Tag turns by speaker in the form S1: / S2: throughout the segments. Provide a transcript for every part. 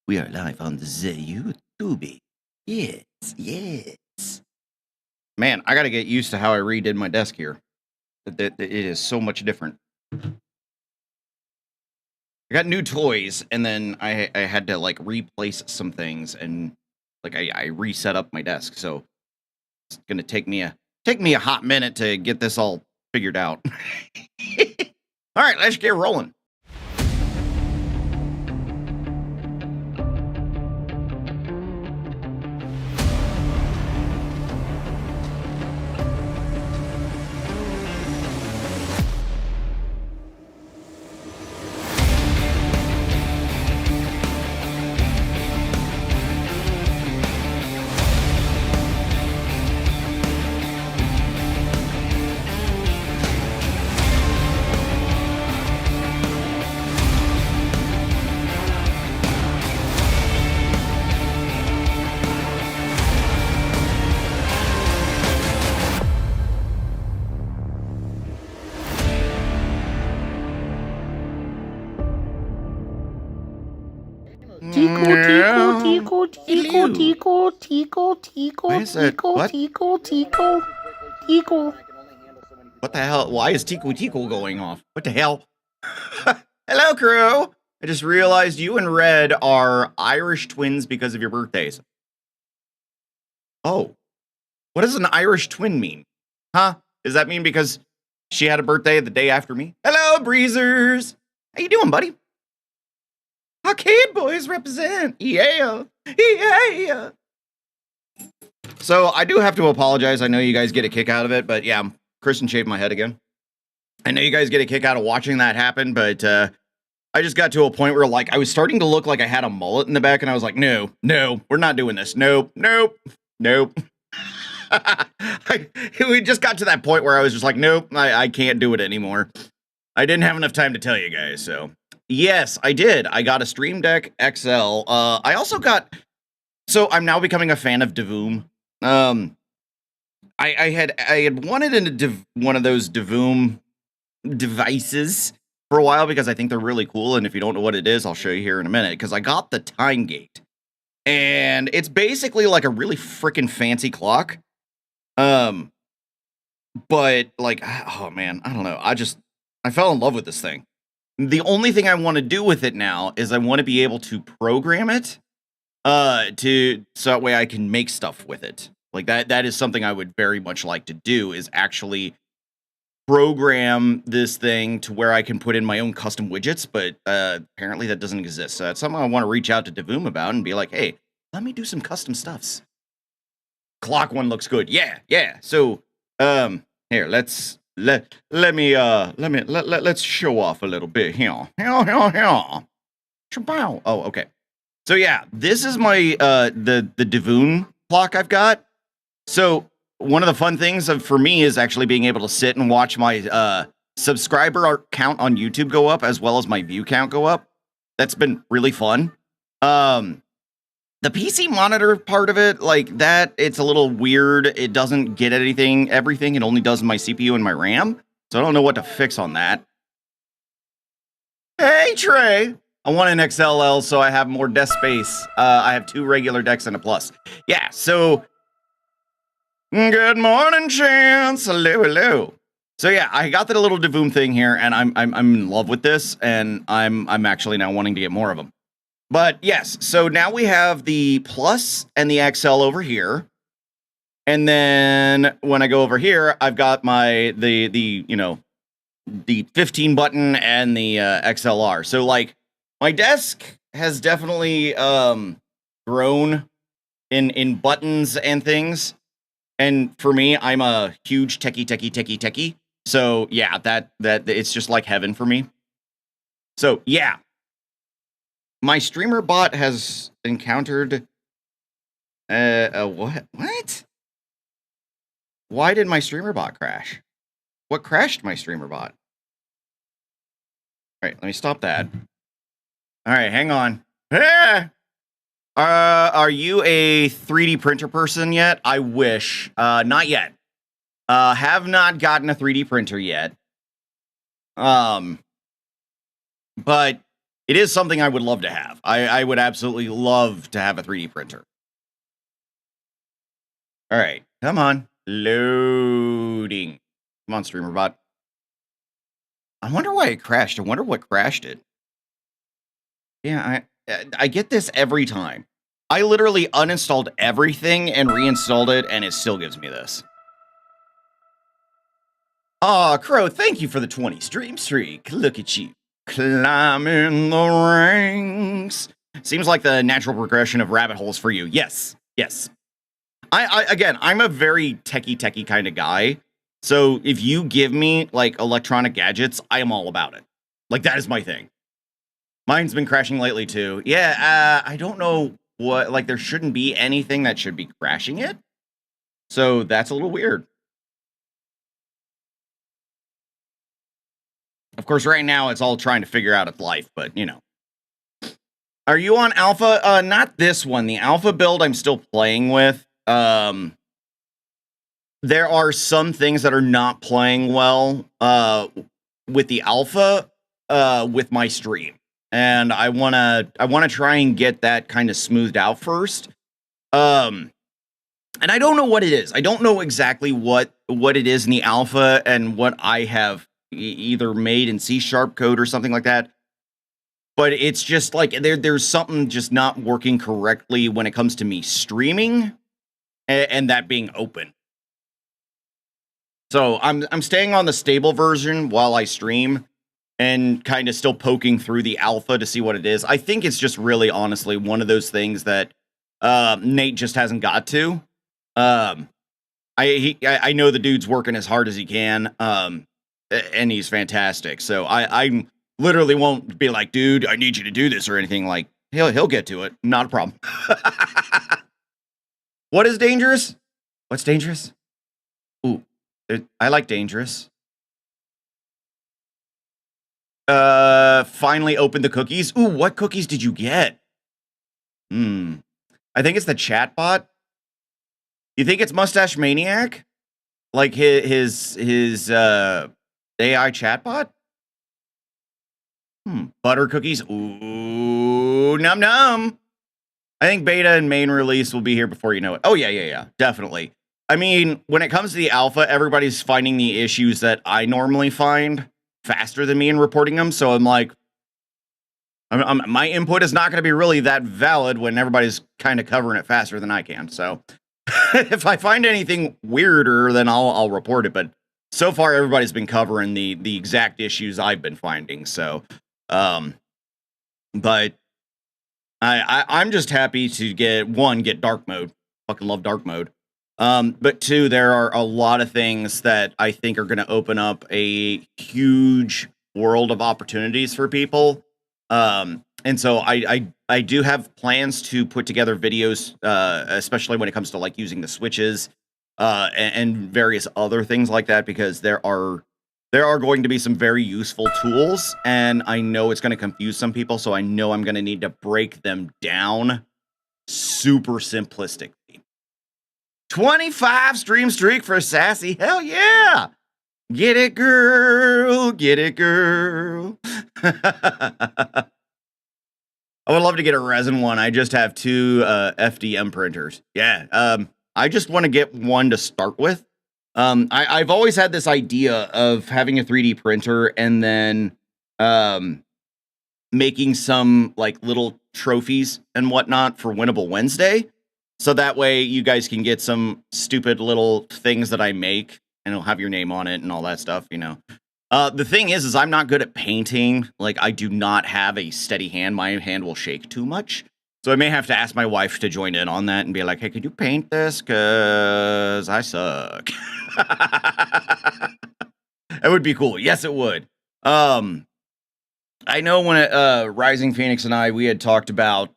S1: We are live on the YouTube. Yes, yes. Man, I gotta get used to how I redid my desk here. It is so much different. I got new toys, and then I had to like replace some things, and like I reset up my desk. So it's gonna take me a hot minute to get this all figured out. All right, let's get rolling. What the hell? Why is Tico going off? What the hell? Hello, crew! I just realized you and Red are Irish twins because of your birthdays. Oh. What does an Irish twin mean? Huh? Does that mean because she had a birthday the day after me? Hello, Breezers! How you doing, buddy? Arcade boys represent! Yeah! Yeah! So, I do have to apologize. I know you guys get a kick out of it, but yeah, Kristen shaved my head again. I know you guys get a kick out of watching that happen, but I just got to a point where like I was starting to look like I had a mullet in the back, and I was like, no, we're not doing this. Nope. We just got to that point where I was just like, nope, I can't do it anymore. I didn't have enough time to tell you guys, so. Yes, I did. I got a Stream Deck XL. I also got, so I'm now becoming a fan of Devoom. I had wanted one of those Devoom devices for a while because I think they're really cool, and if you don't know what it is, I'll show you here in a minute, because I got the Time Gate, and it's basically like a really freaking fancy clock. But like, oh man, I don't know. I fell in love with this thing. The only thing I want to do with it now is I want to be able to program it, so that way I can make stuff with it. Like that is something I would very much like to do, is actually program this thing to where I can put in my own custom widgets, but apparently that doesn't exist. So that's something I want to reach out to Devoom about and be like, hey, let me do some custom stuffs. Clock one looks good. Yeah. So here, let's show off a little bit here. Oh, okay. So yeah, this is my the Devoom clock I've got. So one of the fun things for me is actually being able to sit and watch my subscriber count on YouTube go up, as well as my view count go up. That's been really fun. The PC monitor part of it, like that, it's a little weird. It doesn't get everything. It only does my CPU and my RAM. So I don't know what to fix on that. Hey, Trey. I want an XLL so I have more desk space. I have 2 regular decks and a plus. Yeah, so good morning, Chance. Hello. So yeah, I got that little Devoom thing here, and I'm in love with this, and I'm actually now wanting to get more of them. But yes, so now we have the Plus and the XL over here. And then when I go over here, I've got the 15 button and the XLR. So like my desk has definitely grown in buttons and things. And for me, I'm a huge techie. So yeah, that it's just like heaven for me. So yeah. My Streamer.bot has encountered what? Why did my Streamer.bot crash? What crashed my Streamer.bot? All right, let me stop that. All right, hang on. Are you a 3D printer person yet? I wish. Not yet. Have not gotten a 3D printer yet. But it is something I would love to have. I would absolutely love to have a 3D printer. All right, come on. Loading. Come on, Streamer.bot. I wonder why it crashed. I wonder what crashed it. Yeah, I get this every time. I literally uninstalled everything and reinstalled it, and it still gives me this. Aw, Crow, thank you for the 20 stream streak. Look at you, climbing the ranks. Seems like the natural progression of rabbit holes for you. Yes, yes. Again, I'm a very techie kind of guy. So if you give me, like, electronic gadgets, I am all about it. Like, that is my thing. Mine's been crashing lately, too. Yeah, I don't know what, like, there shouldn't be anything that should be crashing it. So that's a little weird. Of course, right now, it's all trying to figure out its life, but, you know. Are you on alpha? Not this one. The alpha build I'm still playing with. There are some things that are not playing well with the alpha with my stream. And I wanna try and get that kind of smoothed out first. And I don't know what it is. I don't know exactly what it is in the alpha and what I have either made in C# code or something like that. But it's just like there's something just not working correctly when it comes to me streaming and that being open. So I'm staying on the stable version while I stream and kind of still poking through the alpha to see what it is. I think it's just really honestly one of those things that Nate just hasn't got to. I know the dude's working as hard as he can, and he's fantastic. So I literally won't be like, dude, I need you to do this or anything. Like, he'll get to it. Not a problem. What is dangerous? What's dangerous? Ooh, I like dangerous. Finally opened the cookies. Ooh, what cookies did you get? I think it's the chatbot. You think it's Mustache Maniac? Like his AI chatbot? Butter cookies. Ooh, num num. I think beta and main release will be here before you know it. Oh yeah, definitely. I mean, when it comes to the alpha, everybody's finding the issues that I normally find faster than me in reporting them. So I'm like, my input is not going to be really that valid when everybody's kind of covering it faster than I can. So if I find anything weirder, then I'll report it. But so far, everybody's been covering the exact issues I've been finding. So, but I'm just happy to get dark mode. Fucking love dark mode. But two, there are a lot of things that I think are going to open up a huge world of opportunities for people. And so I do have plans to put together videos, especially when it comes to like using the switches, and various other things like that, because there are going to be some very useful tools, and I know it's going to confuse some people. So I know I'm going to need to break them down super simplistically. 25 stream streak for Sassy. Hell yeah. Get it, girl. Get it, girl. I would love to get a resin one. I just have 2 FDM printers. Yeah. I just want to get one to start with. I've always had this idea of having a 3D printer and then making some like little trophies and whatnot for Winnable Wednesday. So that way you guys can get some stupid little things that I make and it'll have your name on it and all that stuff, you know. The thing is I'm not good at painting. Like, I do not have a steady hand. My hand will shake too much. So I may have to ask my wife to join in on that and be like, hey, could you paint this? Because I suck. It would be cool. Yes, it would. I know when Rising Phoenix and I, we had talked about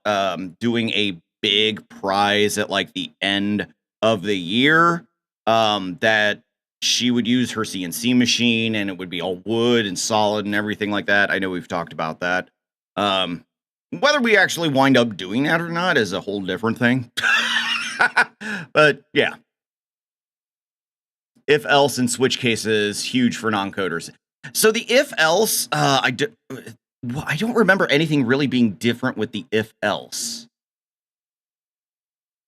S1: doing a big prize at like the end of the year, that she would use her CNC machine and it would be all wood and solid and everything like that. I know we've talked about that. Whether we actually wind up doing that or not is a whole different thing. But yeah. If else in switch cases, huge for non-coders. So the if else, Well, I don't remember anything really being different with the if-else.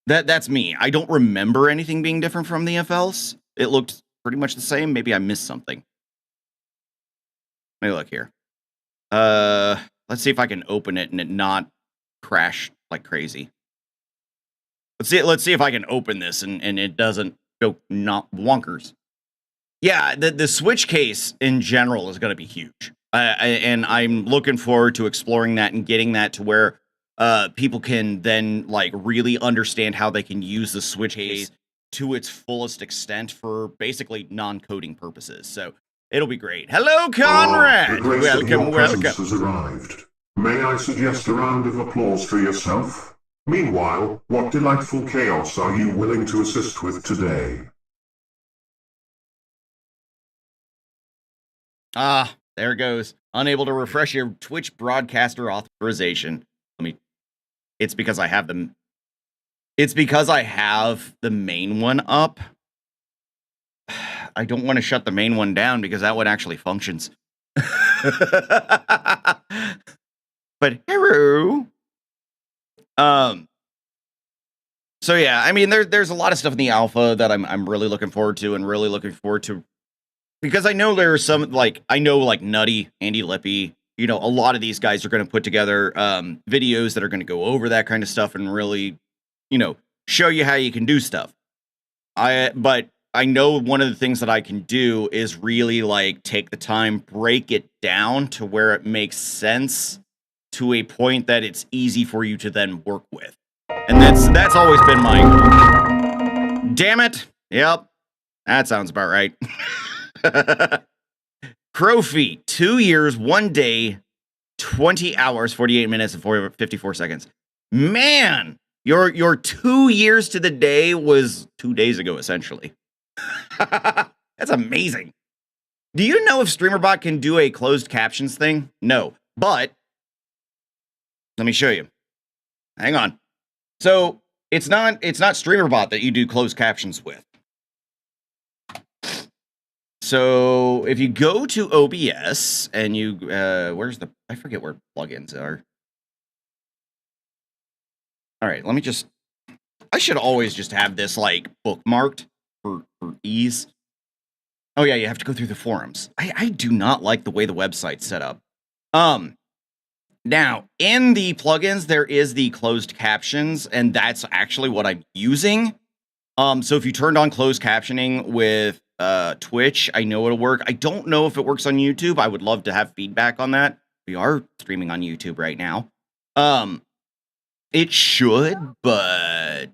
S1: That's me. I don't remember anything being different from the if-else. It looked pretty much the same. Maybe I missed something. Let me look here. Let's see if I can open it and it not crash like crazy. Let's see if I can open this and it doesn't go not wonkers. Yeah, the Switch case in general is going to be huge. And I'm looking forward to exploring that and getting that to where people can then like really understand how they can use the Switch case to its fullest extent for basically non-coding purposes. So it'll be great. Hello, Conrad. Welcome.
S2: Has arrived. May I suggest a round of applause for yourself? Meanwhile, what delightful chaos are you willing to assist with today?
S1: Ah, there it goes. Unable to refresh your Twitch broadcaster authorization. It's because I have them. It's because I have the main one up. I don't want to shut the main one down because that one actually functions. But hello. So yeah, I mean, there's a lot of stuff in the alpha that I'm really looking forward to and really looking forward to, because I know there are some, like, I know like Nutty, Andy Lippy, you know, a lot of these guys are going to put together videos that are going to go over that kind of stuff and really, you know, show you how you can do stuff. But I know one of the things that I can do is really like take the time, break it down to where it makes sense to a point that it's easy for you to then work with. And that's always been my goal. Damn it. Yep. That sounds about right. Crowfeet, 2 years, 1 day, 20 hours, 48 minutes, and 54 seconds. Man, your 2 years to the day was 2 days ago, essentially. That's amazing. Do you know if Streamer.bot can do a closed captions thing? No, but let me show you. Hang on. So it's not Streamer.bot that you do closed captions with. So if you go to OBS and you I forget where plugins are. All right, let me just. I should always just have this like bookmarked for ease. Oh yeah, you have to go through the forums. I do not like the way the website's set up. Now, in the plugins, there is the closed captions, and that's actually what I'm using. So if you turned on closed captioning with Twitch, I know it'll work. I don't know if it works on YouTube. I would love to have feedback on that. We are streaming on YouTube right now. It should, but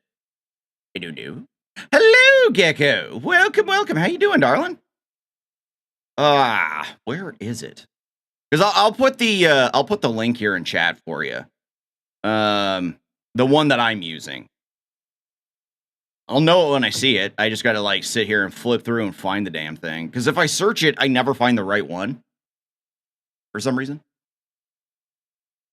S1: I don't know. Hello, Gecko. Welcome. How you doing, darling? Where is it? Because I'll put the link here in chat for you. The one that I'm using. I'll know it when I see it. I just got to like sit here and flip through and find the damn thing. Because if I search it, I never find the right one. For some reason.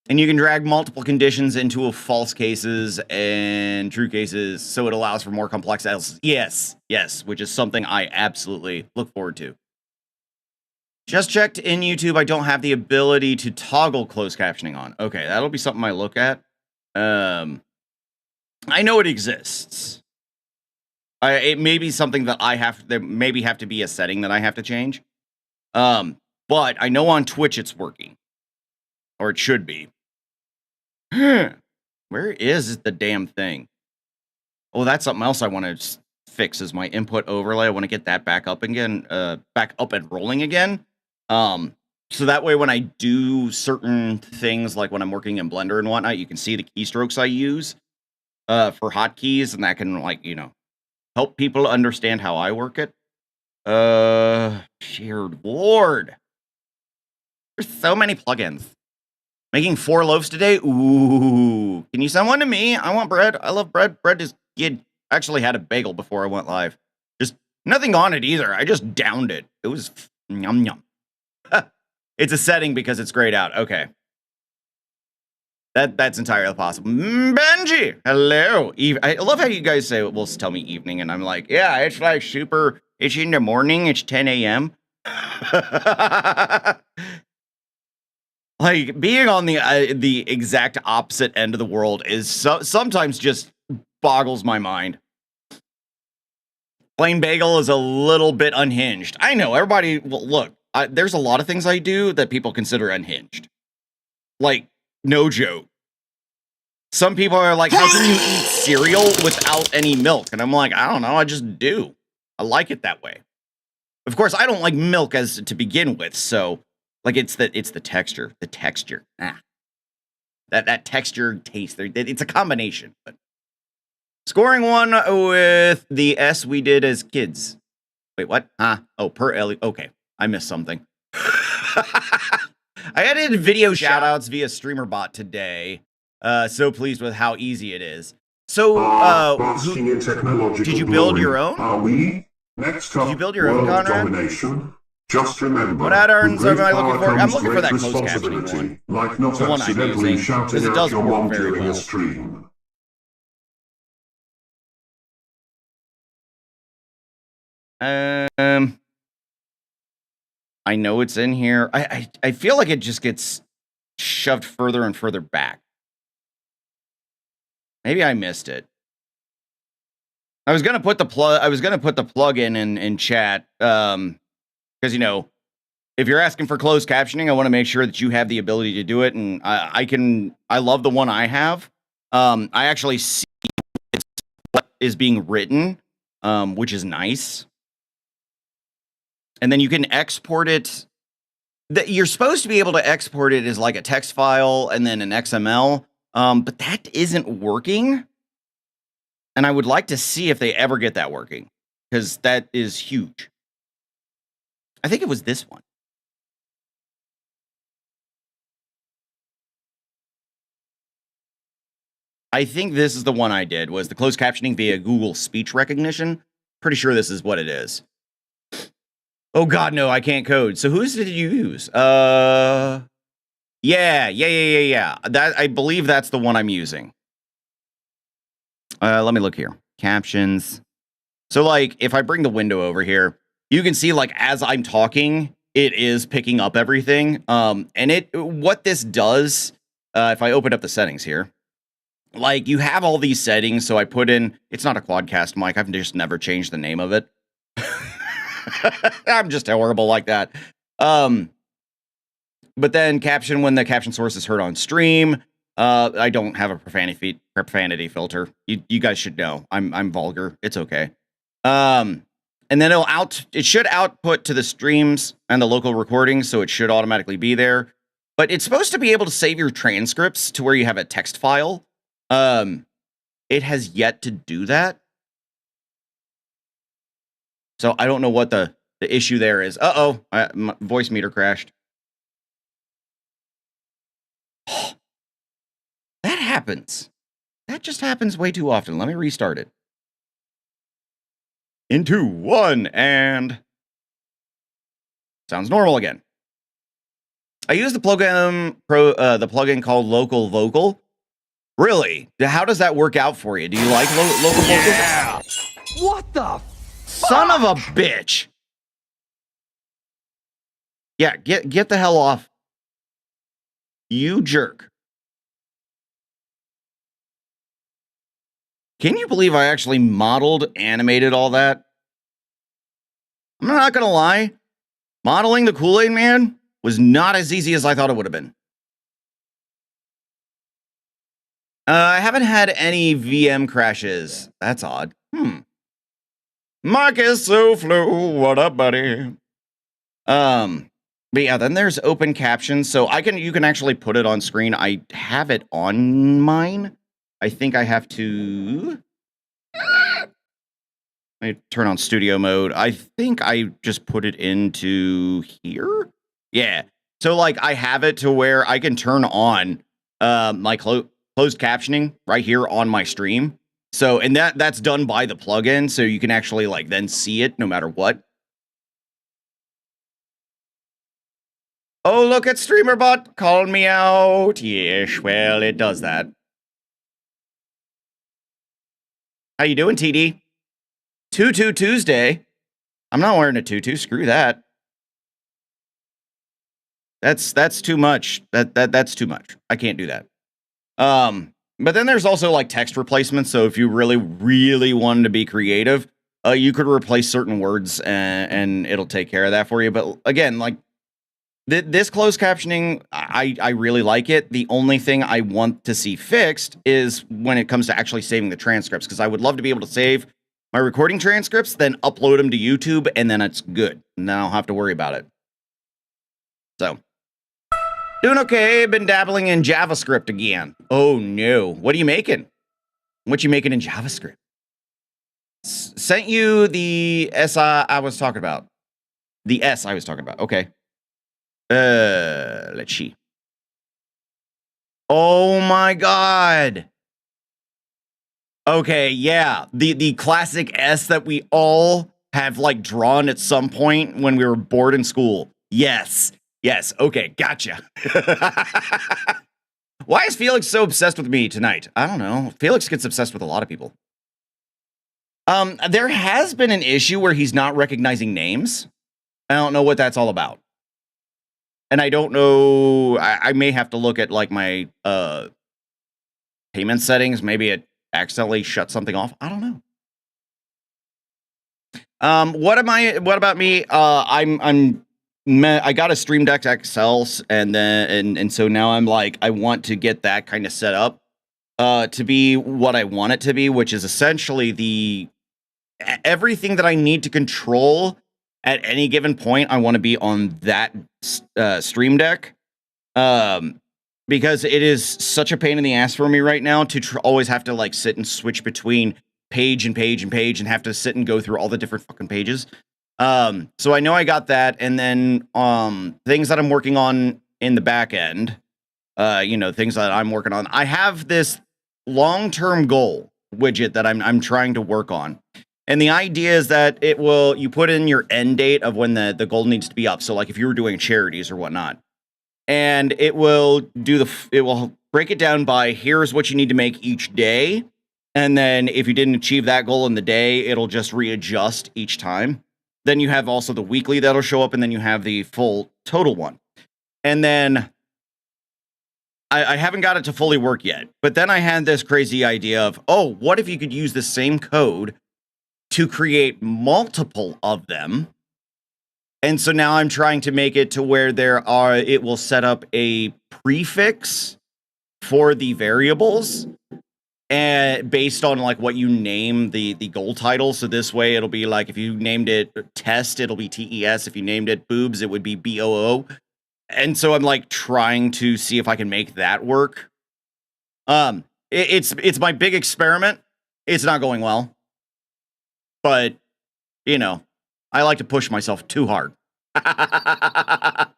S1: And you can drag multiple conditions into a false cases and true cases, so it allows for more complex else. Yes, which is something I absolutely look forward to. Just checked in YouTube. I don't have the ability to toggle closed captioning on. Okay, that'll be something I look at. I know it exists. It may be something that there maybe have to be a setting that I have to change. But I know on Twitch it's working. Or it should be. Where is the damn thing? Oh, that's something else I want to fix is my input overlay. I want to get that back up again, back up and rolling again. So that way when I do certain things, like when I'm working in Blender and whatnot, you can see the keystrokes I use for hotkeys, and that can, like, you know, help people understand how I work it. Shared ward. There's so many plugins. Making 4 loaves today? Ooh. Can you send one to me? I want bread. I love bread. Bread is good. I actually had a bagel before I went live. Just nothing on it either. I just downed it. It was yum yum. It's a setting because it's grayed out. Okay. That's entirely possible. Benji, hello. I love how you guys say, well, tell me evening, and I'm like, yeah, it's like super, it's in the morning, it's 10 a.m. Like, being on the exact opposite end of the world is sometimes just boggles my mind. Plain Bagel is a little bit unhinged. I know, everybody, well, look, there's a lot of things I do that people consider unhinged. Like, no joke. Some people are like, how can you eat cereal without any milk? And I'm like, I don't know, I just do. I like it that way. Of course, I don't like milk as to begin with, so like it's the texture. The texture. That texture taste. It's a combination, but scoring one with the S we did as kids. Wait, what? Oh, per Ellie. Okay, I missed something. I added video shoutouts via Streamer.bot today. So pleased with how easy it is. So, did you build your own?
S2: Are we? Next up,
S1: did you build your own, Conrad?
S2: Domination. Just remember,
S1: what add-ons am I looking for? I'm looking for that closed captioning one.
S2: Like not
S1: the one I'm using,
S2: shouting
S1: it does
S2: out your
S1: work
S2: mom
S1: very
S2: during
S1: well.
S2: a stream.
S1: I know it's in here. I feel like it just gets shoved further and further back. Maybe I missed it. I was gonna put the plug in chat, because you know, if you're asking for closed captioning, I want to make sure that you have the ability to do it, and I love the one I have. I actually see what is being written, which is nice. And then you can export it. You're supposed to be able to export it as like a text file and then an XML, but that isn't working. And I would like to see if they ever get that working, because that is huge. I think it was this one. I think this is the one I did, was the closed captioning via Google speech recognition. Pretty sure this is what it is. Oh God, no, I can't code. So whose did you use? Yeah. That, I believe that's the one I'm using. Let me look here. Captions. So like, if I bring the window over here, you can see like as I'm talking, it is picking up everything. And what this does, if I open up the settings here, like you have all these settings. So I put in, it's not a quadcast mic. I've just never changed the name of it. I'm just horrible like that. But then caption when the caption source is heard on stream. I don't have a profanity filter. You guys should know. I'm vulgar. It's okay. And then it should output to the streams and the local recordings, so it should automatically be there. But it's supposed to be able to save your transcripts to where you have a text file. It has yet to do that. So I don't know what the issue there is. My voice meter crashed. That happens. That just happens way too often. Let me restart it. In 2, 1, and sounds normal again. I use the plugin called Local Vocal. Really? How does that work out for you? Do you like Local Vocal?
S3: What the
S1: son of a bitch? Yeah, get the hell off. You jerk. Can you believe I actually animated all that? I'm not gonna lie. Modeling the Kool-Aid Man was not as easy as I thought it would have been. I haven't had any VM crashes. That's odd. Marcus SoFlu, what up, buddy? But yeah, then there's open captions, so you can actually put it on screen. I have it on mine. I think I have to. Let me turn on studio mode. I think I just put it into here. Yeah. So like I have it to where I can turn on my closed captioning right here on my stream. So, and that's done by the plugin, so you can actually like then see it no matter what. Oh, look at Streamer.bot calling me out. Yes, well, it does that. How you doing, TD? Tutu Tuesday. I'm not wearing a tutu. Screw that. That's too much. That's too much. I can't do that. But then there's also like text replacements. So if you really wanted to be creative, you could replace certain words and it'll take care of that for you. But again, like this closed captioning, I really like it. The only thing I want to see fixed is when it comes to actually saving the transcripts, because I would love to be able to save my recording transcripts, then upload them to YouTube, and then it's good. And then I'll have to worry about it. So, doing okay. Been dabbling in JavaScript again. Oh no. What are you making? What you making in JavaScript? Sent you the S I was talking about. The S I was talking about. Okay. Let's see. Oh my god. Okay, yeah. The classic S that we all have like drawn at some point when we were bored in school. Yes. Yes. Okay, gotcha. Why is Felix so obsessed with me tonight? I don't know. Felix gets obsessed with a lot of people. There has been an issue where he's not recognizing names. I don't know what that's all about. And I don't know, I may have to look at like my payment settings. Maybe it accidentally shut something off. I don't know. What about me? I got a Stream Deck XL, and so now I'm like, I want to get that kind of set up to be what I want it to be, which is essentially everything that I need to control at any given point. I want to be on that Stream Deck, because it is such a pain in the ass for me right now to always have to like sit and switch between page and page and page and have to sit and go through all the different fucking pages. So I know I got that, and then things that I'm working on in the back end, things that I'm working on. I have this long-term goal widget that I'm trying to work on. And the idea is that you put in your end date of when the goal needs to be up. So like if you were doing charities or whatnot, and it will break it down by here's what you need to make each day. And then if you didn't achieve that goal in the day, it'll just readjust each time. Then you have also the weekly that'll show up, and then you have the full total one. And then I haven't got it to fully work yet, but then I had this crazy idea of, oh, what if you could use the same code to create multiple of them? And so now I'm trying to make it to where it will set up a prefix for the variables, and based on like what you name the goal title. So this way it'll be like, if you named it test, it'll be TES. If you named it boobs, it would be BOO. And so I'm like trying to see if I can make that work. It's my big experiment. It's not going well, but I like to push myself too hard. I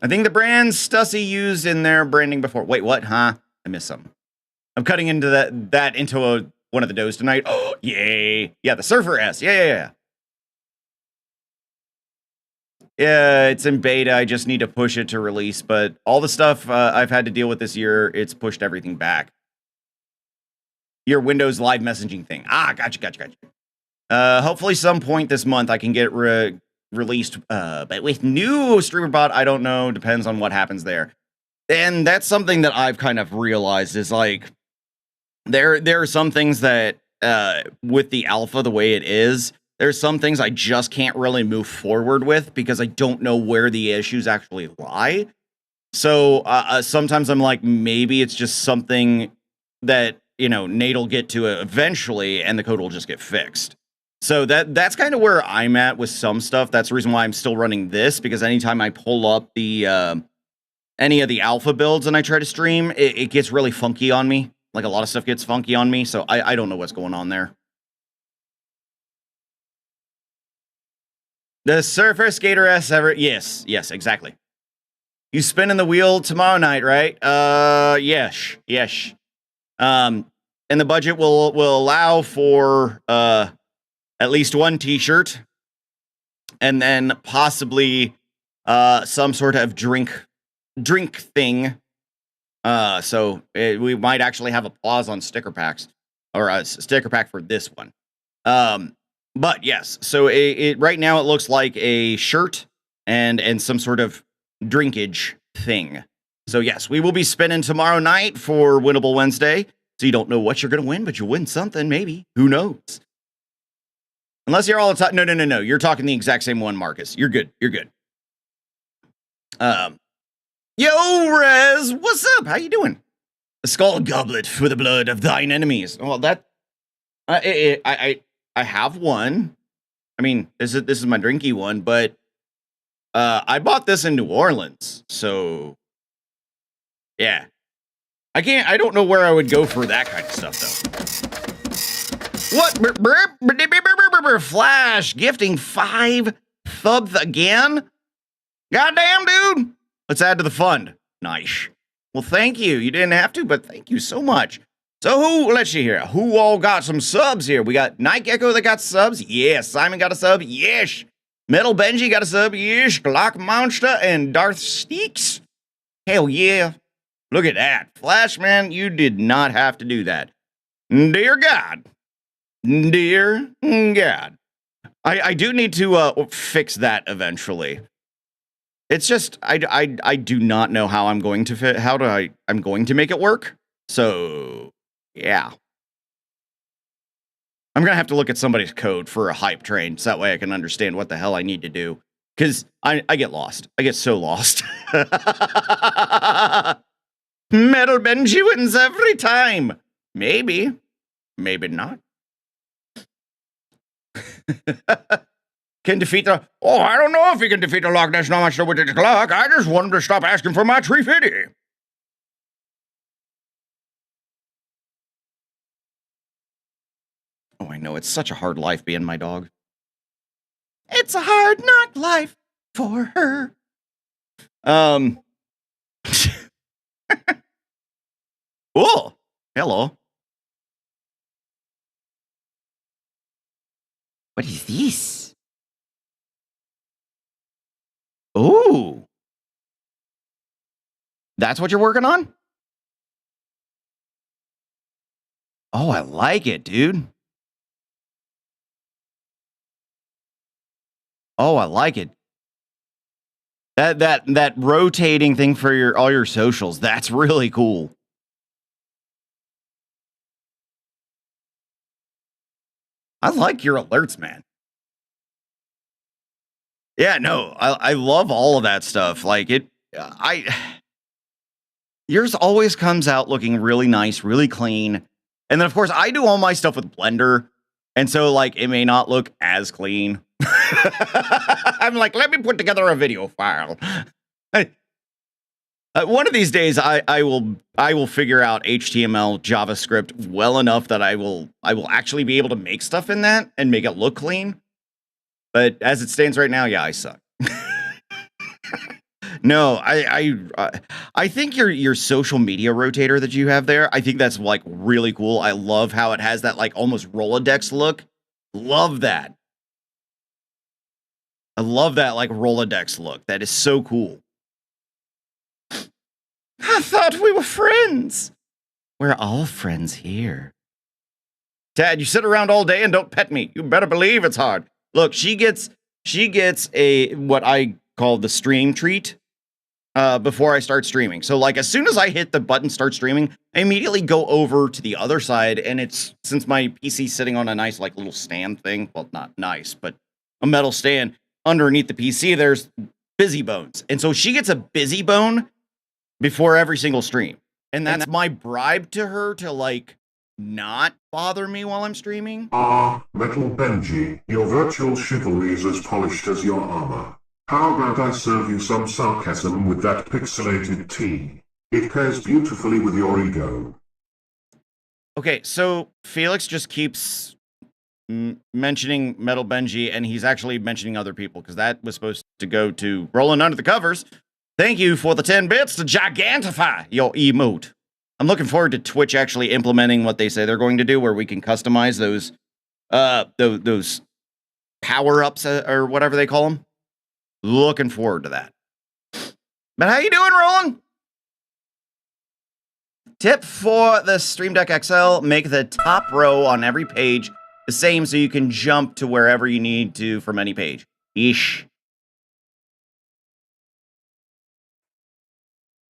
S1: think the brand Stussy used in their branding before. Wait, what? Huh? I missed something. I'm cutting into that into one of the does tonight. Oh, yay. Yeah, the Surfer S. Yeah. Yeah, it's in beta. I just need to push it to release. But all the stuff I've had to deal with this year, it's pushed everything back. Your Windows live messaging thing. Gotcha. Hopefully some point this month I can get released. But with new Streamer.bot, I don't know. Depends on what happens there. And that's something that I've kind of realized is like, there are some things that with the alpha the way it is, there's some things I just can't really move forward with because I don't know where the issues actually lie. So sometimes I'm like, maybe it's just something that Nate will get to eventually, and the code will just get fixed. So that's kind of where I'm at with some stuff. That's the reason why I'm still running this, because anytime I pull up the any of the alpha builds and I try to stream, it gets really funky on me. Like a lot of stuff gets funky on me, so I don't know what's going on there. The Surfer Skater S ever? Yes, exactly. You spinning the wheel tomorrow night, right? Yes. And the budget will allow for at least one T-shirt, and then possibly some sort of drink thing. So we might actually have a pause on sticker packs, or a sticker pack for this one. But yes, so right now it looks like a shirt and some sort of drinkage thing. So yes, we will be spinning tomorrow night for Winnable Wednesday. So you don't know what you're going to win, but you'll win something, maybe. Who knows? Unless you're all the time. No. You're talking the exact same one, Marcus. You're good. You're good. Yo, Rez, what's up? How you doing? A skull goblet for the blood of thine enemies. Well, that I have one. I mean, this is my drinky one, but I bought this in New Orleans, so yeah. I don't know where I would go for that kind of stuff, though. What? Flash gifting 5 thubs again? Goddamn, dude. Let's add to the fund. Nice. Well, thank you. You didn't have to, but thank you so much. So let's see here. Who all got some subs here? We got Night Gecko that got subs. Yes. Simon got a sub. Yes. Metal Benji got a sub. Yes. Glock Monster and Darth Steaks. Hell yeah. Look at that. Flashman, you did not have to do that. Dear God. Dear God. I do need to fix that eventually. It's just I do not know how I'm going to I'm going to make it work. So yeah. I'm gonna have to look at somebody's code for a hype train so that way I can understand what the hell I need to do. Because I get lost. I get so lost. Metal Benji wins every time. Maybe. Maybe not. Can defeat the... Oh, I don't know if he can defeat the Loch Ness Monster with his Glock. I just want him to stop asking for my 350. Oh, I know. It's such a hard life being my dog. It's a hard knock life for her. Oh, hello. What is this? Ooh. That's what you're working on? Oh, I like it, dude. Oh, I like it. That rotating thing for all your socials, that's really cool. I like your alerts, man. Yeah, no, I love all of that stuff. Like yours always comes out looking really nice, really clean. And then of course I do all my stuff with Blender. And so like it may not look as clean. I'm like, let me put together a video file. One of these days I will figure out HTML, JavaScript well enough that I will actually be able to make stuff in that and make it look clean. But as it stands right now, yeah, I suck. No, I think your social media rotator that you have there, I think that's like really cool. I love how it has that like almost Rolodex look. Love that. I love that like Rolodex look. That is so cool. I thought we were friends. We're all friends here. Dad, you sit around all day and don't pet me. You better believe it's hard. Look, she gets a what I call the stream treat before I start streaming. So like as soon as I hit the button start streaming, I immediately go over to the other side, and it's since my PC's sitting on a nice like little stand thing, well not nice, but a metal stand underneath the PC, there's busy bones. And so she gets a busy bone before every single stream. And that's my bribe to her to like not bother me while I'm streaming.
S2: Metal Benji, your virtual chivalry is as polished as your armor. How about I serve you some sarcasm with that pixelated tea? It pairs beautifully with your ego. Okay,
S1: so Felix just keeps mentioning Metal Benji, and he's actually mentioning other people, because that was supposed to go to Rolling Under the Covers. Thank you for the 10 bits to gigantify your emote. I'm looking forward to Twitch actually implementing what they say they're going to do, where we can customize those power-ups or whatever they call them. Looking forward to that. But how you doing, Roland? Tip for the Stream Deck XL, make the top row on every page the same so you can jump to wherever you need to from any page. Ish.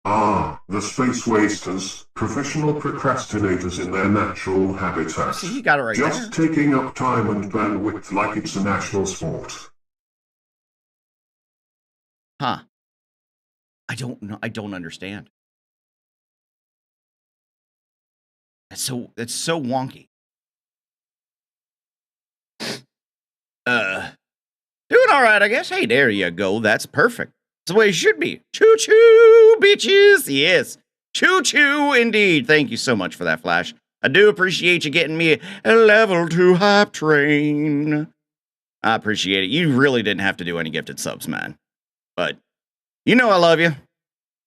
S2: Ah, the space wasters, professional procrastinators in their natural habitat.
S1: See, you got it right
S2: Just
S1: there.
S2: taking up time and bandwidth like it's a national sport.
S1: Huh. I don't know. I don't understand. That's so wonky. Doing all right, I guess. Hey, there you go. That's perfect. That's the way it should be. Choo choo, bitches. Yes. Choo choo, indeed. Thank you so much for that, Flash. I do appreciate you getting me a level 2 hype train. I appreciate it. You really didn't have to do any gifted subs, man. But you know I love you.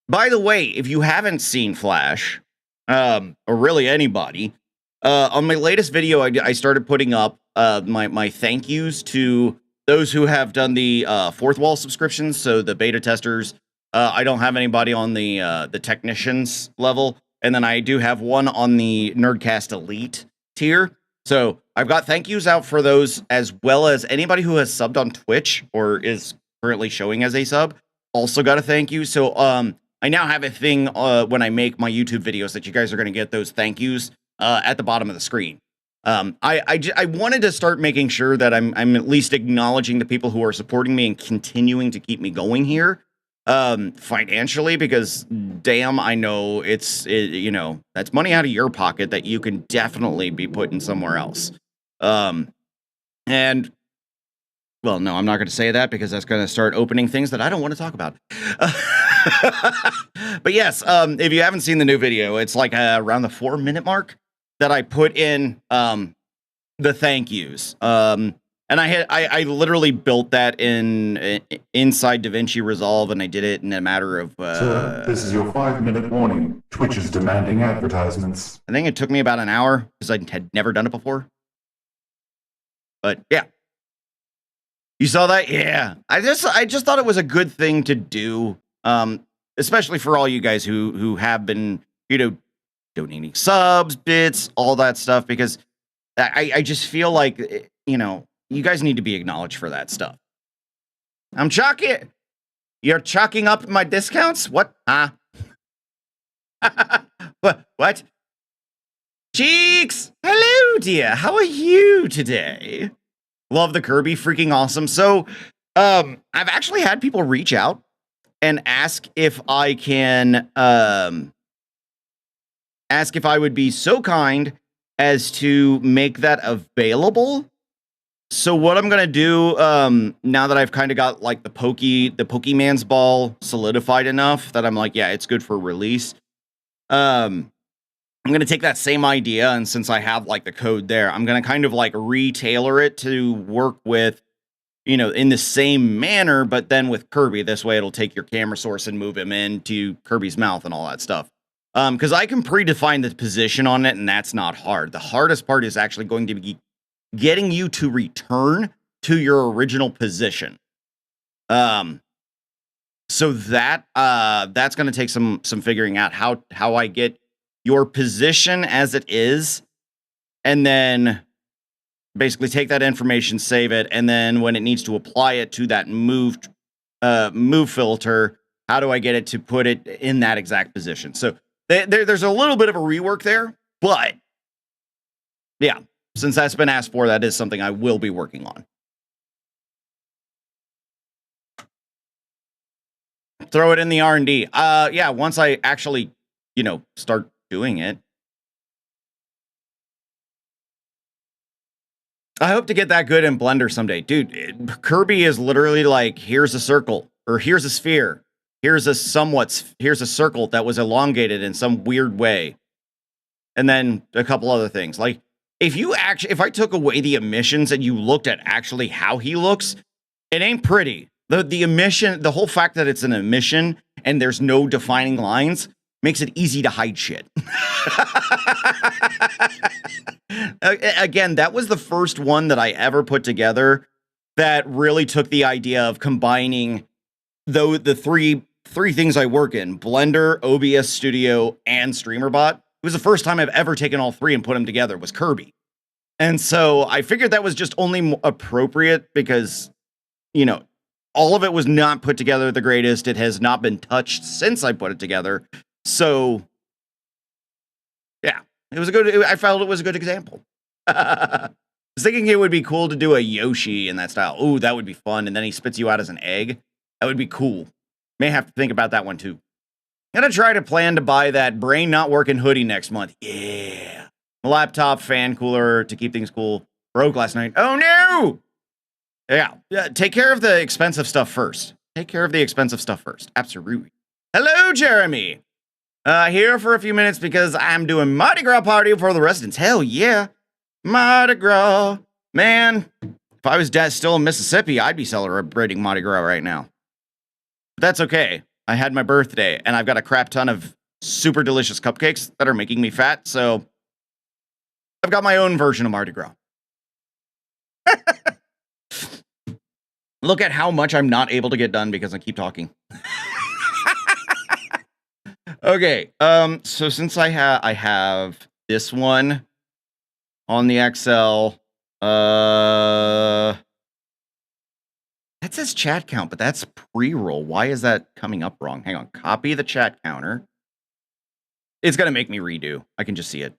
S1: By the way, if you haven't seen Flash, or really anybody, on my latest video, I started putting up my thank yous to those who have done the fourth wall subscriptions. So the beta testers, I don't have anybody on the technicians level, and then I do have one on the Nerdcast Elite tier. So I've got thank yous out for those, as well as anybody who has subbed on Twitch or is currently showing as a sub. Also got a thank you. So I now have a thing when I make my YouTube videos that you guys are going to get those thank yous at the bottom of the screen. I wanted to start making sure that I'm at least acknowledging the people who are supporting me and continuing to keep me going here financially, because damn, I know you know, that's money out of your pocket that you can definitely be putting somewhere else. And well, no, I'm not going to say that because that's going to start opening things that I don't want to talk about. But yes, if you haven't seen the new video, it's like around the 4-minute mark that I put in the thank yous. And I literally built that inside DaVinci Resolve, and I did it in a matter of
S3: Sir, this is your 5-minute warning. Twitch is demanding advertisements.
S1: I think it took me about an hour because I had never done it before. But yeah. You saw that? Yeah. I just thought it was a good thing to do. Especially for all you guys who have been, you know, donating subs, bits, all that stuff, because I just feel like, you know, you guys need to be acknowledged for that stuff. I'm chalking. You're chalking up my discounts? What? Huh? What? Cheeks! Hello, dear. How are you today? Love the Kirby. Freaking awesome. So, I've actually had people reach out and ask if I can, ask if I would be so kind as to make that available. So what I'm going to do, now that I've kind of got like the Pokemon's ball solidified enough that I'm like, yeah, it's good for release. I'm going to take that same idea, and since I have like the code there, I'm going to kind of like retailor it to work with, you know, in the same manner, but then with Kirby. This way it'll take your camera source and move him into Kirby's mouth and all that stuff. Because I can predefine the position on it, and that's not hard. The hardest part is actually going to be getting you to return to your original position. So that that's going to take some figuring out how I get your position as it is, and then basically take that information, save it, and then when it needs to apply it to that move filter, how do I get it to put it in that exact position? So there's a little bit of a rework there, but yeah, since that's been asked for, that is something I will be working on. Throw it in the R&D. Yeah, once I actually, you know, start doing it. I hope to get that good in Blender someday. Dude, Kirby is literally like, here's a circle, or here's a sphere. Here's a circle that was elongated in some weird way. And then a couple other things. Like, if I took away the emissions and you looked at actually how he looks, it ain't pretty. The emission, the whole fact that it's an emission and there's no defining lines makes it easy to hide shit. Again, that was the first one that I ever put together that really took the idea of combining the three things I work in: Blender, OBS Studio, and Streamer.bot. It was the first time I've ever taken all three and put them together, was Kirby. And so I figured that was just only appropriate because, you know, all of it was not put together the greatest. It has not been touched since I put it together. So, yeah, it was I felt it was a good example. I was thinking it would be cool to do a Yoshi in that style. Ooh, that would be fun. And then he spits you out as an egg. That would be cool. May have to think about that one too. Gonna try to plan to buy that brain not working hoodie next month. Yeah. Laptop, fan cooler to keep things cool. Broke last night. Oh no! Yeah, take care of the expensive stuff first. Take care of the expensive stuff first. Absolutely. Hello, Jeremy. Here for a few minutes because I'm doing Mardi Gras party for the residents. Hell yeah. Mardi Gras. Man, if I was still in Mississippi, I'd be celebrating Mardi Gras right now. But that's okay. I had my birthday, and I've got a crap ton of super delicious cupcakes that are making me fat, so I've got my own version of Mardi Gras. Look at how much I'm not able to get done because I keep talking. Okay, so since I have this one on the XL, that says chat count, but that's pre-roll. Why is that coming up wrong? Hang on, copy the chat counter. It's gonna make me redo. I can just see it.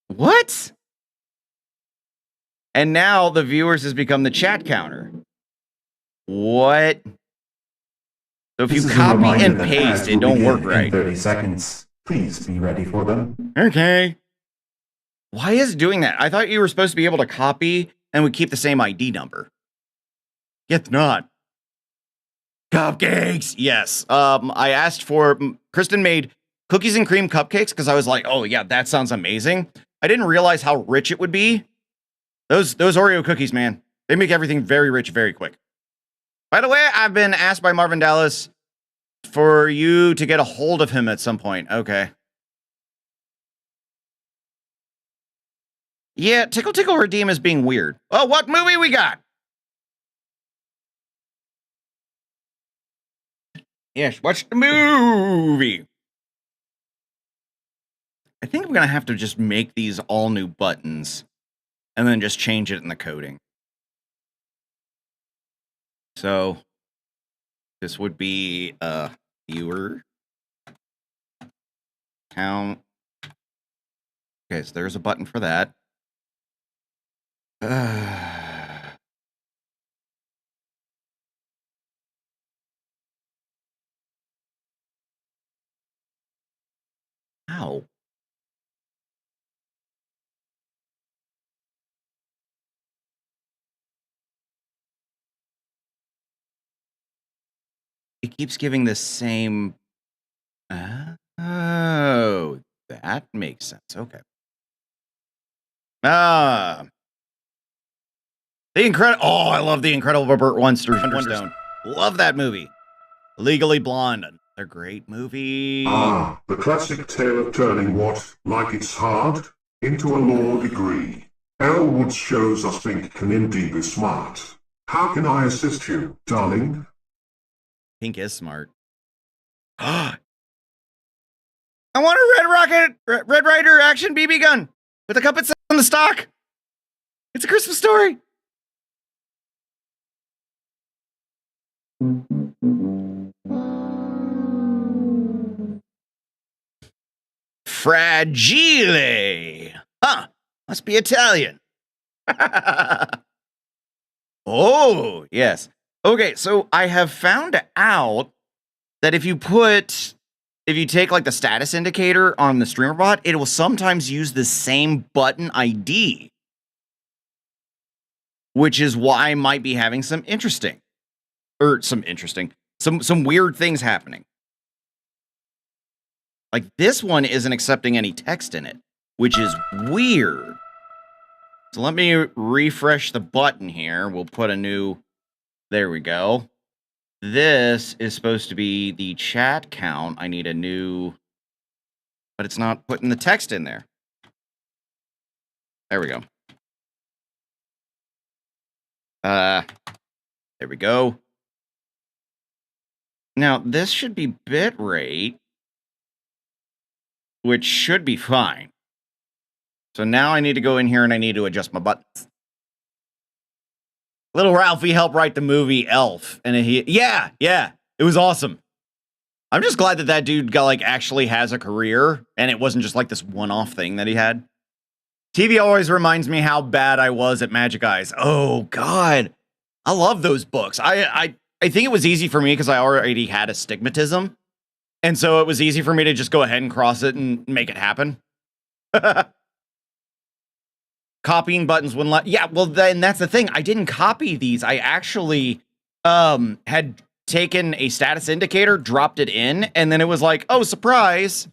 S1: What? And now the viewers has become the chat counter. What? So if you copy and paste, it don't work right.
S3: 30 seconds. Please be ready for them.
S1: Okay. Why is it doing that? I thought you were supposed to be able to copy and would keep the same ID number. Yet not. Cupcakes. Yes. I asked for, Kristen made cookies and cream cupcakes because I was like, oh yeah, that sounds amazing. I didn't realize how rich it would be. Those Oreo cookies, man, they make everything very rich very quick. By the way, I've been asked by Marvin Dallas for you to get a hold of him at some point. Okay. Yeah, Tickle Tickle Redeem is being weird. Oh, what movie we got? Yes, watch the movie. I think I'm going to have to just make these all new buttons and then just change it in the coding. So this would be viewer count. Okay, so there's a button for that. Ow. It keeps giving the same. Oh, that makes sense. Okay. The Incredible. Oh, I love The Incredible Burt Wonderstone. Love that movie. Legally Blonde. Another great movie.
S2: Ah, the classic tale of turning what, like it's hard, into a law degree. Elwood's shows us think can indeed be smart. How can I assist you, darling?
S1: Pink is smart. I want a Red Ryder action BB gun with a Cuppet set on the stock. It's a Christmas story. Fragile. Huh. Must be Italian. Oh, yes. Okay, so I have found out that if you take like the status indicator on the Streamer.bot, it will sometimes use the same button ID, which is why I might be having some weird things happening. Like this one isn't accepting any text in it, which is weird. So let me refresh the button here. We'll put a new, there we go. This is supposed to be the chat count. I need a new, but it's not putting the text in there. There we go. There we go. Now, this should be bitrate, which should be fine. So now I need to go in here and I need to adjust my buttons. Little Ralphie helped write the movie Elf, and yeah, it was awesome. I'm just glad that that dude got, like, actually has a career, and it wasn't just like this one-off thing that he had. TV always reminds me how bad I was at Magic Eyes. Oh God, I love those books. I think it was easy for me because I already had astigmatism, and so it was easy for me to just go ahead and cross it and make it happen. Copying buttons wouldn't let. Yeah, well, then that's the thing. I didn't copy these. I actually had taken a status indicator, dropped it in, and then it was like, oh, surprise.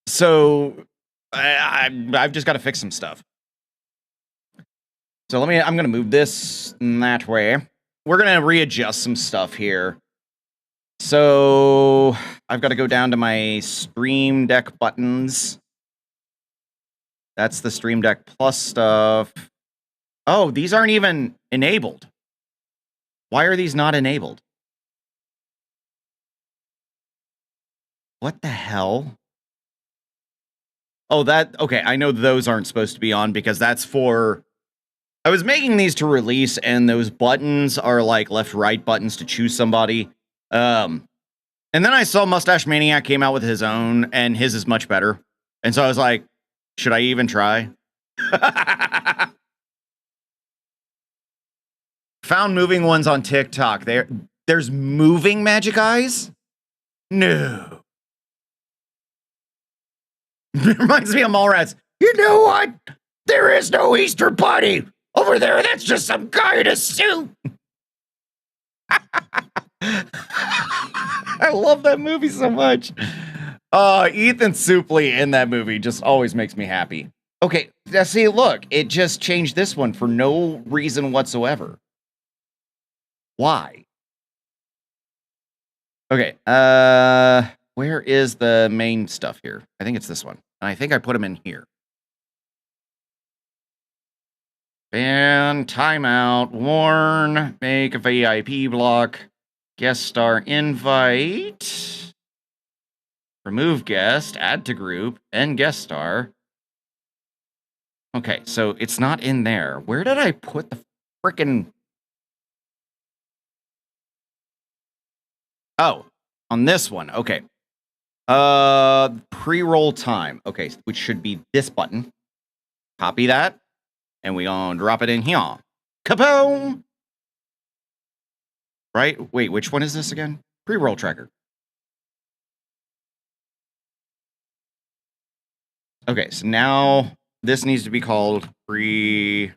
S1: So I've just got to fix some stuff. So I'm going to move this that way. We're going to readjust some stuff here. So I've got to go down to my Stream Deck buttons. That's the Stream Deck Plus stuff. Oh, these aren't even enabled. Why are these not enabled? What the hell? Oh, okay, I know those aren't supposed to be on because that's for... I was making these to release, and those buttons are like left-right buttons to choose somebody. And then I saw Mustache Maniac came out with his own, and his is much better. And so I was like, should I even try? Found moving ones on TikTok. There's moving Magic Eyes? No. Reminds me of Mallrats. You know what? There is no Easter Bunny. Over there, that's just some guy in a suit. I love that movie so much. Ethan Suplee in that movie just always makes me happy. Okay, now see, look, it just changed this one for no reason whatsoever. Why? Okay, where is the main stuff here? I think it's this one. I think I put them in here. And timeout, warn, make a VIP block, guest star invite, remove guest, add to group, and guest star. Okay, so it's not in there. Where did I put the frickin'... Oh, on this one, okay. Pre-roll time. Okay, which should be this button. Copy that. And we gonna drop it in here. Kaboom! Right? Wait, which one is this again? Pre-roll tracker. Okay, so now this needs to be called pre-roll.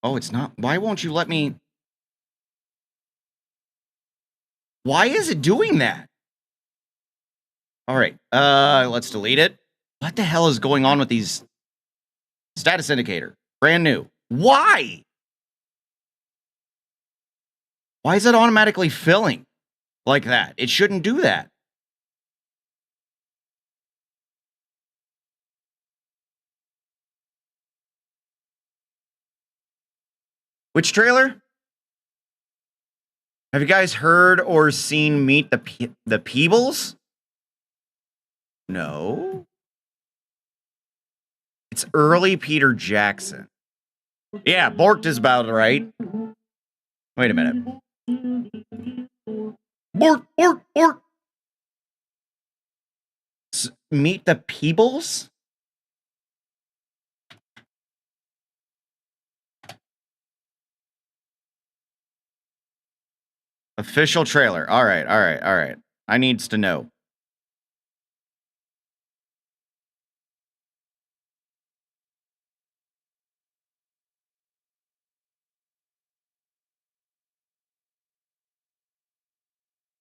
S1: Oh, it's not. Why won't you let me? Why is it doing that? All right, let's delete it. What the hell is going on with these? Status indicator, brand new. Why? Why is it automatically filling like that? It shouldn't do that. Which trailer? Have you guys heard or seen Meet the Peebles? No. It's early Peter Jackson. Yeah, Borked is about right. Wait a minute. Bork. Meet the Peebles? Official trailer. All right. I needs to know.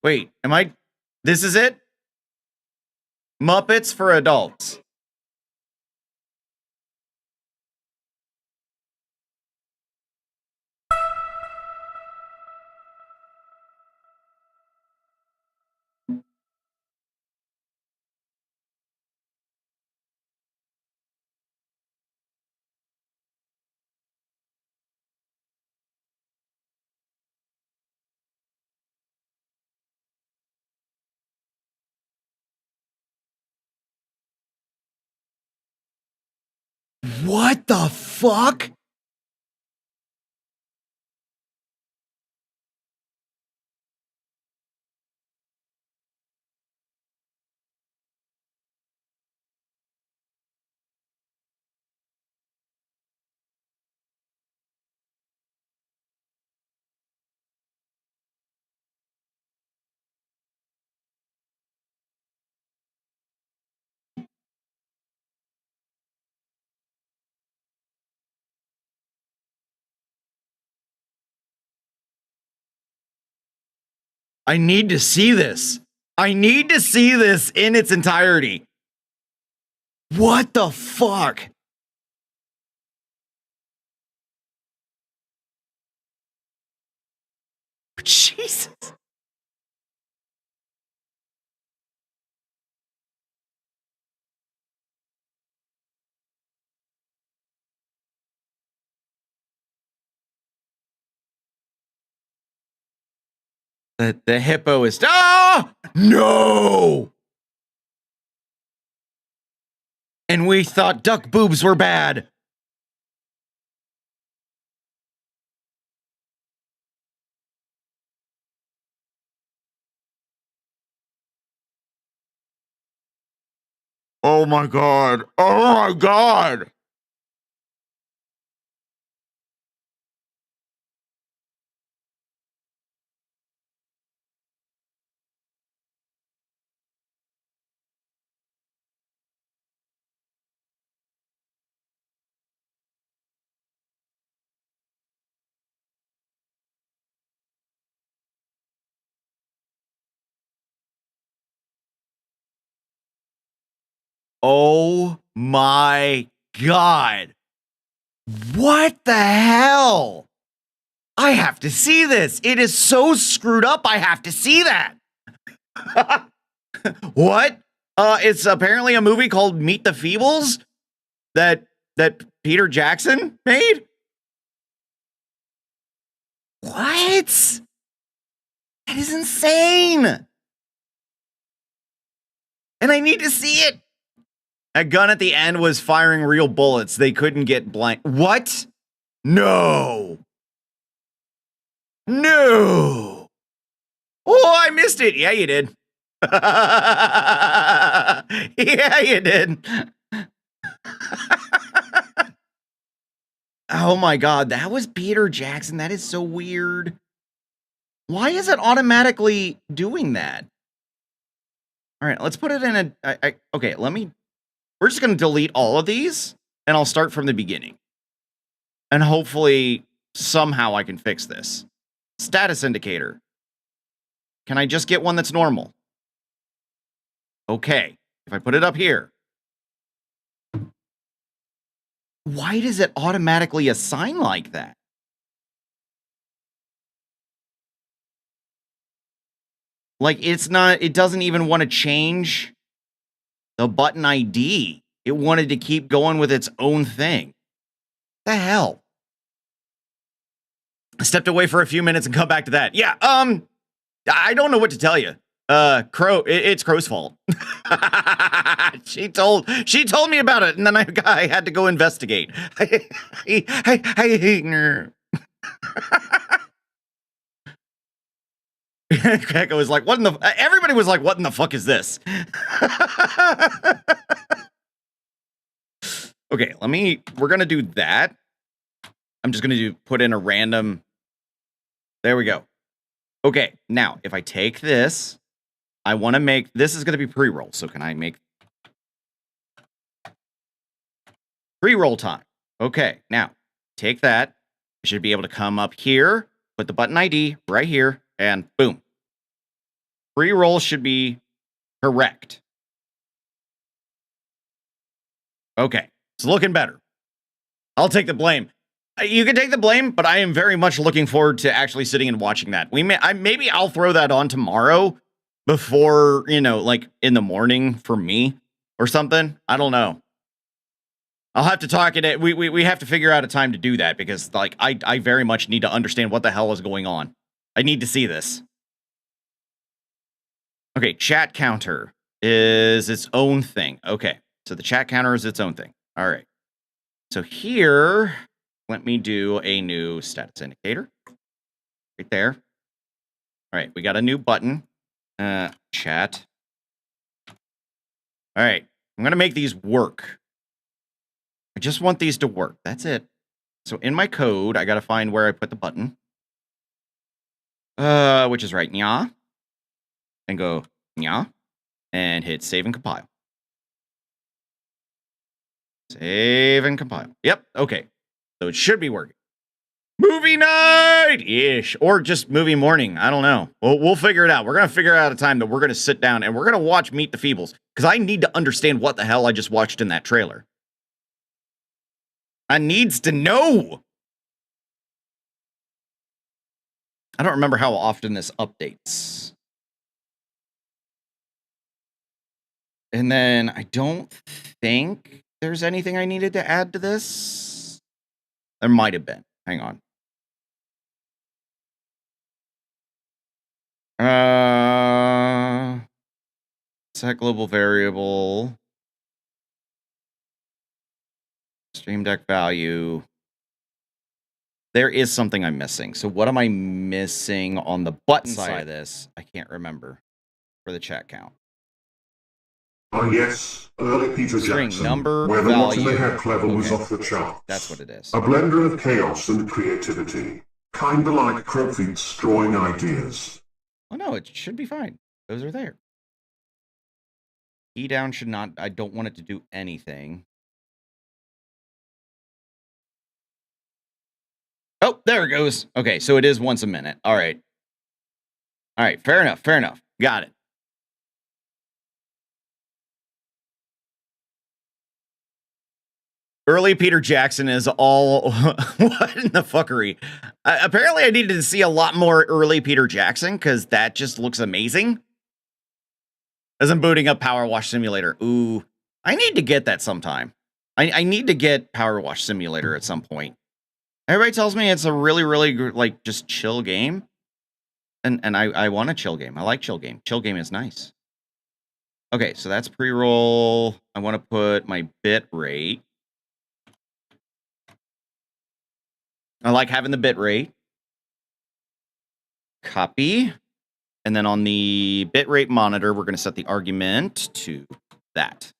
S1: Wait, this is it? Muppets for adults. What the fuck? I need to see this. I need to see this in its entirety. What the fuck? Jesus. The hippo is... Ah! No! And we thought duck boobs were bad. Oh my god. Oh my god. Oh my god. What the hell? I have to see this. It is so screwed up. I have to see that. What? It's apparently a movie called Meet the Feebles that Peter Jackson made. What? That is insane. And I need to see it. That gun at the end was firing real bullets. They couldn't get blank. What? No. No. Oh, I missed it. Yeah, you did. Yeah, you did. Oh my god, that was Peter Jackson. That is so weird. Why is it automatically doing that? All right, let's put it in a... okay, we're just going to delete all of these, and I'll start from the beginning. And hopefully, somehow I can fix this. Status indicator. Can I just get one that's normal? Okay, if I put it up here. Why does it automatically assign like that? Like, it doesn't even want to change the button ID. It wanted to keep going with its own thing. The hell? I stepped away for a few minutes and come back to that. Yeah, I don't know what to tell you. It's Crow's fault. She told me about it, and then I had to go investigate. Gecko was like, what in the... Everybody was like, what in the fuck is this? Okay, we're going to do that. I'm just going to put in a random... There we go. Okay, now, if I take this, I want to make... This is going to be pre-roll, so can I make... Pre-roll time. Okay, now, take that. I should be able to come up here, put the button ID right here, and boom. Pre-roll should be correct. Okay, it's looking better. I'll take the blame. You can take the blame, but I am very much looking forward to actually sitting and watching that. Maybe I'll throw that on tomorrow before, like in the morning for me or something. I don't know. I'll have to talk it. We have to figure out a time to do that because, like, I very much need to understand what the hell is going on. I need to see this. Okay, chat counter is its own thing. Okay, so the chat counter is its own thing. All right. So here, let me do a new status indicator. Right there. All right, we got a new button. Chat. All right, I'm going to make these work. I just want these to work. That's it. So in my code, I got to find where I put the button. Which is right, nya. And go, nya. And hit save and compile. Save and compile. Yep, okay. So it should be working. Movie night-ish. Or just movie morning. I don't know. We'll figure it out. We're going to figure out a time that we're going to sit down and we're going to watch Meet the Feebles. Because I need to understand what the hell I just watched in that trailer. I needs to know. I don't remember how often this updates. And then I don't think there's anything I needed to add to this. There might have been. Hang on. Set global variable. Stream deck value. There is something I'm missing. So what am I missing on the button side of this? I can't remember for the chat count.
S2: Oh yes, early Peter
S1: String
S2: Jackson,
S1: number,
S2: where the
S1: value.
S2: what in the heck level was
S1: Okay.
S2: off the charts.
S1: That's what it is.
S2: A blender of chaos and creativity. Kinda like Crowfeet's drawing ideas.
S1: Oh no, it should be fine. Those are there. Key down should not, I don't want it to do anything. Oh, there it goes. Okay, so it is once a minute. All right. All right, fair enough, fair enough. Got it. Early Peter Jackson is all, what in the fuckery? Apparently I needed to see a lot more early Peter Jackson because that just looks amazing. As I'm booting up Power Wash Simulator. Ooh, I need to get that sometime. I need to get Power Wash Simulator at some point. Everybody tells me it's a really, really, like, just chill game. And I want a chill game. I like chill game. Chill game is nice. Okay, so that's pre-roll. I want to put my bit rate. I like having the bit rate. Copy. And then on the bitrate monitor, we're going to set the argument to that.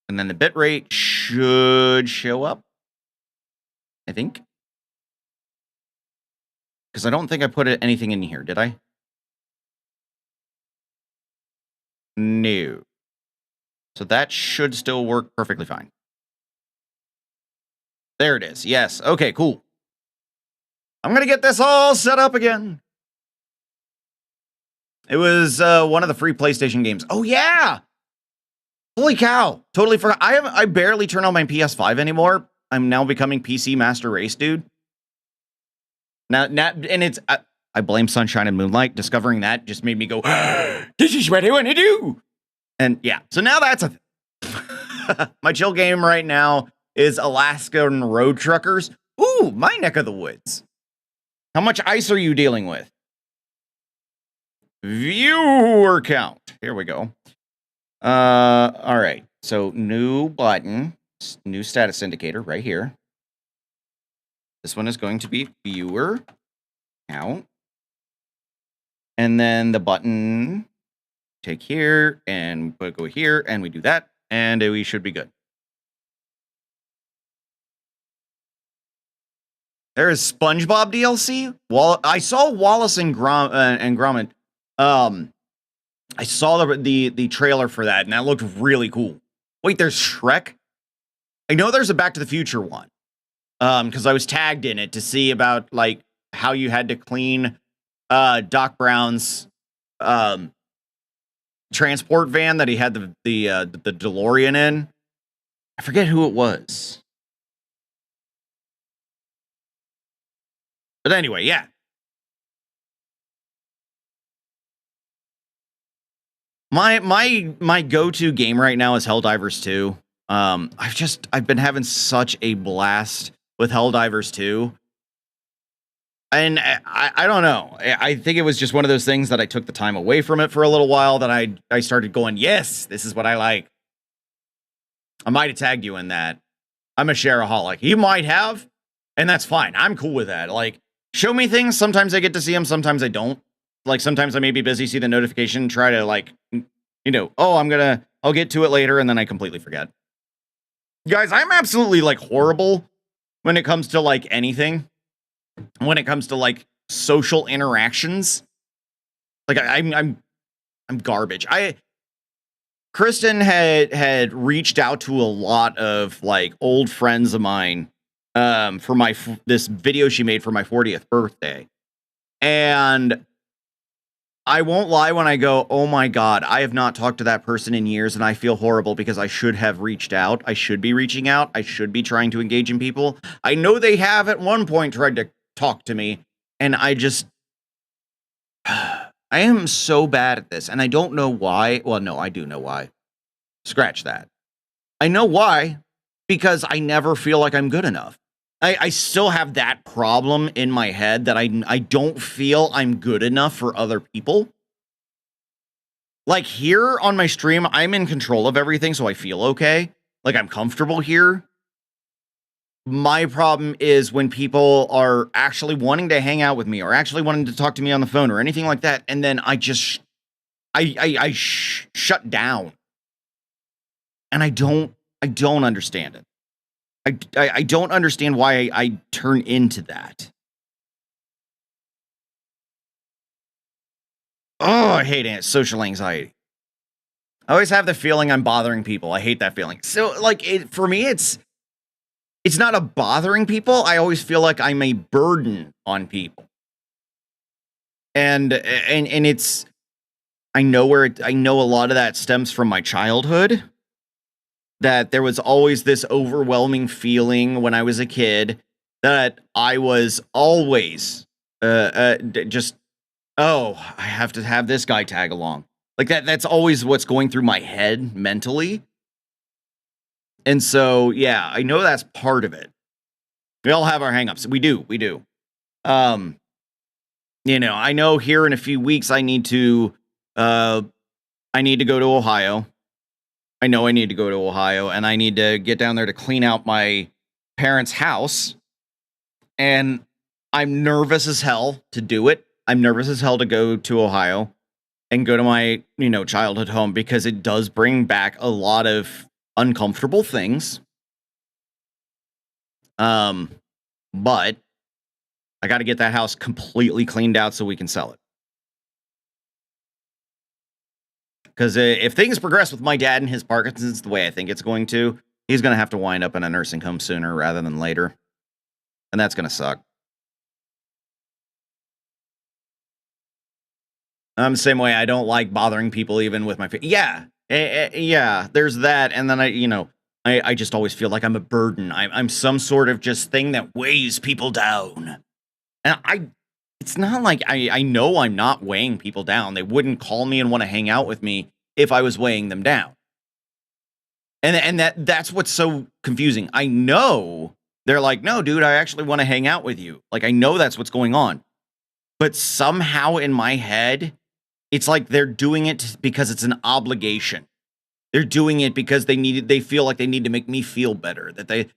S1: And then the bitrate should show up, I think. Because I don't think I put anything in here, did I? No. So that should still work perfectly fine. There it is. Yes. Okay, cool. I'm going to get this all set up again. It was one of the free PlayStation games. Oh, yeah. Holy cow. Totally forgot. I barely turn on my PS5 anymore. I'm now becoming PC Master Race, dude. Now and it's... I blame Sunshine and Moonlight. Discovering that just made me go, this is what I want to do. And yeah, so now that's a thing. My chill game right now is Alaskan Road Truckers. Ooh, my neck of the woods. How much ice are you dealing with? Viewer count. Here we go. All right. So new button, new status indicator right here. This one is going to be viewer count. And then the button, take here and go here, and we do that, and we should be good. There is SpongeBob DLC. I saw Wallace and Gromit. I saw the trailer for that, and that looked really cool. Wait, there's Shrek? I know there's a Back to the Future one. Because I was tagged in it to see about, like, how you had to clean Doc Brown's transport van that he had the DeLorean in. I forget who it was. But anyway, yeah. My go-to game right now is Helldivers 2. I've been having such a blast with Helldivers 2. And I don't know. I think it was just one of those things that I took the time away from it for a little while that I started going, yes, this is what I like. I might have tagged you in that. I'm a shareaholic. He might have, and that's fine. I'm cool with that. Like, show me things. Sometimes I get to see them. Sometimes I don't. Like, sometimes I may be busy, see the notification, try to, like, you know, oh, I'll get to it later, and then I completely forget. Guys, I'm absolutely, like, horrible when it comes to, like, anything. When it comes to, like, social interactions. Like, I'm garbage. Kristen had reached out to a lot of, like, old friends of mine for this video she made for my 40th birthday. And I won't lie when I go, oh my God, I have not talked to that person in years and I feel horrible because I should have reached out. I should be reaching out. I should be trying to engage in people. I know they have at one point tried to talk to me, and I just... I am so bad at this, and I don't know why. Well, no, I do know why. Scratch that. I know why, because I never feel like I'm good enough. I still have that problem in my head that I don't feel I'm good enough for other people. Like, here on my stream, I'm in control of everything, so I feel okay. Like, I'm comfortable here. My problem is when people are actually wanting to hang out with me or actually wanting to talk to me on the phone or anything like that, and then I just shut down, and I don't understand it. I don't understand why I turn into that. Oh, I hate it. Social anxiety. I always have the feeling I'm bothering people. I hate that feeling. So, like, for me, it's not a bothering people. I always feel like I'm a burden on people. And it's, I know a lot of that stems from my childhood, that there was always this overwhelming feeling when I was a kid that I was always just, oh, I have to have this guy tag along. Like that's always what's going through my head mentally. And so, yeah, I know that's part of it. We all have our hangups. We do. You know, I know here in a few weeks I need to go to Ohio. I know I need to go to Ohio, and I need to get down there to clean out my parents' house. And I'm nervous as hell to do it. I'm nervous as hell to go to Ohio and go to my, you know, childhood home, because it does bring back a lot of uncomfortable things. But I got to get that house completely cleaned out so we can sell it. Because if things progress with my dad and his Parkinson's the way I think it's going to, he's going to have to wind up in a nursing home sooner rather than later. And that's going to suck. The same way I don't like bothering people even with my... Yeah, there's that. And then I just always feel like I'm a burden. I'm some sort of just thing that weighs people down. And it's not like I know I'm not weighing people down. They wouldn't call me and want to hang out with me if I was weighing them down. And that's what's so confusing. I know they're like, no, dude, I actually want to hang out with you. Like, I know that's what's going on. But somehow in my head, it's like they're doing it because it's an obligation. They're doing it because they feel like they need to make me feel better. That they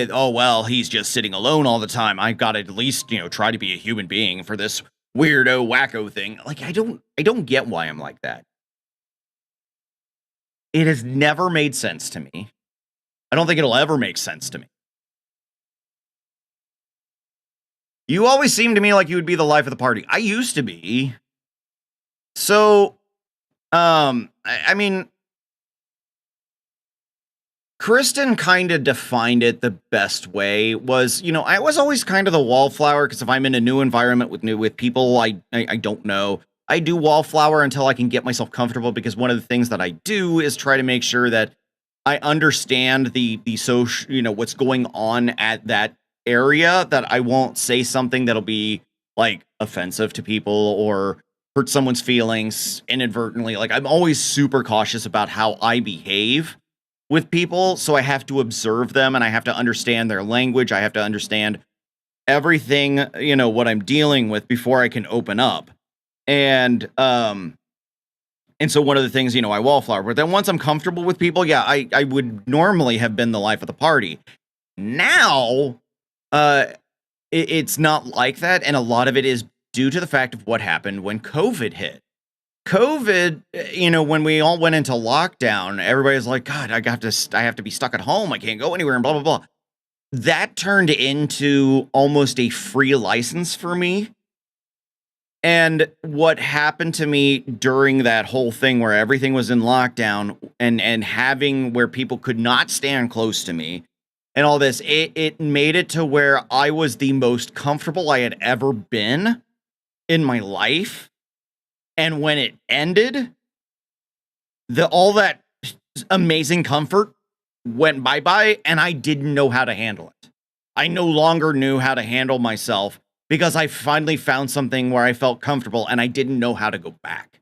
S1: oh, well, he's just sitting alone all the time. I've got to at least, try to be a human being for this weirdo wacko thing. Like, I don't get why I'm like that. It has never made sense to me. I don't think it'll ever make sense to me. You always seem to me like you would be the life of the party. I used to be. So, I mean, Kristen kind of defined it the best way. Was, I was always kind of the wallflower, because if I'm in a new environment with people I don't know, I do wallflower until I can get myself comfortable, because one of the things that I do is try to make sure that I understand the social, what's going on at that area, that I won't say something that'll be like offensive to people or hurt someone's feelings inadvertently. Like, I'm always super cautious about how I behave with people, so I have to observe them, and I have to understand their language. I have to understand everything, what I'm dealing with before I can open up. And so one of the things, I wallflower. But then once I'm comfortable with people, yeah, I would normally have been the life of the party. Now, it's not like that, and a lot of it is due to the fact of what happened when COVID hit. COVID, when we all went into lockdown, everybody's like, God, I have to be stuck at home. I can't go anywhere and blah, blah, blah. That turned into almost a free license for me. And what happened to me during that whole thing where everything was in lockdown and having where people could not stand close to me and all this, it made it to where I was the most comfortable I had ever been in my life. And when it ended, all that amazing comfort went bye-bye, and I didn't know how to handle it. I no longer knew how to handle myself because I finally found something where I felt comfortable and I didn't know how to go back.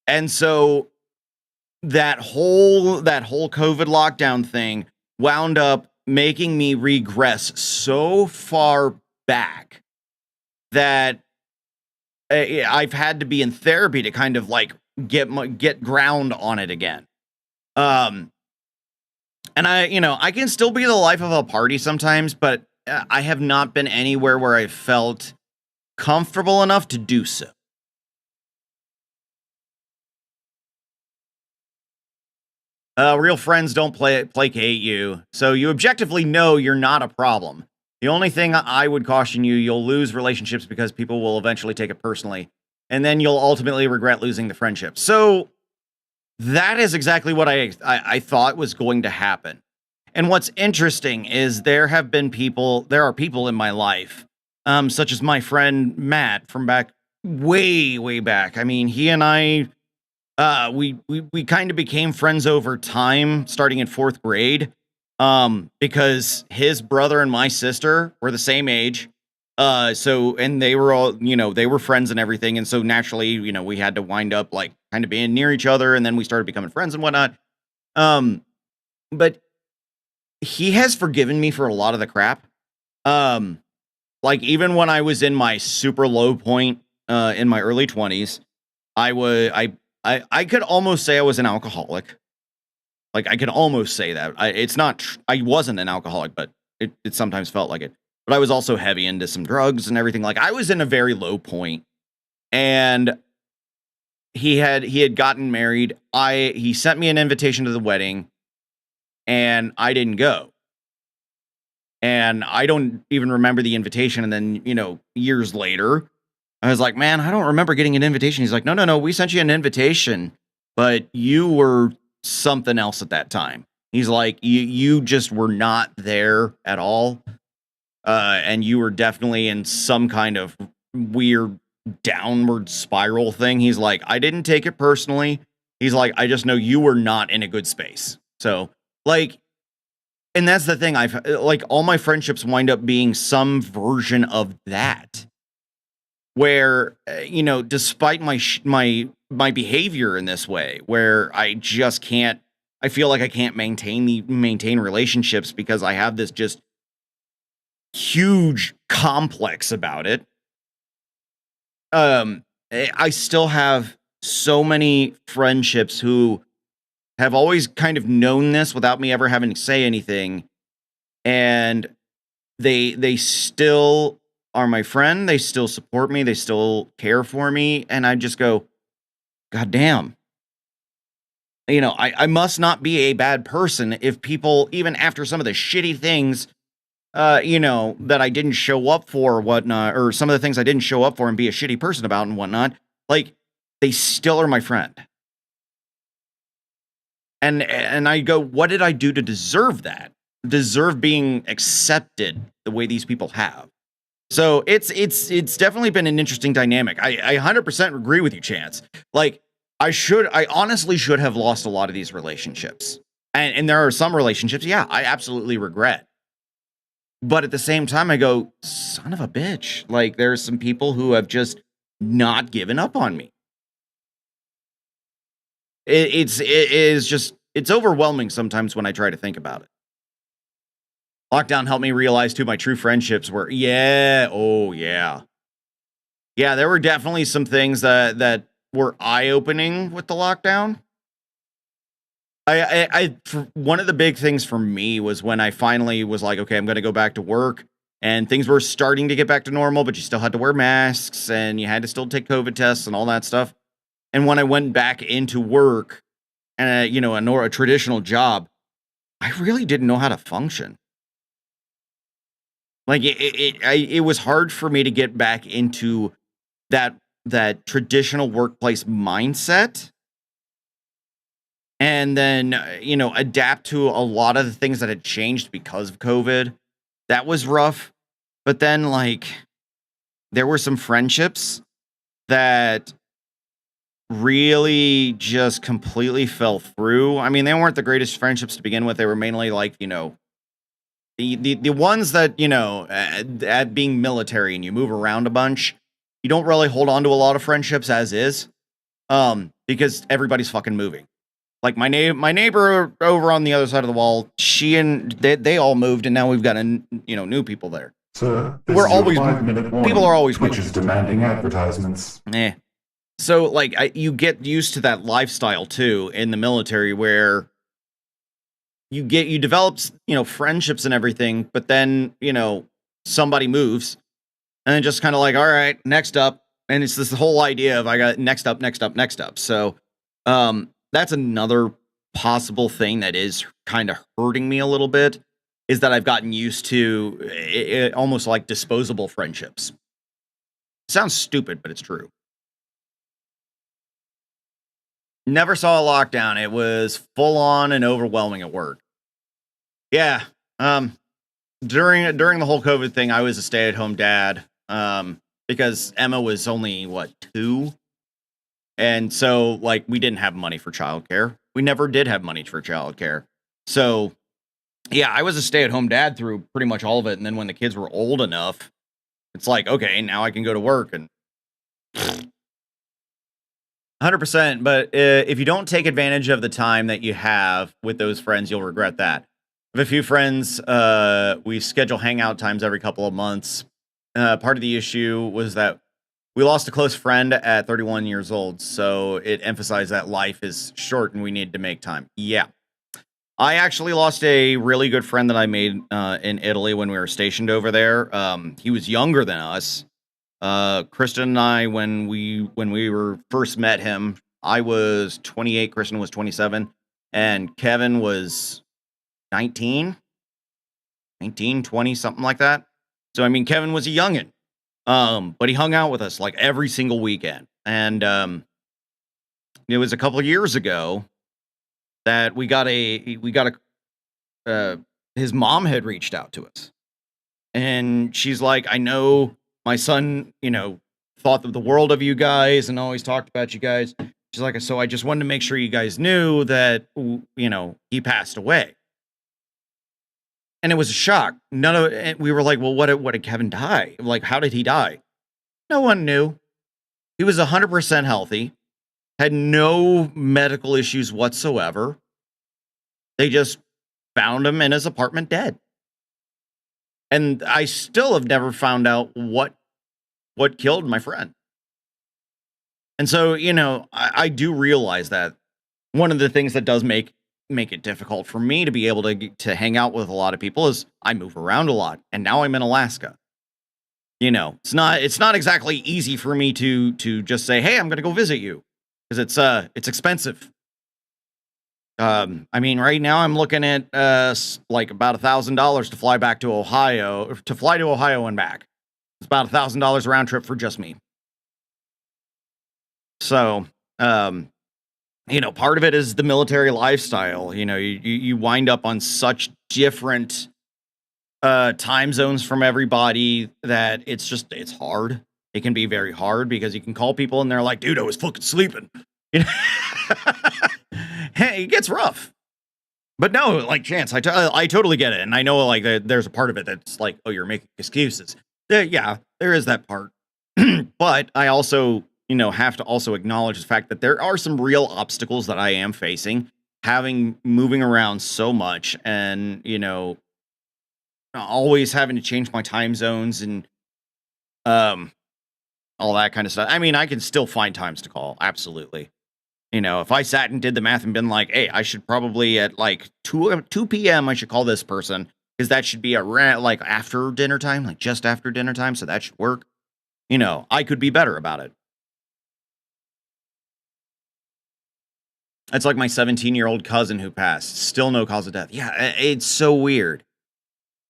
S1: And so that whole COVID lockdown thing wound up making me regress so far back that I've had to be in therapy to kind of like get ground on it again. And I can still be the life of a party sometimes, but I have not been anywhere where I felt comfortable enough to do so. Real friends don't placate you, so you objectively know you're not a problem. The only thing I would caution you'll lose relationships because people will eventually take it personally, and then you'll ultimately regret losing the friendship. So that is exactly what I thought was going to happen. And what's interesting is there are people in my life, such as my friend Matt from back way back. I mean, he and I, we kind of became friends over time, starting in 4th grade, because his brother and my sister were the same age. And they were all, they were friends and everything. And so naturally, we had to wind up like kind of being near each other. And then we started becoming friends and whatnot. But he has forgiven me for a lot of the crap. Like even when I was in my super low point, in my early 20s, I could almost say I was an alcoholic. Like I could almost say that. I wasn't an alcoholic, but it sometimes felt like it. But I was also heavy into some drugs and everything. Like I was in a very low point, and he had gotten married. He sent me an invitation to the wedding, and I didn't go. And I don't even remember the invitation. And then, years later, I was like, man, I don't remember getting an invitation. He's like, no, we sent you an invitation, but you were something else at that time. He's like, you just were not there at all. And you were definitely in some kind of weird downward spiral thing. He's like, I didn't take it personally. He's like, I just know you were not in a good space. So like, and that's the thing. I've like all my friendships wind up being some version of that, where, despite my behavior in this way, where I just can't, I feel like I can't maintain relationships because I have this just huge complex about it. I still have so many friendships who have always kind of known this without me ever having to say anything. And they still are my friend. They still support me. They still care for me. And I just go, God damn. I must not be a bad person if people, even after some of the shitty things, that I didn't show up for or whatnot, or some of the things I didn't show up for and be a shitty person about and whatnot, like, they still are my friend. And I go, what did I do to deserve that? Deserve being accepted the way these people have? So it's definitely been an interesting dynamic. I 100% agree with you, Chance. Like, I honestly should have lost a lot of these relationships. And there are some relationships, yeah, I absolutely regret. But at the same time, I go, son of a bitch. Like, there's some people who have just not given up on me. It's overwhelming sometimes when I try to think about it. Lockdown helped me realize too, my true friendships were, yeah, there were definitely some things that were eye-opening with the lockdown. One of the big things for me was when I finally was like, okay, I'm going to go back to work, and things were starting to get back to normal, but you still had to wear masks and you had to still take COVID tests and all that stuff. And when I went back into work and, a traditional job, I really didn't know how to function. Like it was hard for me to get back into that traditional workplace mindset. And then, adapt to a lot of the things that had changed because of COVID. That was rough. But then, like, there were some friendships that really just completely fell through. I mean, they weren't the greatest friendships to begin with. They were mainly like, the ones that, at being military and you move around a bunch, you don't really hold on to a lot of friendships as is, because everybody's fucking moving. Like my neighbor over on the other side of the wall, they all moved, and now we've got new people there.
S3: Sir,
S1: We're always
S3: 5-minute warning.
S1: people are always
S3: Twitch is demanding advertisements.
S1: So like you get used to that lifestyle too in the military, where you develop friendships and everything, but then somebody moves, and then just kind of like, all right, next up, and it's this whole idea of I got next up. So that's another possible thing that is kind of hurting me a little bit, is that I've gotten used to it almost like disposable friendships. Sounds stupid, but it's true. Never saw a lockdown. It was full on and overwhelming at work. Yeah. During the whole COVID thing, I was a stay-at-home dad. Because Emma was only 2. And so, like, we didn't have money for childcare. We never did have money for childcare. So, yeah, I was a stay-at-home dad through pretty much all of it. And then when the kids were old enough, it's like, okay, now I can go to work and 100%. But if you don't take advantage of the time that you have with those friends, you'll regret that. I have a few friends. We schedule hangout times every couple of months. Part of the issue was that we lost a close friend at 31 years old, so it emphasized that life is short and we need to make time. Yeah. I actually lost a really good friend that I made in Italy when we were stationed over there. He was younger than us. Kristen and I, when we were first met him, I was 28, Kristen was 27, and Kevin was 19, 20, something like that. So, I mean, Kevin was a youngin'. But he hung out with us like every single weekend. And it was a couple of years ago that his mom had reached out to us. And she's like, I know my son, thought the world of you guys and always talked about you guys. She's like, so I just wanted to make sure you guys knew that, he passed away. And it was a shock. We were like, well, what did Kevin die? Like, how did he die? No one knew. He was 100% healthy, had no medical issues whatsoever. They just found him in his apartment dead. And I still have never found out what killed my friend. And so, I do realize that one of the things that does make it difficult for me to be able to hang out with a lot of people is I move around a lot, and now I'm in Alaska. It's not exactly easy for me to just say, hey, I'm going to go visit you, because it's expensive. I mean, right now I'm looking at like about $1,000 to fly back to Ohio, and back. It's about $1,000 round trip for just me. So, part of it is the military lifestyle. You wind up on such different time zones from everybody that it's hard. It can be very hard because you can call people and they're like, dude, I was fucking sleeping. Hey, it gets rough. But no, like, Chance, I totally get it. And I know, like, there's a part of it that's like, oh, you're making excuses. Yeah, there is that part. But I also, have to also acknowledge the fact that there are some real obstacles that I am facing, moving around so much and, always having to change my time zones and all that kind of stuff. I mean, I can still find times to call, absolutely. You know, if I sat and did the math and been like, hey, I should probably at like 2 p.m. I should call this person because that should be like after dinner time, like just after dinner time. So that should work. You know, I could be better about it. It's like my 17-year-old cousin who passed. Still no cause of death. Yeah, it's so weird.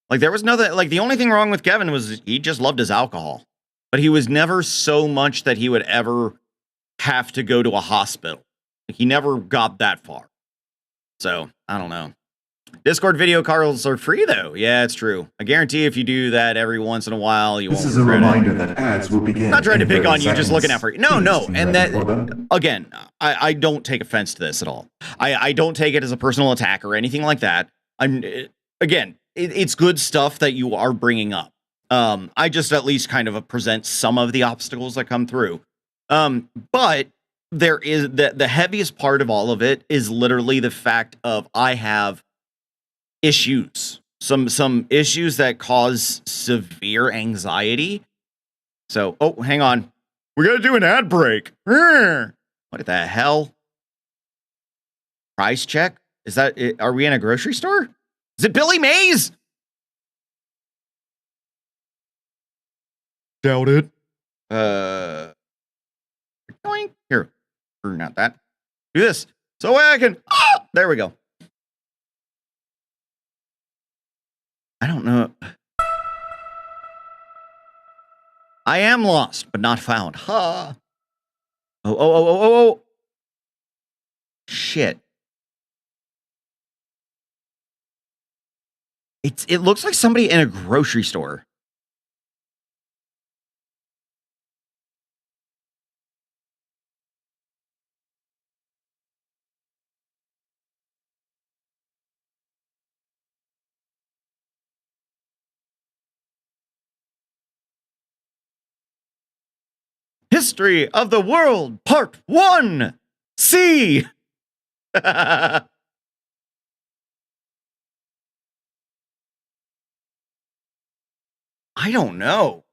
S1: Like there was nothing, like the only thing wrong with Kevin was he just loved his alcohol. But he was never so much that he would ever have to go to a hospital. He never got that far. So, I don't know. Discord video calls are free, though. Yeah, it's true. I guarantee if you do that every once in a while, you won't
S3: This is a reminder that ads will begin.
S1: Not trying to pick on you, just looking out for you. No, no.
S3: Please be
S1: And
S3: ready
S1: that,
S3: for them.
S1: again, I don't take offense to this at all. I don't take it as a personal attack or anything like that. Again, it's good stuff that you are bringing up. I just at least kind of present some of the obstacles that come through. But there is the heaviest part of all of it is literally the fact of I have issues, some issues that cause severe anxiety. So, oh, hang on. We got to do an ad break. What the hell? Price check? Is that it? Are we in a grocery store? Is it Billy Mays? Doubt it. Here. Or not that. Do this. So I can. Ah! There we go. I don't know. I am lost, but not found. Ha. Oh. Shit. It looks like somebody in a grocery store. History of the World, Part 1. C. I don't know.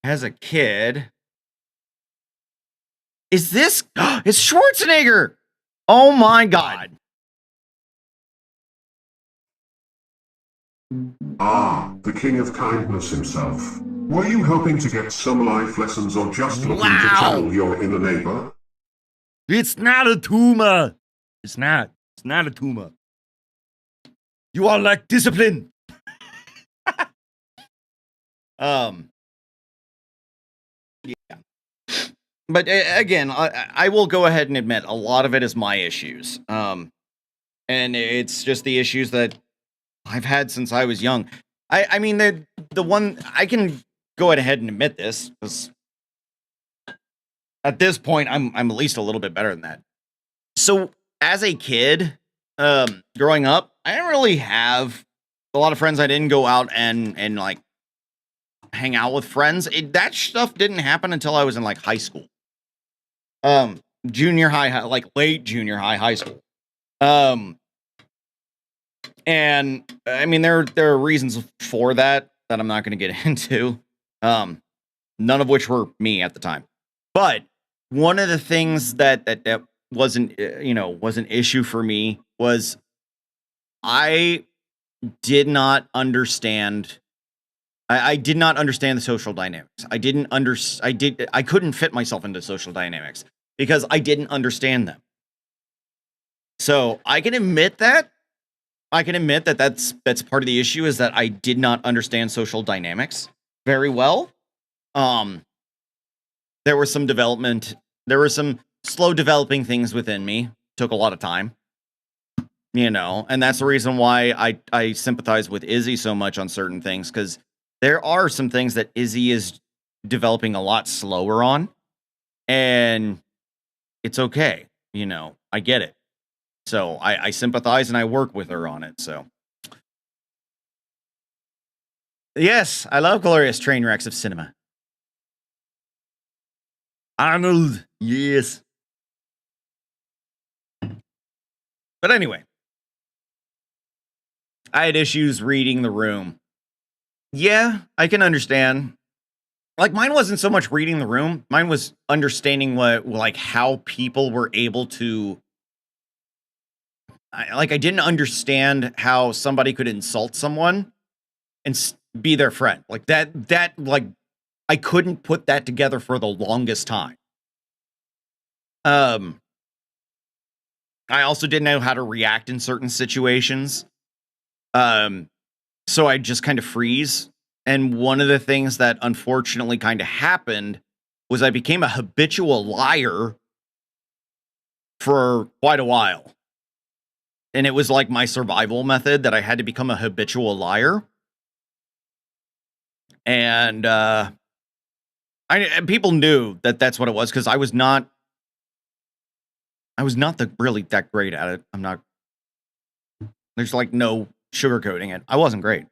S1: As a kid. Is this? It's Schwarzenegger. Oh my God.
S2: Ah, the king of kindness himself. Were you hoping to get some life lessons or just looking to tell your inner neighbor?
S1: It's not a tumor. It's not a tumor. You all lack discipline. Yeah. But again, I will go ahead and admit a lot of it is my issues. And it's just the issues that I've had since I was young. I mean, the one I can go ahead and admit this because at this point I'm at least a little bit better than that. So as a kid, growing up, I didn't really have a lot of friends. I didn't go out and like hang out with friends. That stuff didn't happen until I was in like high school. Junior high, like late junior high, high school. And I mean, there are reasons for that I'm not going to get into. None of which were me at the time. But one of the things that wasn't, was an issue for me was I did not understand. I did not understand the social dynamics. I couldn't fit myself into social dynamics because I didn't understand them. So I can admit that. That's part of the issue is that I did not understand social dynamics very well. There was some development. There were some slow developing things within me. Took a lot of time. And that's the reason why I sympathize with Izzy so much on certain things, because there are some things that Izzy is developing a lot slower on, and it's okay. I get it. So I sympathize and I work with her on it. So yes, I love glorious train wrecks of cinema. Arnold, yes. But anyway, I had issues reading the room. Yeah, I can understand. Like, mine wasn't so much reading the room. Mine was understanding how people were able to... I didn't understand how somebody could insult someone and be their friend. Like, I couldn't put that together for the longest time. I also didn't know how to react in certain situations. So I just kind of freeze. And one of the things that unfortunately kind of happened was I became a habitual liar for quite a while. And it was like my survival method that I had to become a habitual liar. And people knew that that's what it was, because I was not really that great at it. There's like no sugarcoating it. I wasn't great.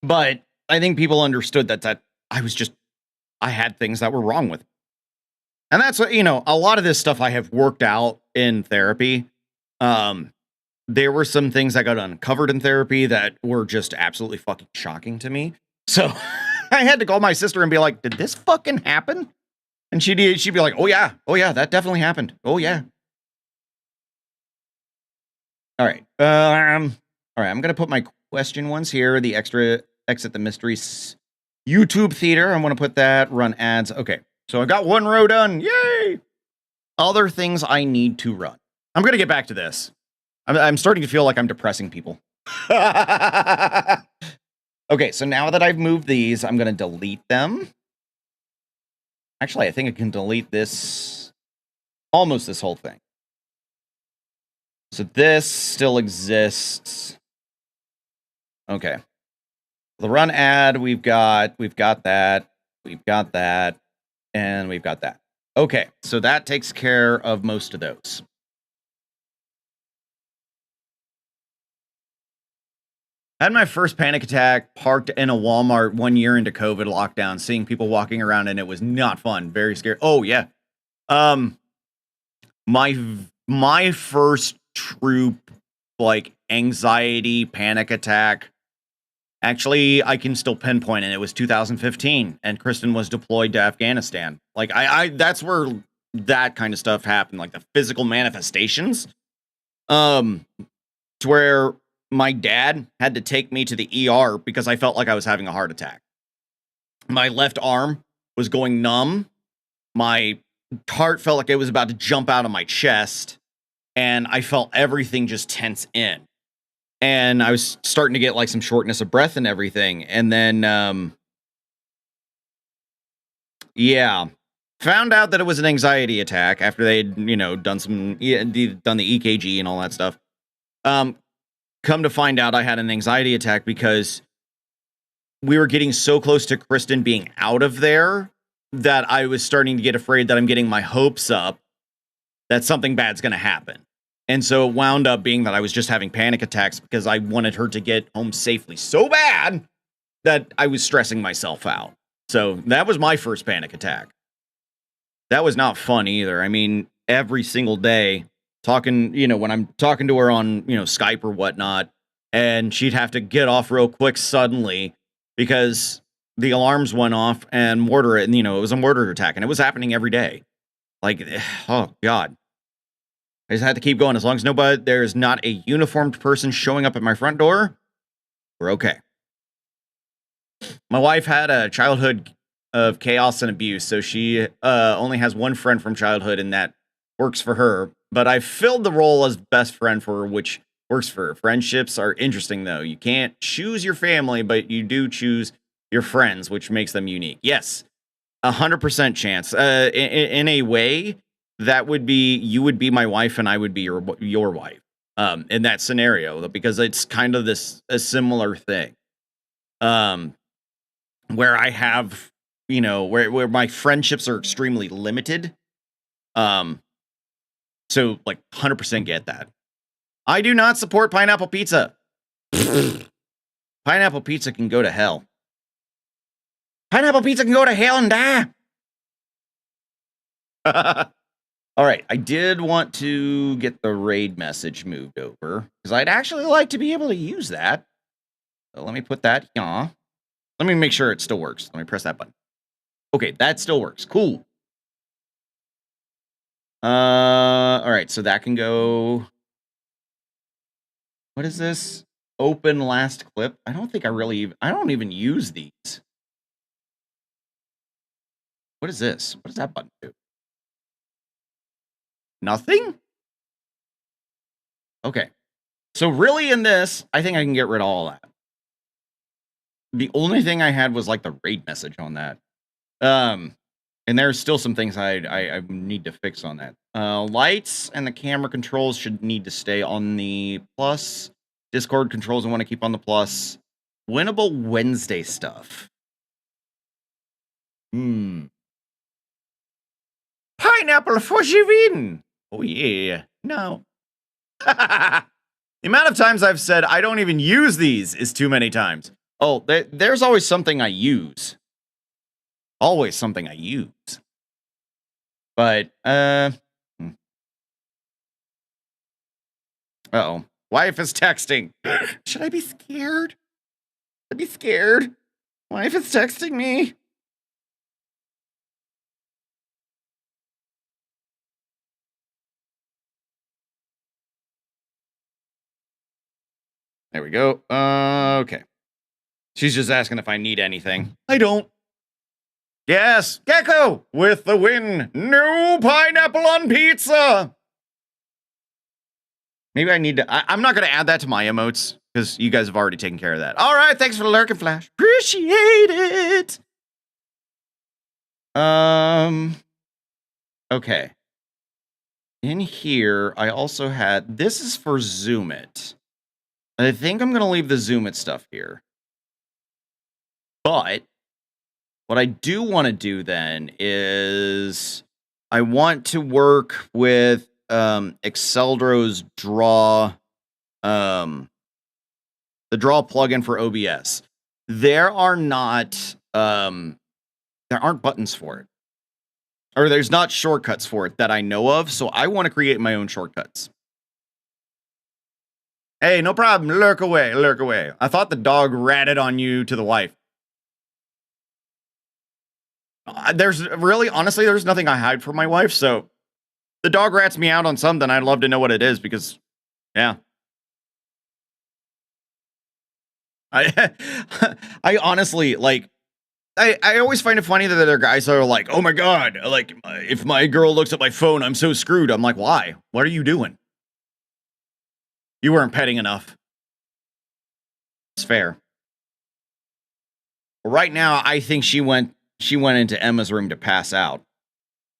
S1: But I think people understood that I had things that were wrong with me. And that's what, a lot of this stuff I have worked out in therapy. There were some things that got uncovered in therapy that were just absolutely fucking shocking to me. So I had to call my sister and be like, did this fucking happen? And she'd be like, oh yeah, that definitely happened. Oh yeah. All right. I'm going to put my question ones here. The extra exit the mystery YouTube theater. I'm going to put that, run ads. Okay. So I got one row done. Yay. Other things I need to run. I'm going to get back to this. I'm starting to feel like I'm depressing people. Okay. So now that I've moved these, I'm going to delete them. Actually, I think I can delete almost this whole thing. So this still exists. Okay. The run ad, we've got that, we've got that, and we've got that. Okay, so that takes care of most of those. I had my first panic attack parked in a Walmart 1 year into COVID lockdown, seeing people walking around, and it was not fun. Very scary. Oh yeah. My first true anxiety panic attack, actually I can still pinpoint it. It was 2015, and Kristen was deployed to Afghanistan. That's where that kind of stuff happened, like the physical manifestations. To where my dad had to take me to the ER because I felt like I was having a heart attack. My left arm was going numb. My heart felt like it was about to jump out of my chest, and I felt everything just tense in. And I was starting to get some shortness of breath and everything. And then, yeah, found out that it was an anxiety attack after they'd, done the EKG and all that stuff. Come to find out I had an anxiety attack because we were getting so close to Kristen being out of there that I was starting to get afraid that I'm getting my hopes up that something bad's going to happen. And so it wound up being that I was just having panic attacks because I wanted her to get home safely so bad that I was stressing myself out. So that was my first panic attack. That was not fun either. I mean, every single day talking, when I'm talking to her on, Skype or whatnot, and she'd have to get off real quick suddenly because the alarms went off and it was a mortar attack, and it was happening every day. Oh God. I just had to keep going. As long as there's not a uniformed person showing up at my front door, we're okay. My wife had a childhood of chaos and abuse, so she only has one friend from childhood, and that works for her. But I filled the role as best friend for her, which works for her. Friendships are interesting, though. You can't choose your family, but you do choose your friends, which makes them unique. Yes, 100% chance. In a way, that would be, you would be my wife and I would be your wife in that scenario, because it's kind of a similar thing where I have, where my friendships are extremely limited. So 100% get that. I do not support pineapple pizza. Pineapple pizza can go to hell. Pineapple pizza can go to hell and die. All right, I did want to get the raid message moved over because I'd actually like to be able to use that. So let me put that here. Let me make sure it still works. Let me press that button. Okay, that still works. Cool. All right, so that can go. What is this? Open last clip. I don't think I don't even use these. What is this? What does that button do? Nothing? Okay. So really in this, I think I can get rid of all that. The only thing I had was like the raid message on that. And there's still some things I need to fix on that. Lights and the camera controls should need to stay on the plus. Discord controls I want to keep on the plus. Winnable Wednesday stuff. Pineapple for Javin. Oh yeah. No. The amount of times I've said I don't even use these is too many times. Oh, there's always something I use. Always something I use. But, uh-oh. Wife is texting. Should I be scared? I'd be scared. Wife is texting me. There we go. Okay. She's just asking if I need anything. I don't. Yes, Gecko with the win. No pineapple on pizza. Maybe I need to. I'm not going to add that to my emotes because you guys have already taken care of that. All right, thanks for the lurking flash. Appreciate it. Okay. In here, I also had. This is for Zoom It. I think I'm going to leave the Zoom It stuff here. But what I do want to do then is I want to work with Exceldro's draw, the draw plugin for OBS. There aren't buttons for it, or there's not shortcuts for it that I know of. So I want to create my own shortcuts. Hey, no problem. Lurk away, lurk away. I thought the dog ratted on you to the wife. Honestly, there's nothing I hide from my wife. So the dog rats me out on something. I'd love to know what it is because, yeah. I honestly, like, I always find it funny that there are guys that are like, oh my God, like, if my girl looks at my phone, I'm so screwed. I'm like, why? What are you doing? You weren't petting enough. It's fair. Right now, I think she went into Emma's room to pass out.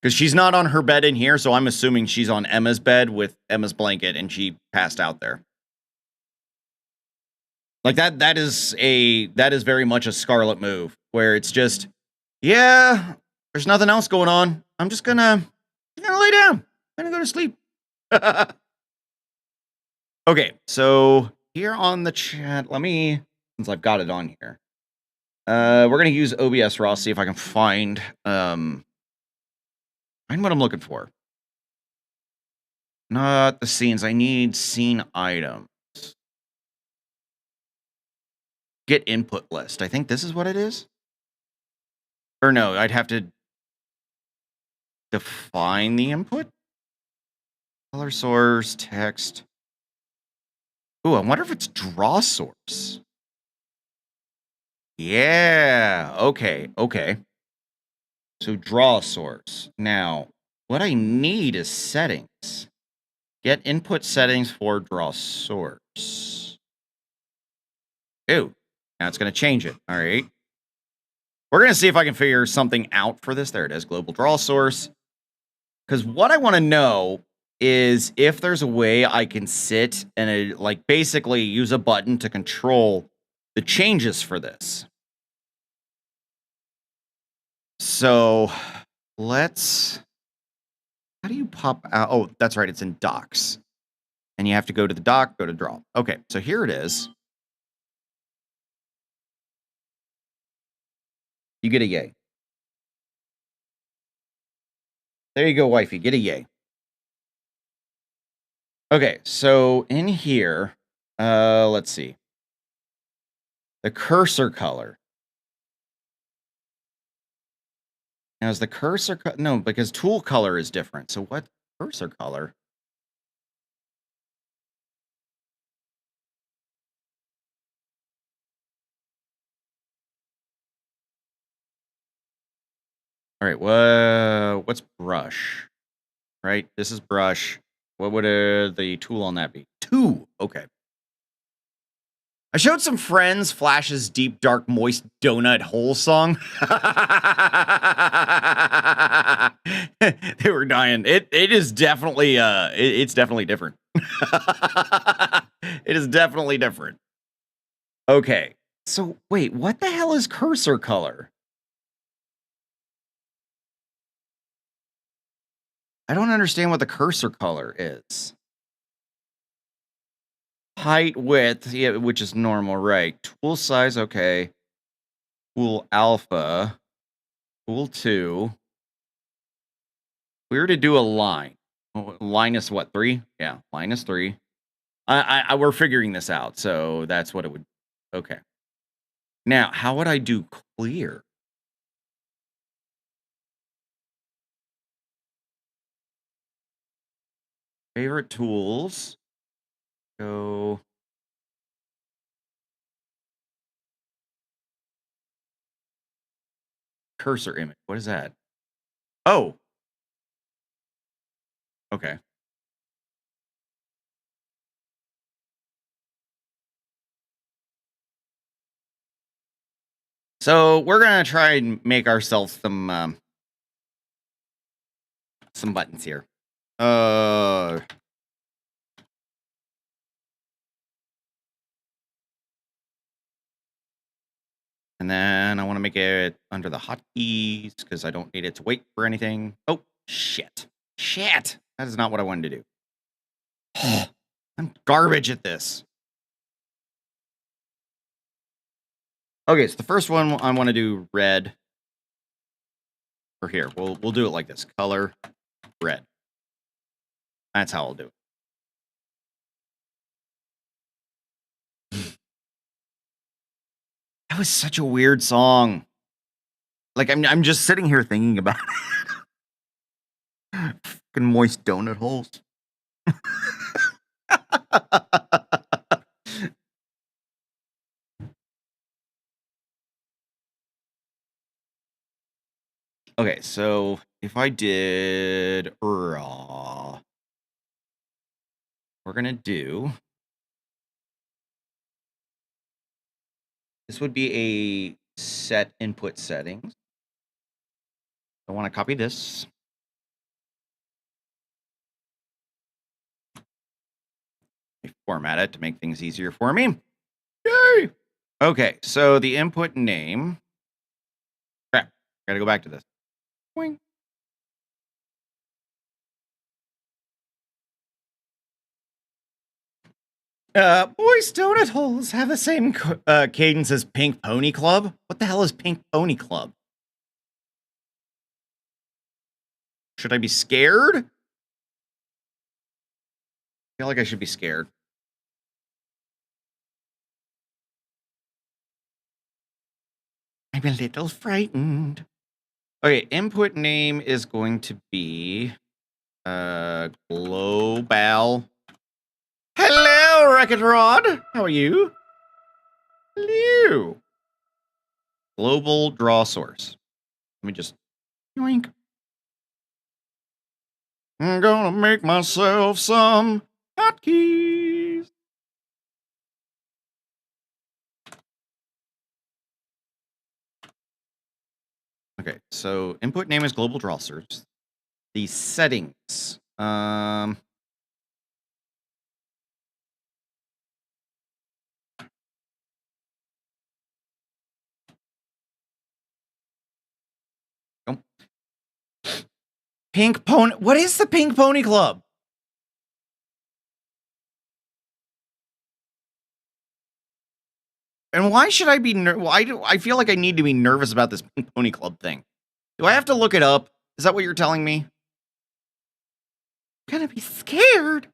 S1: Because she's not on her bed in here, so I'm assuming she's on Emma's bed with Emma's blanket, and she passed out there. Like that is very much a Scarlet move, where it's just, yeah, there's nothing else going on. I'm just gonna lay down. I'm gonna go to sleep. Okay, so here on the chat, since I've got it on here, we're gonna use OBS Raw, see if I can find what I'm looking for. Not the scenes. I need scene items. Get input list. I think this is what it is. Or no, I'd have to define the input. Color source, text. Ooh, I wonder if it's draw source. Yeah, okay. So draw source. Now, what I need is settings. Get input settings for draw source. Ooh, now it's going to change it. All right. We're going to see if I can figure something out for this. There it is, global draw source. Because what I want to know is if there's a way I can sit and basically use a button to control the changes for this. So how do you pop out? Oh, that's right. It's in docs. And you have to go to the doc, go to draw. Okay, so here it is. You get a yay. There you go, wifey. Get a yay. Okay, so in here, let's see. The cursor color. Now, is the cursor... No, because tool color is different. So what cursor color? All right, what's brush? Right, this is brush. What would the tool on that be? 2. Okay. I showed some friends Flash's Deep Dark Moist Donut Hole song. They were dying. It is definitely it's definitely different. It is definitely different. Okay. So wait, what the hell is cursor color? I don't understand what the cursor color is. Height, width, yeah, which is normal, right? Tool size, okay. Tool alpha. Tool 2. We were to do a line. Line is what, 3? Yeah, line is 3. We're figuring this out, so that's what it would... Okay. Now, how would I do clear? Favorite tools. Go... Cursor image. What is that? Oh! Okay. So we're gonna try and make ourselves some buttons here. And then I want to make it under the hotkeys because I don't need it to wait for anything. Oh, shit. Shit. That is not what I wanted to do. I'm garbage at this. Okay, so the first one I want to do red. Or here, we'll do it like this. Color, red. That's how I'll do it. That was such a weird song. Like, I'm just sitting here thinking about it. Fucking moist donut holes. Okay, so if I did raw, we're gonna do... This would be a set input settings. I want to copy this. Format it to make things easier for me. Yay! Okay, so the input name. Crap, gotta go back to this. Boing. Boys donut holes have the same cadence as Pink Pony Club. What the hell is Pink Pony Club? Should I be scared? I feel like I should be scared. I'm a little frightened. Okay, input name is going to be Global. Hello, Wreck-It Rod. How are you? Hello. Global draw source. Let me just yoink. I'm gonna make myself some hotkeys. Okay, so input name is global draw source. The settings. Pink Pony. What is the Pink Pony Club? And why should I be? Why do I feel like I need to be nervous about this Pink Pony Club thing? Do I have to look it up? Is that what you're telling me? Gonna be scared.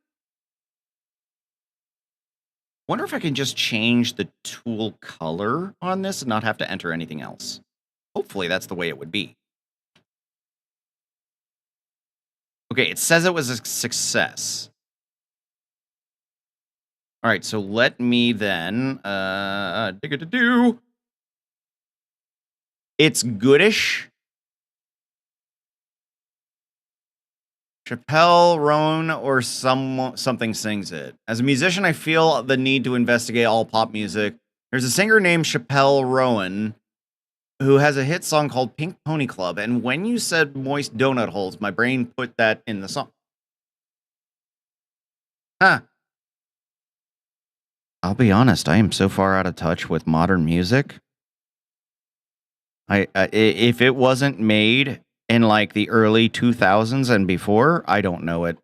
S1: Wonder if I can just change the tool color on this and not have to enter anything else. Hopefully that's the way it would be. Okay, it says it was a success. All right, so let me then do. It's goodish. Chappelle, Roan, or something sings it. As a musician, I feel the need to investigate all pop music. There's a singer named Chappelle Rowan who has a hit song called Pink Pony Club, and when you said moist donut holes, my brain put that in the song. Huh. I'll be honest, I am so far out of touch with modern music. If it wasn't made in like the early 2000s and before, I don't know it.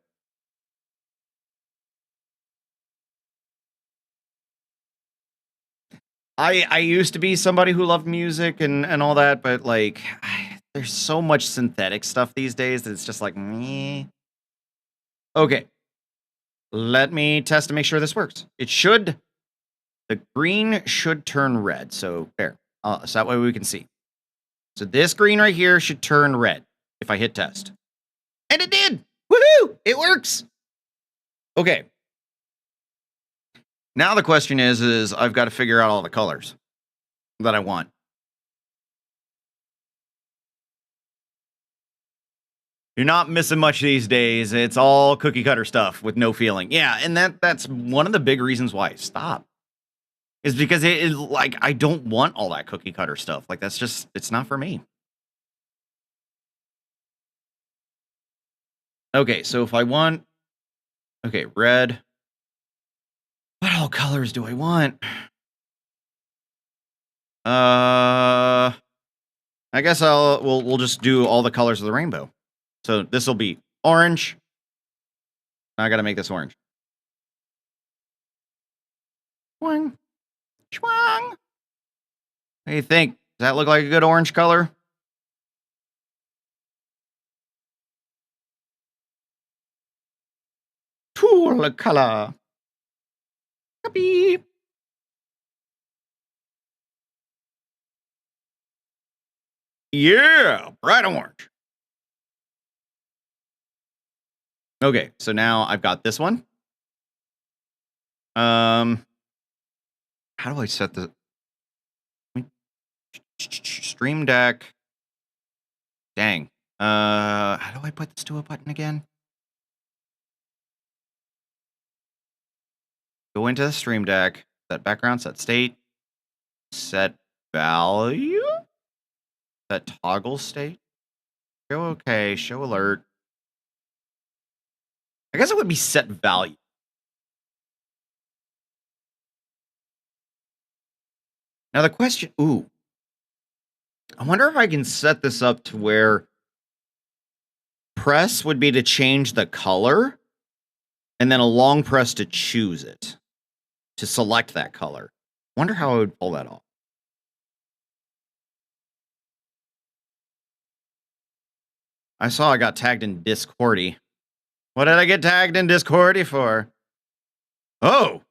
S1: I used to be somebody who loved music and all that, but like there's so much synthetic stuff these days that it's just like meh. Okay. Let me test to make sure this works. It should. The green should turn red. So there. So that way we can see. So this green right here should turn red if I hit test. And it did! Woohoo! It works! Okay. Now the question is I've got to figure out all the colors that I want. You're not missing much these days. It's all cookie cutter stuff with no feeling. Yeah, and that's one of the big reasons why I stopped. Is because it is like I don't want all that cookie cutter stuff. Like that's just it's not for me. Okay, so if I want red. What all colors do I want? I guess we'll just do all the colors of the rainbow. So this will be orange. I gotta make this orange. Swing. Swang. What do you think? Does that look like a good orange color? Tool color. Beep. Yeah, bright orange. Okay, so now I've got this one. How do I set the Stream Deck? Dang. How do I put this to a button again? Go into the Stream Deck, set background, set state, set value, set toggle state, show okay, show alert. I guess it would be set value. Now the question, I wonder if I can set this up to where press would be to change the color and then a long press to choose it, to select that color. Wonder how I would pull that off. I saw I got tagged in Discordy. What did I get tagged in Discordy for? Oh!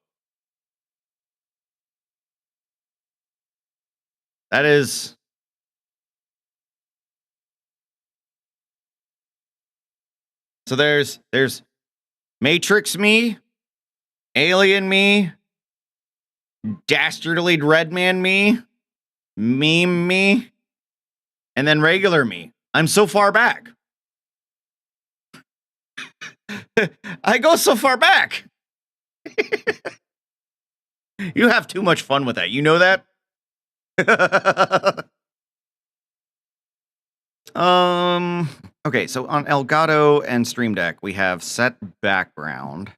S1: That is... So there's Matrix me, Alien me, Dastardly Dreadman me, Meme me, and then regular me. I'm so far back. I go so far back. You have too much fun with that. You know that? Okay, so on Elgato and Stream Deck, we have set background,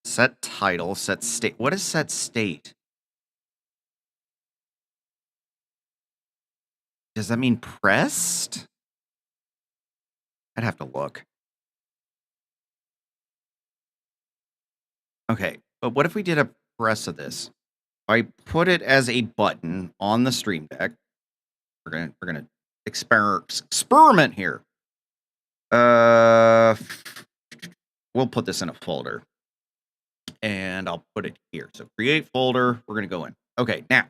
S1: set title, set state. What is set state? Does that mean pressed? I'd have to look. Okay, but what if we did a press of this? I put it as a button on the Stream Deck. We're gonna experiment here. we'll put this in a folder. And I'll put it here. So create folder. We're going to go in. Okay, now.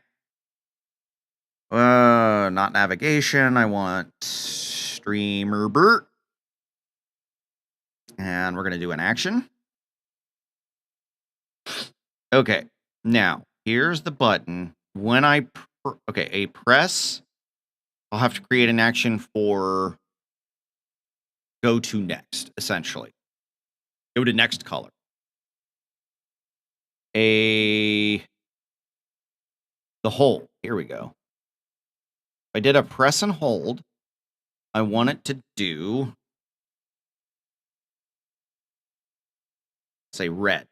S1: Not navigation. I want Streamer.bot. And we're going to do an action. Okay, now here's the button. When I, a press, I'll have to create an action for go to next, essentially. Go to next color. The hold. Here we go. If I did a press and hold, I want it to do, say, red.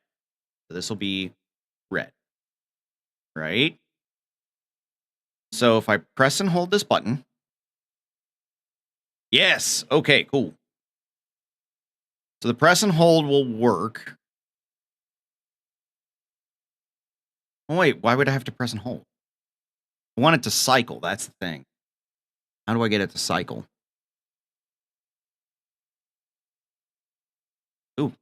S1: So this will be red, right? So if I press and hold this button, yes, okay, cool. So the press and hold will work. Oh, wait, why would I have to press and hold? I want it to cycle, that's the thing. How do I get it to cycle? Ooh.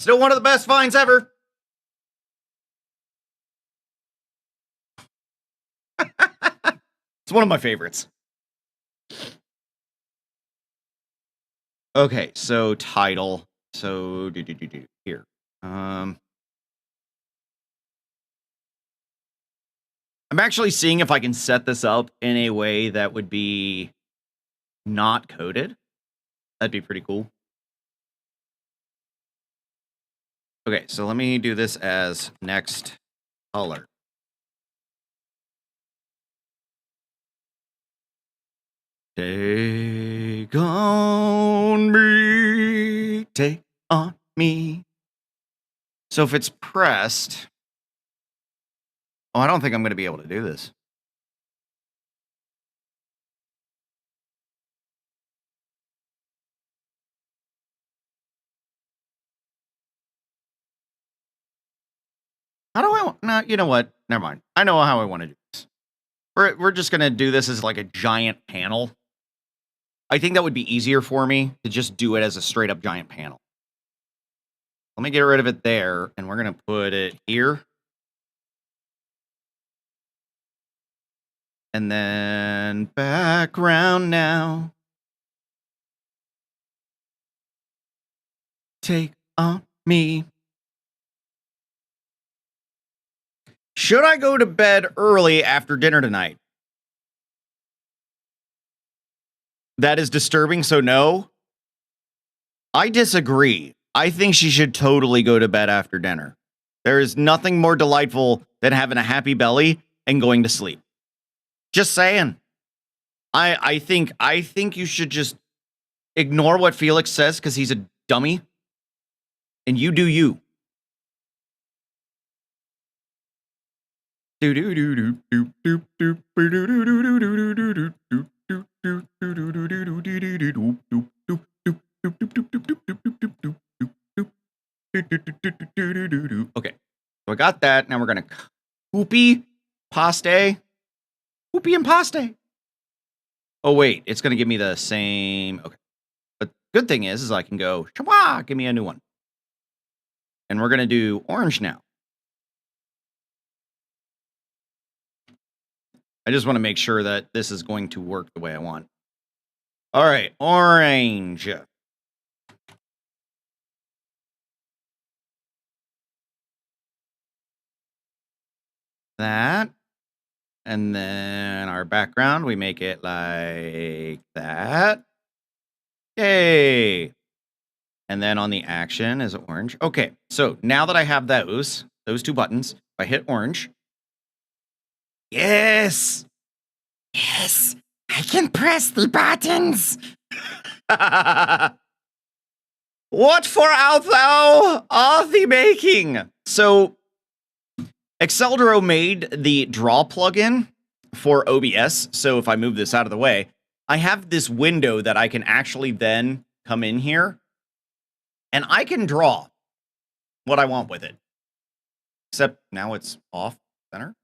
S1: Still one of the best finds ever. It's one of my favorites. Okay, so title. So here. I'm actually seeing if I can set this up in a way that would be not coded. That'd be pretty cool. Okay, so let me do this as next color. Take on me, take on me. So if it's pressed, oh, I don't think I'm going to be able to do this. How do I, no, you know what? Never mind. I know how I want to do this. We're just going to do this as like a giant panel. I think that would be easier for me to just do it as a straight up giant panel. Let me get rid of it there, and we're going to put it here. And then background now. Take on me. Should I go to bed early after dinner tonight? That is disturbing, so no. I disagree. I think she should totally go to bed after dinner. There is nothing more delightful than having a happy belly and going to sleep. Just saying. I think you should just ignore what Felix says because he's a dummy. And you do you. Okay, so I got that. Now we're gonna hoopy paste. Hoopy and paste. Oh wait, it's gonna give me the same. Okay, but good thing is I can go shwa, give me a new one. And we're gonna do orange now. I just want to make sure that this is going to work the way I want. All right, orange. That. And then our background, we make it like that. Yay. And then on the action is orange. Okay, so now that I have those two buttons, if I hit orange. Yes. Yes. I can press the buttons. What for art thou art thee making? So Exceldro made the draw plugin for OBS. So if I move this out of the way, I have this window that I can actually then come in here and I can draw what I want with it. Except now it's off center.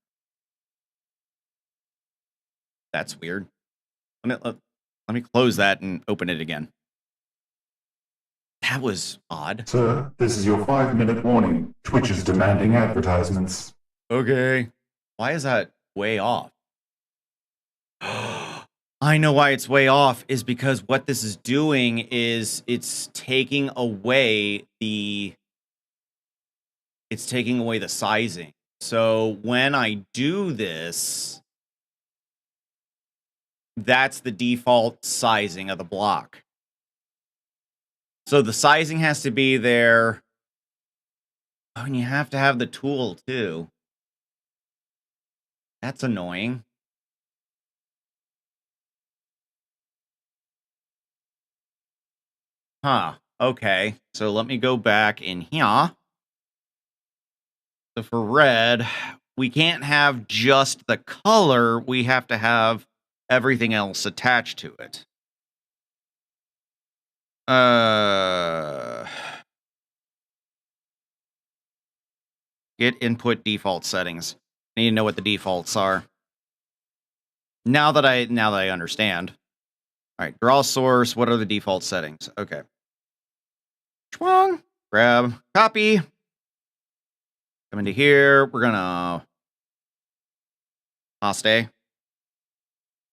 S1: That's weird. Let me close that and open it again. That was odd.
S3: Sir, this is your 5-minute warning. Twitch is demanding advertisements.
S1: Okay. Why is that way off? I know why it's way off is because what this is doing is it's taking away the sizing. So when I do this, that's the default sizing of the block. So the sizing has to be there. Oh, and you have to have the tool too. That's annoying. Huh. Okay. So let me go back in here. So for red, we can't have just the color. We have to have everything else attached to it. Get input default settings. I need to know what the defaults are. Now that I understand. All right, draw source. What are the default settings? Okay. Schwung. Grab, copy. Come into here. We're gonna stay.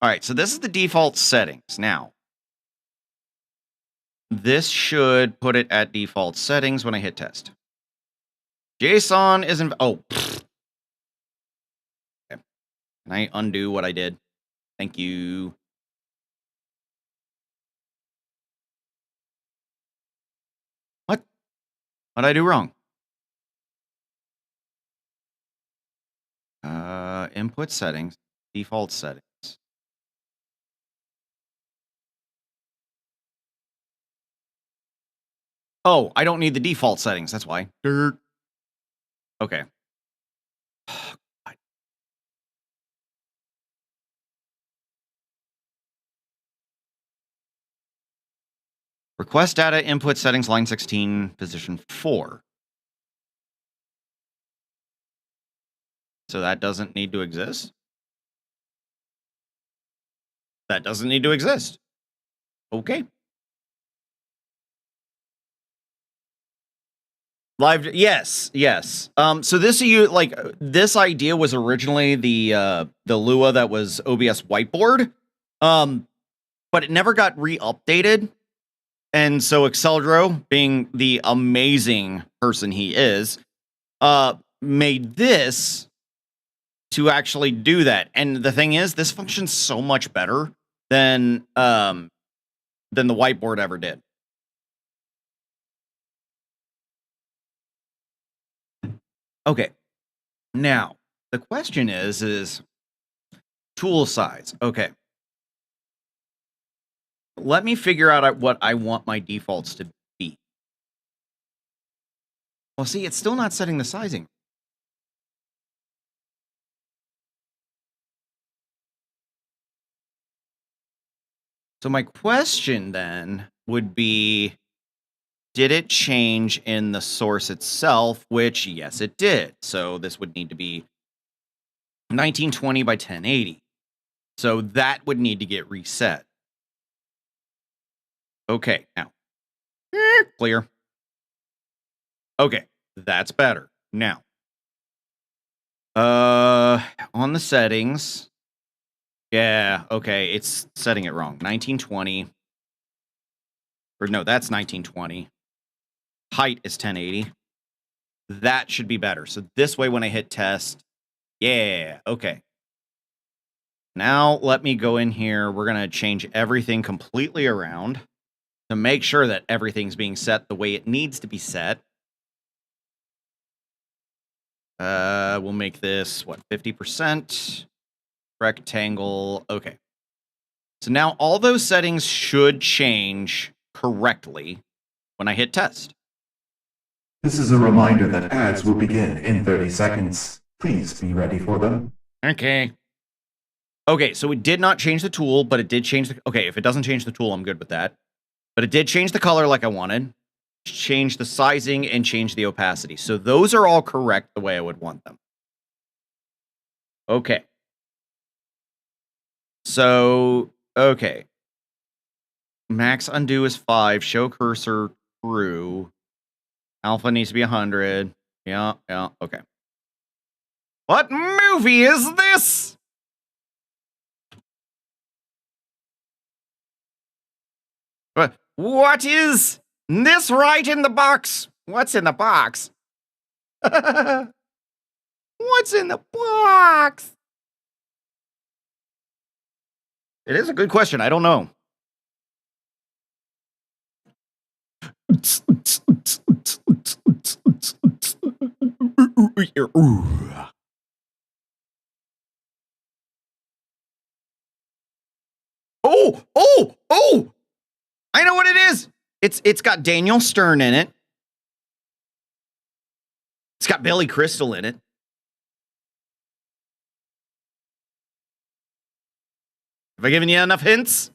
S1: All right, so this is the default settings. Now, this should put it at default settings when I hit test. JSON isn't. Oh. Okay. Can I undo what I did? Thank you. What? What did I do wrong? Input settings, default settings. Oh, I don't need the default settings. That's why. Dirt. Okay. Request data input settings line 16 position 4. So that doesn't need to exist. That doesn't need to exist. Okay. Live, yes. So this this idea was originally the Lua that was OBS whiteboard, but it never got re-updated, and so Exceldro, being the amazing person he is, made this to actually do that. And the thing is, this functions so much better than the whiteboard ever did. Okay, now the question is tool size. Okay, let me figure out what I want my defaults to be. Well, see, it's still not setting the sizing. So my question then would be, did it change in the source itself? Which, yes, it did. So this would need to be 1920 by 1080. So that would need to get reset. Okay, now. Clear. Okay, that's better. Now. On the settings. Yeah, okay, it's setting it wrong. 1920. Or no, that's 1920. Height is 1080. That should be better. So this way when I hit test, yeah, okay. Now let me go in here. We're going to change everything completely around to make sure that everything's being set the way it needs to be set. We'll make this, what, 50%? Rectangle, okay. So now all those settings should change correctly when I hit test.
S3: This is a reminder that ads will begin in 30 seconds. Please be ready for them.
S1: Okay. Okay, so it did not change the tool, but it did change the... Okay, if it doesn't change the tool, I'm good with that. But it did change the color like I wanted, change the sizing, and change the opacity. So those are all correct the way I would want them. Okay. So Okay. Max undo is 5. Show cursor true. Alpha needs to be 100. Yeah, okay. What movie is this? What is this right in the box? What's in the box? What's in the box? It is a good question. I don't know. Oh! I know what it is. It's got Daniel Stern in it. It's got Billy Crystal in it. Have I given you enough hints?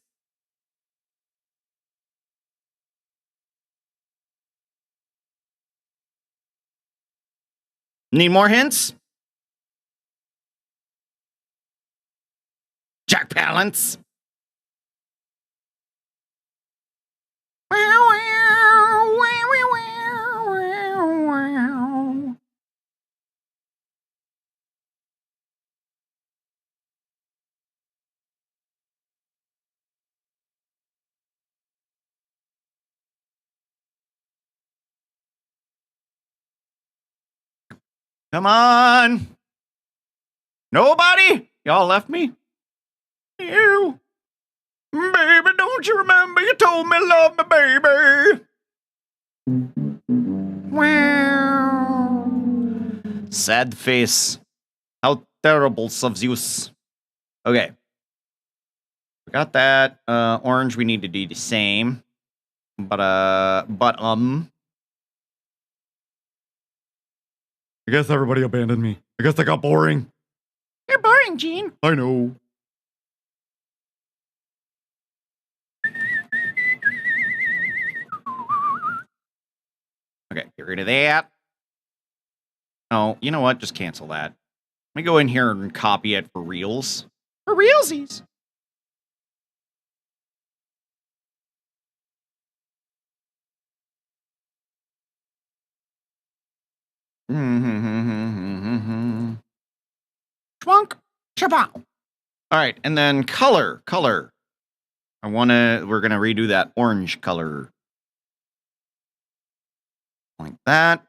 S1: Need more hints? Jack Palance. Come on. Nobody? Y'all left me? You. Baby, don't you remember you told me love me, baby? Wow. Sad face. How terrible, Zeus. Okay. We got that. Orange, we need to do the same. But I guess everybody abandoned me. I guess I got boring. You're boring, Gene. I know. Okay, get rid of that. Oh, you know what? Just cancel that. Let me go in here and copy it for reals. For realsies. Schwunk. Chabow. All right, and then color. We're gonna redo that orange color. Like that.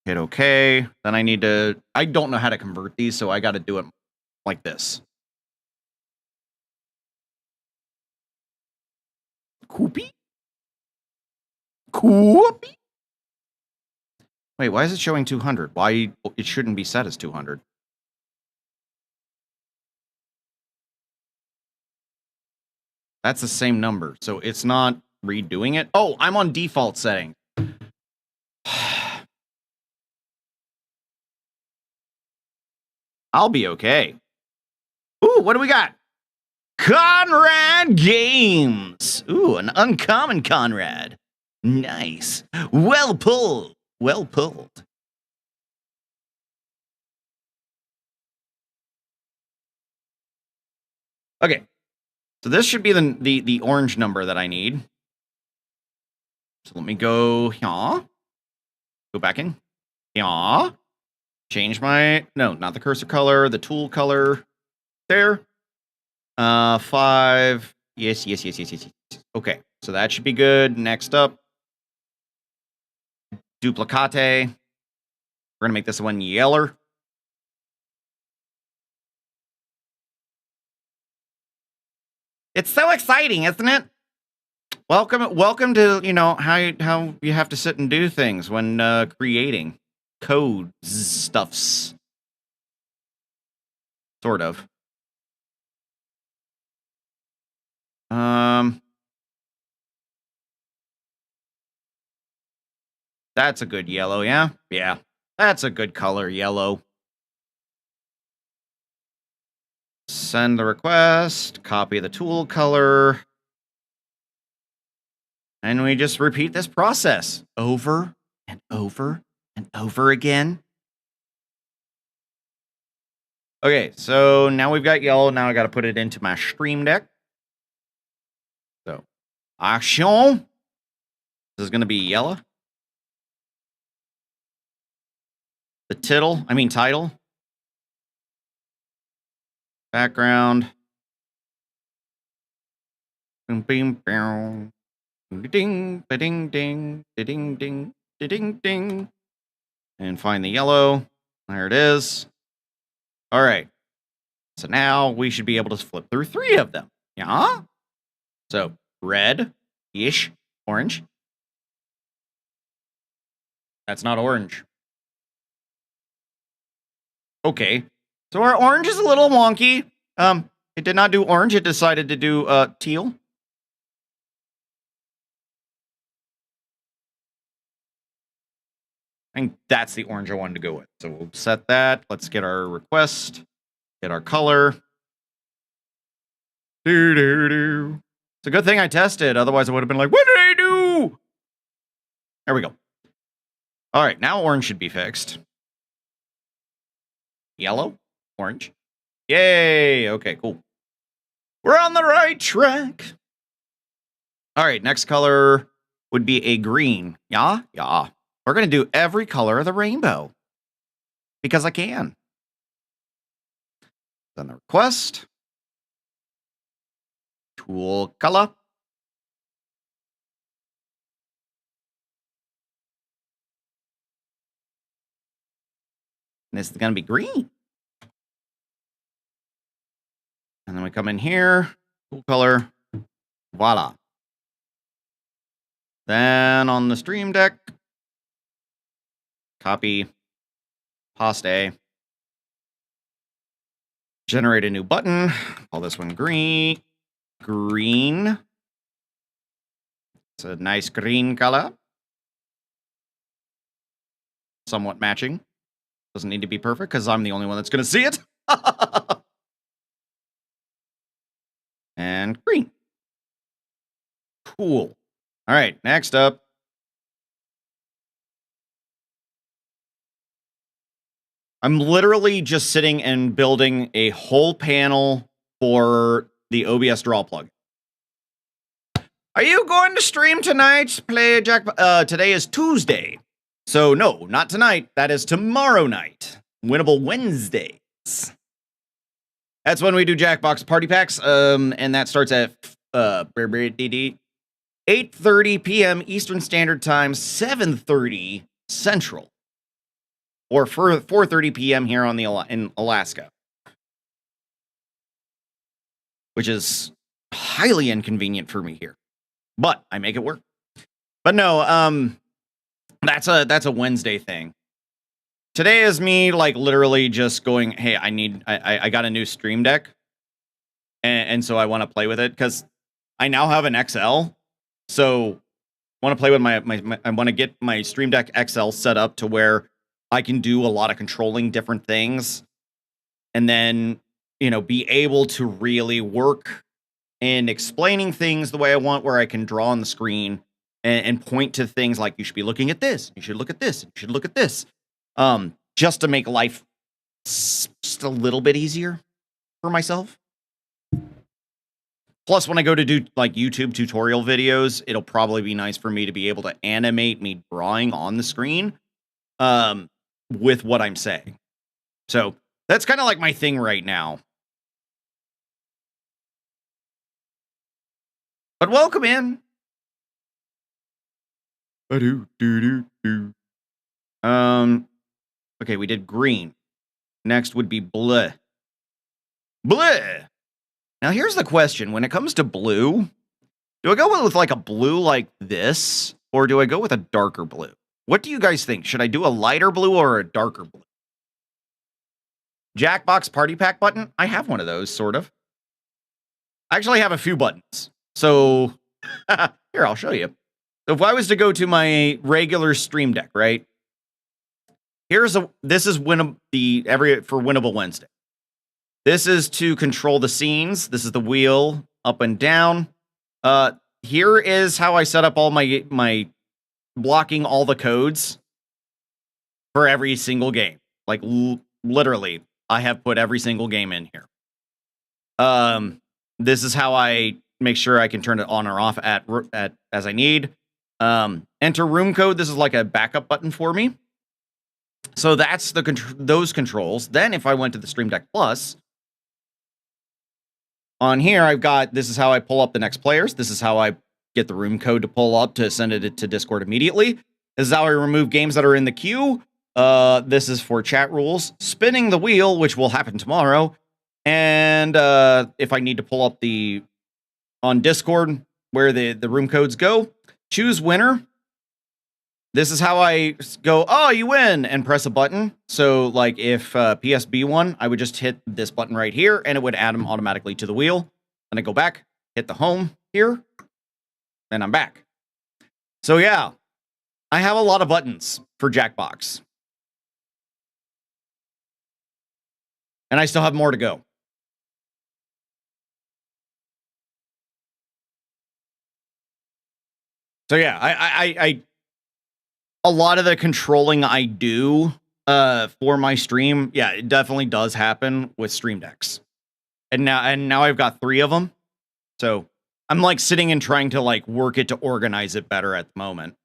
S1: Hit OK. Then I don't know how to convert these, so I got to do it like this. Koopy? Wait, why is it showing 200? Why it shouldn't be set as 200? That's the same number, so it's not redoing it. Oh, I'm on default setting. I'll be okay. Ooh, what do we got? Conrad Games. Ooh, an uncommon Conrad. Nice. Well pulled. Well pulled. Okay. So this should be the orange number that I need. So let me go here. Go back in. Here. Change my, no, not the cursor color, the tool color. There. 5. Yes. Okay, so that should be good. Next up. Duplicate. We're gonna make this one yeller. It's so exciting, isn't it? Welcome to, you know, how you have to sit and do things when creating code stuffs. Sort of. That's a good yellow, yeah? Yeah. That's a good color, yellow. Send the request, copy the tool color. And we just repeat this process over and over and over again. Okay, so now we've got yellow. Now I got to put it into my Stream Deck. So, action. This is going to be yellow. The title. Background. Boom, boom, boom. Ding, ba-ding, ding, ding, ding, ding, ding. And find the yellow. There it is. All right. So now we should be able to flip through 3 of them. Yeah? So red-ish, orange. That's not orange. Okay. So our orange is a little wonky. It did not do orange. It decided to do teal. I think that's the orange I wanted to go with. So we'll set that. Let's get our request. Get our color. It's a good thing I tested. Otherwise, I would have been like, what did I do? There we go. All right, now orange should be fixed. Yellow, orange. Yay. Okay, cool. We're on the right track. All right, next color would be a green. Yeah. We're going to do every color of the rainbow. Because I can. Then the request. Tool color. And this is going to be green. And then we come in here. Tool color. Voila. Then on the Stream Deck. Copy. Paste. Generate a new button. Call this one green. Green. It's a nice green color. Somewhat matching. Doesn't need to be perfect because I'm the only one that's going to see it. And green. Cool. All right, next up. I'm literally just sitting and building a whole panel for the OBS draw plug. Are you going to stream tonight? Play Jack. Today is Tuesday. So no, not tonight. That is tomorrow night. Winnable Wednesdays. That's when we do Jackbox party packs. And that starts at 8:30 p.m. Eastern Standard Time, 7:30 Central. Or 4:30 p.m. here on in Alaska. Which is highly inconvenient for me here. But I make it work. But no, that's a Wednesday thing. Today is me like literally just going, hey, I got a new Stream Deck. And so I want to play with it because I now have an XL. So I want to play with I want to get my Stream Deck XL set up to where I can do a lot of controlling different things. And then, be able to really work in explaining things the way I want, where I can draw on the screen and point to things like, you should be looking at this, you should look at this, you should look at this. Just to make life just a little bit easier for myself. Plus, when I go to do like YouTube tutorial videos, it'll probably be nice for me to be able to animate me drawing on the screen with what I'm saying. So that's kind of like my thing right now. But welcome in. Okay, we did green. Next would be bleh. Bleh. Now here's the question. When it comes to blue, do I go with like a blue like this, or do I go with a darker blue? What do you guys think? Should I do a lighter blue or a darker blue? Jackbox party pack button? I have one of those, sort of. I actually have a few buttons. So, here, I'll show you. So if I was to go to my regular Stream Deck, right? This is for Winnable Wednesday. This is to control the scenes. This is the wheel up and down. Here is how I set up all my blocking all the codes for every single game. Like literally, I have put every single game in here. This is how I make sure I can turn it on or off at as I need. Enter room code. This is like a backup button for me. So that's those controls. Then if I went to the Stream Deck Plus, on here I've got, this is how I pull up the next players. This is how I get the room code to pull up to send it to Discord immediately. This is how I remove games that are in the queue. This is for chat rules. Spinning the wheel, which will happen tomorrow. And if I need to pull up on Discord where the room codes go, choose winner. This is how I go, oh, you win, and press a button. So, like, if PSB won, I would just hit this button right here, and it would add them automatically to the wheel. Then I go back, hit the home here, and I'm back. So, yeah, I have a lot of buttons for Jackbox. And I still have more to go. So, yeah, I a lot of the controlling I do for my stream, yeah, it definitely does happen with Stream Decks. And now I've got 3 of them. So I'm like sitting and trying to like work it to organize it better at the moment.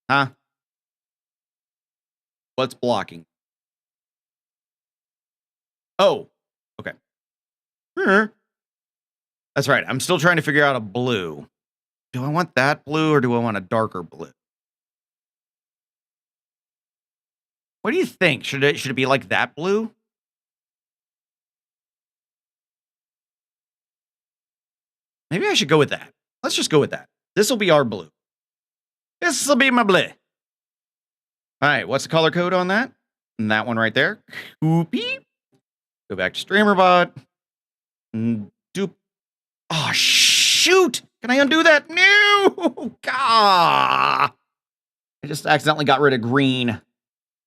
S1: Huh? What's blocking? Oh, okay. That's right. I'm still trying to figure out a blue. Do I want that blue or do I want a darker blue? What do you think? Should it be like that blue? Maybe I should go with that. Let's just go with that. This will be our blue. This will be my blue. All right, what's the color code on that? And that one right there. Coopy. Go back to Streamer.bot. Oh, shoot! Can I undo that? No! Gah! I just accidentally got rid of green.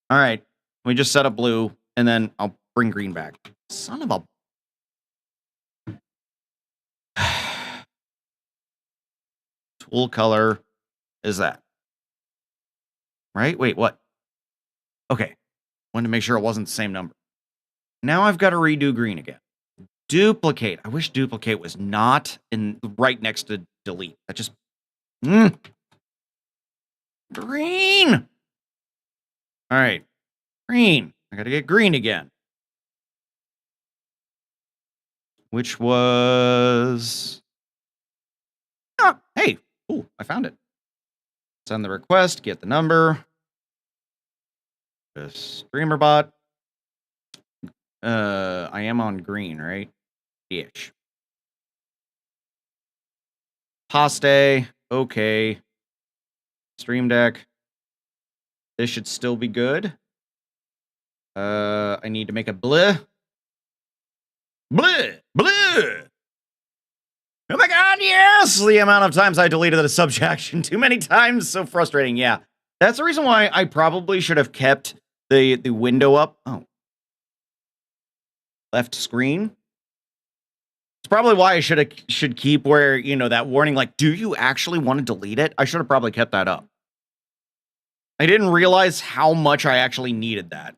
S1: All right. We just set up blue, and then I'll bring green back. Son of a... Tool color is that. Right? Wait, what? Okay. Wanted to make sure it wasn't the same number. Now I've got to redo green again. Duplicate. I wish duplicate was not right next to delete. That just... Green! All right. Green. I got to get green again. Which was... Oh, hey. Ooh, I found it. Send the request. Get the number. Streamer.bot. I am on green, right? Ish. Paste. Okay. Stream Deck. This should still be good. I need to make a bleh. Bleh! Bleh! Oh my god, yes! The amount of times I deleted the subtraction too many times. So frustrating, yeah. That's the reason why I probably should have kept the window up. Oh. Left screen. It's probably why I should keep where, you know, that warning, like, do you actually want to delete it? I should have probably kept that up. I didn't realize how much I actually needed that.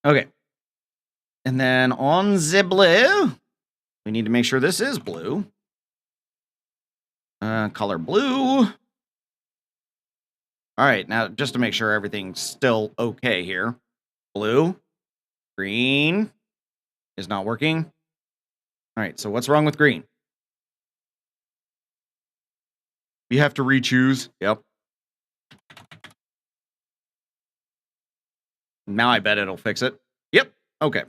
S1: Okay. And then on the blue, we need to make sure this is blue. Color blue. All right, now just to make sure everything's still okay here. Blue. Green is not working. All right, so what's wrong with green? You have to re-choose. Yep. Now I bet it'll fix it. Yep. Okay.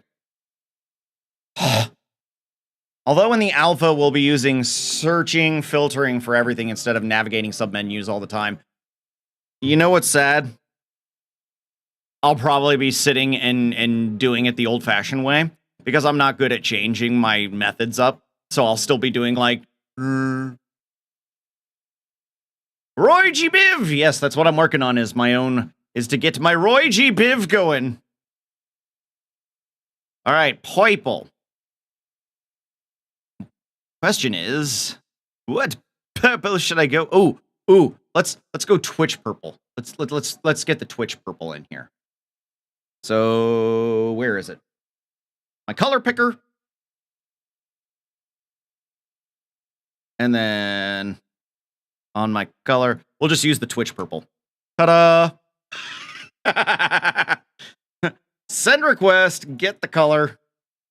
S1: Although in the alpha, we'll be using searching, filtering for everything instead of navigating submenus all the time. You know what's sad? I'll probably be sitting and doing it the old-fashioned way because I'm not good at changing my methods up. So I'll still be doing like... Roy G. Biv! Yes, that's what I'm working on is my own... is to get my Roy G. Biv going. All right, purple. Question is, what Should I go? Ooh, let's go Twitch purple. Let's get the Twitch purple in here. So where is it? My color picker. And then on my color, we'll just use the Twitch purple. Ta-da! Send request, get the color.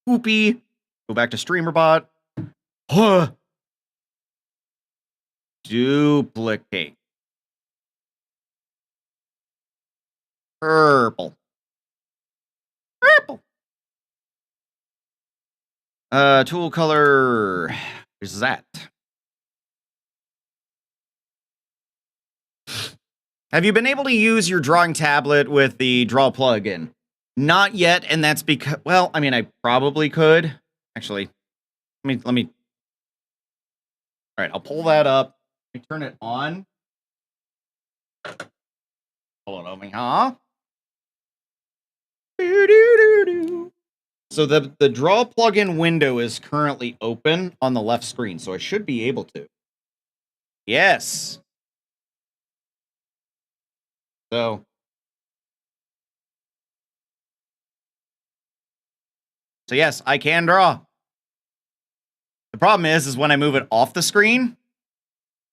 S1: Whoopee. Go back to Streamer.bot. Huh. Duplicate. Purple. Purple. Tool color. Where's that? Have you been able to use your drawing tablet with the draw plugin? Not yet, and that's because, well, I mean, I probably could. Actually, let me. All right, I'll pull that up. Let me turn it on. Hold on, me, huh? So the draw plugin window is currently open on the left screen, so I should be able to. Yes. So yes, I can draw. The problem is when I move it off the screen,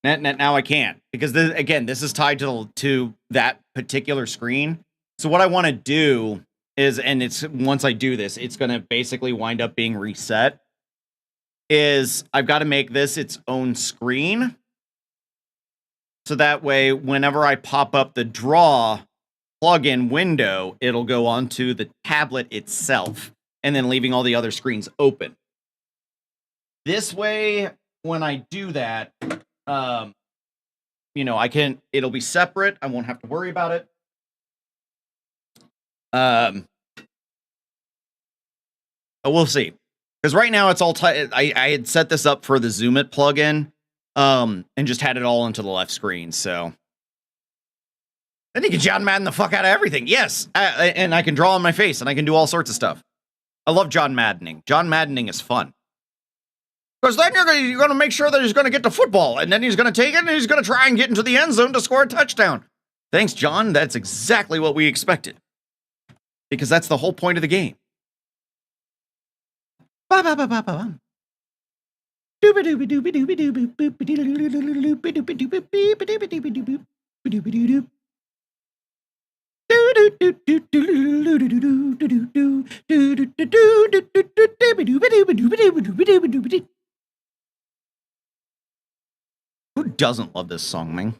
S1: now I can't, because this is tied to that particular screen. So what I want to do is, and it's once I do this, it's going to basically wind up being reset, is I've got to make this its own screen. So that way, whenever I pop up the draw plugin window, it'll go onto the tablet itself, and then leaving all the other screens open. This way, when I do that, you know, it'll be separate. I won't have to worry about it. But we'll see. Because right now it's all I had set this up for the Zoom It plugin, and just had it all into the left screen. So then you can John Madden the fuck out of everything. Yes, and I can draw on my face, and I can do all sorts of stuff. I love John Maddening. John Maddening is fun. Because then you're going to make sure that he's going to get the football, and then he's going to take it, and he's going to try and get into the end zone to score a touchdown. Thanks, John. That's exactly what we expected. Because that's the whole point of the game. Who doesn't love this song, man?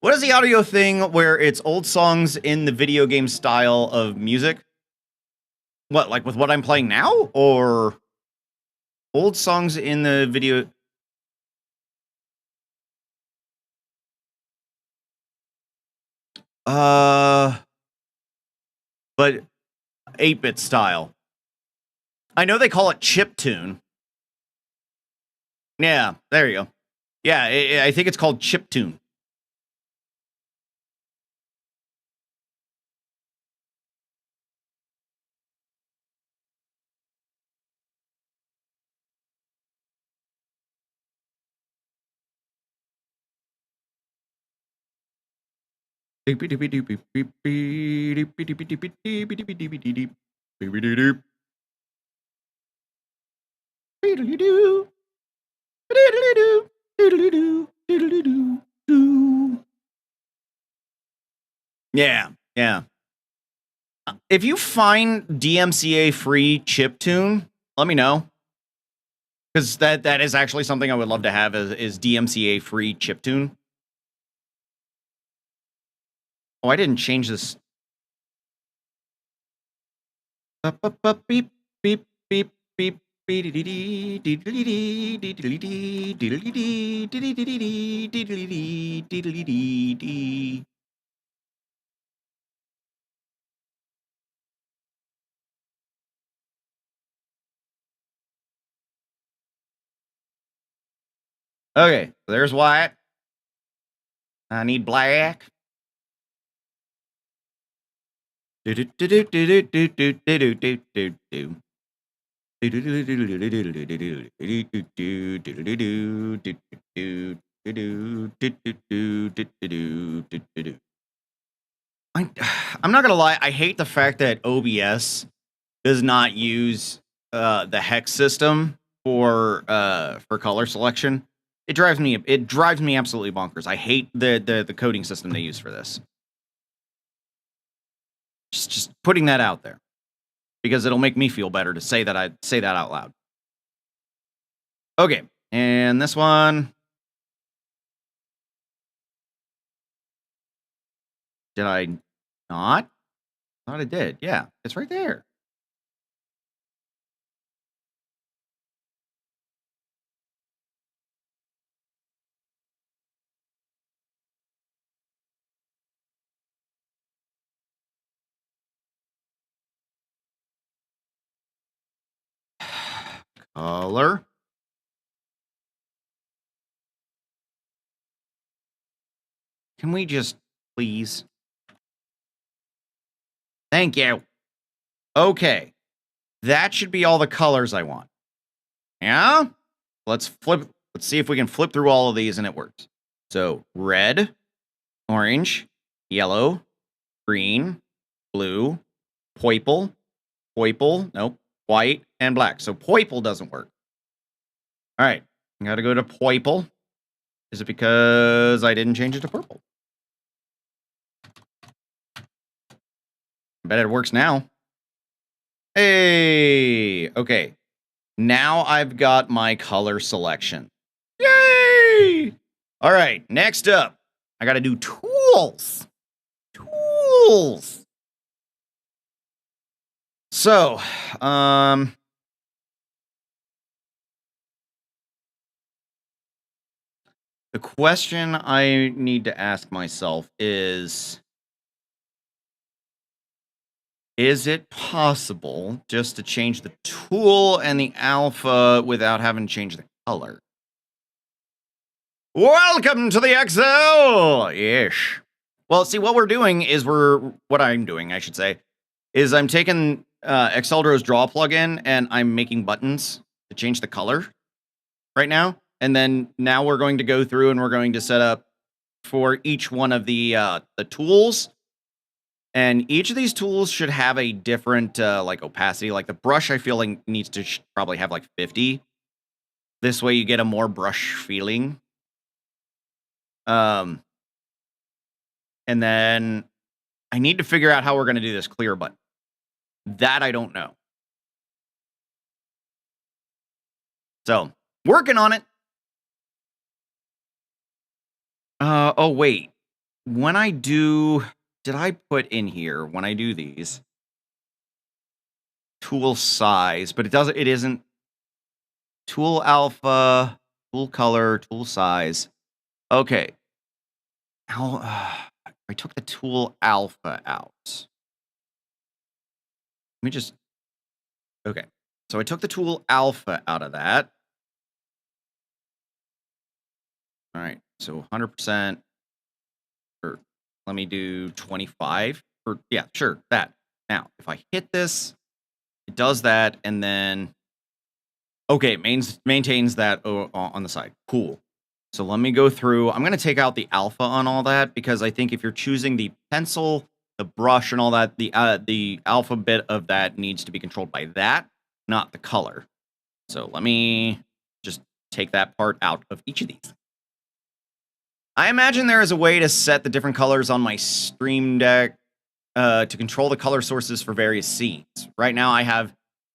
S1: What is the audio thing where it's old songs in the video game style of music? What, like with what I'm playing now? Or old songs in the video? But 8-bit style. I know they call it chiptune. Yeah, there you go. Yeah, I think it's called chiptune. Yeah, yeah. If you find DMCA free chiptune, let me know. Because that is actually something I would love to have is DMCA free chiptune. Oh, I didn't change this. Beep, beep, beep, beep, beep, Okay, so there's white. I need black. I'm not gonna lie, I hate the fact that OBS does not use the hex system for color selection. It drives me absolutely bonkers. I hate the coding system they use for this. Just putting that out there, because it'll make me feel better to say that out loud. Okay, and this one. Did I not? I thought I did. Yeah, it's right there. Color. Can we just please? Thank you. Okay. That should be all the colors I want. Yeah? Let's see if we can flip through all of these and it works. So red, orange, yellow, green, blue, purple, nope, white, and black. So purple doesn't work. All right. I got to go to purple. Is it because I didn't change it to purple? I bet it works now. Hey, okay. Now I've got my color selection. Yay! All right, next up, I got to do tools. Tools. So, the question I need to ask myself is it possible just to change the tool and the alpha without having to change the color? Welcome to the Excel-ish. Well, see, what I'm doing, I should say, is I'm taking Exceldro's draw plugin and I'm making buttons to change the color right now. And then now we're going to go through and we're going to set up for each one of the tools. And each of these tools should have a different like opacity. Like the brush, I feel like needs to probably have like 50. This way you get a more brush feeling. And then I need to figure out how we're going to do this clear button. That I don't know. So, working on it. Oh, wait. When I do... Did I put in here, when I do these, tool size, but it isn't tool alpha, tool color, tool size. Okay. I took the tool alpha out. Let me just... Okay. So I took the tool alpha out of that. All right. So 100%. Or let me do 25. Or yeah, sure, that. Now, if I hit this, it does that, and then... Okay, it maintains that on the side. Cool. So let me go through. I'm going to take out the alpha on all that, because I think if you're choosing the pencil, the brush, and all that, the alpha bit of that needs to be controlled by that, not the color. So let me just take that part out of each of these. I imagine there is a way to set the different colors on my Stream Deck to control the color sources for various scenes. Right now I have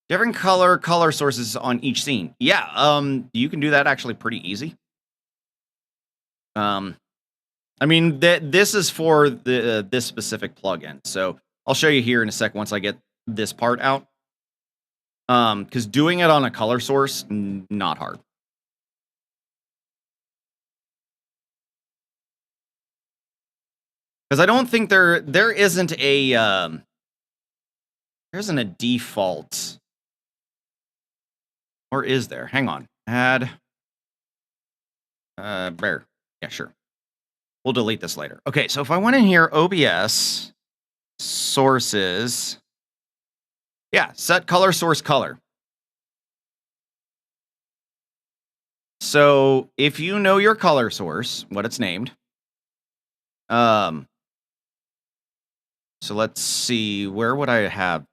S1: different color sources on each scene. Yeah, you can do that actually pretty easy. I mean, this is for this specific plugin, so I'll show you here in a sec once I get this part out. Because doing it on a color source, not hard. Because I don't think there isn't a there isn't a default, or is there? Hang on, add bear. Yeah, sure. We'll delete this later. Okay, so if I went in here, OBS sources, yeah, set color source color. So if you know your color source, what it's named, so let's see, where would I have?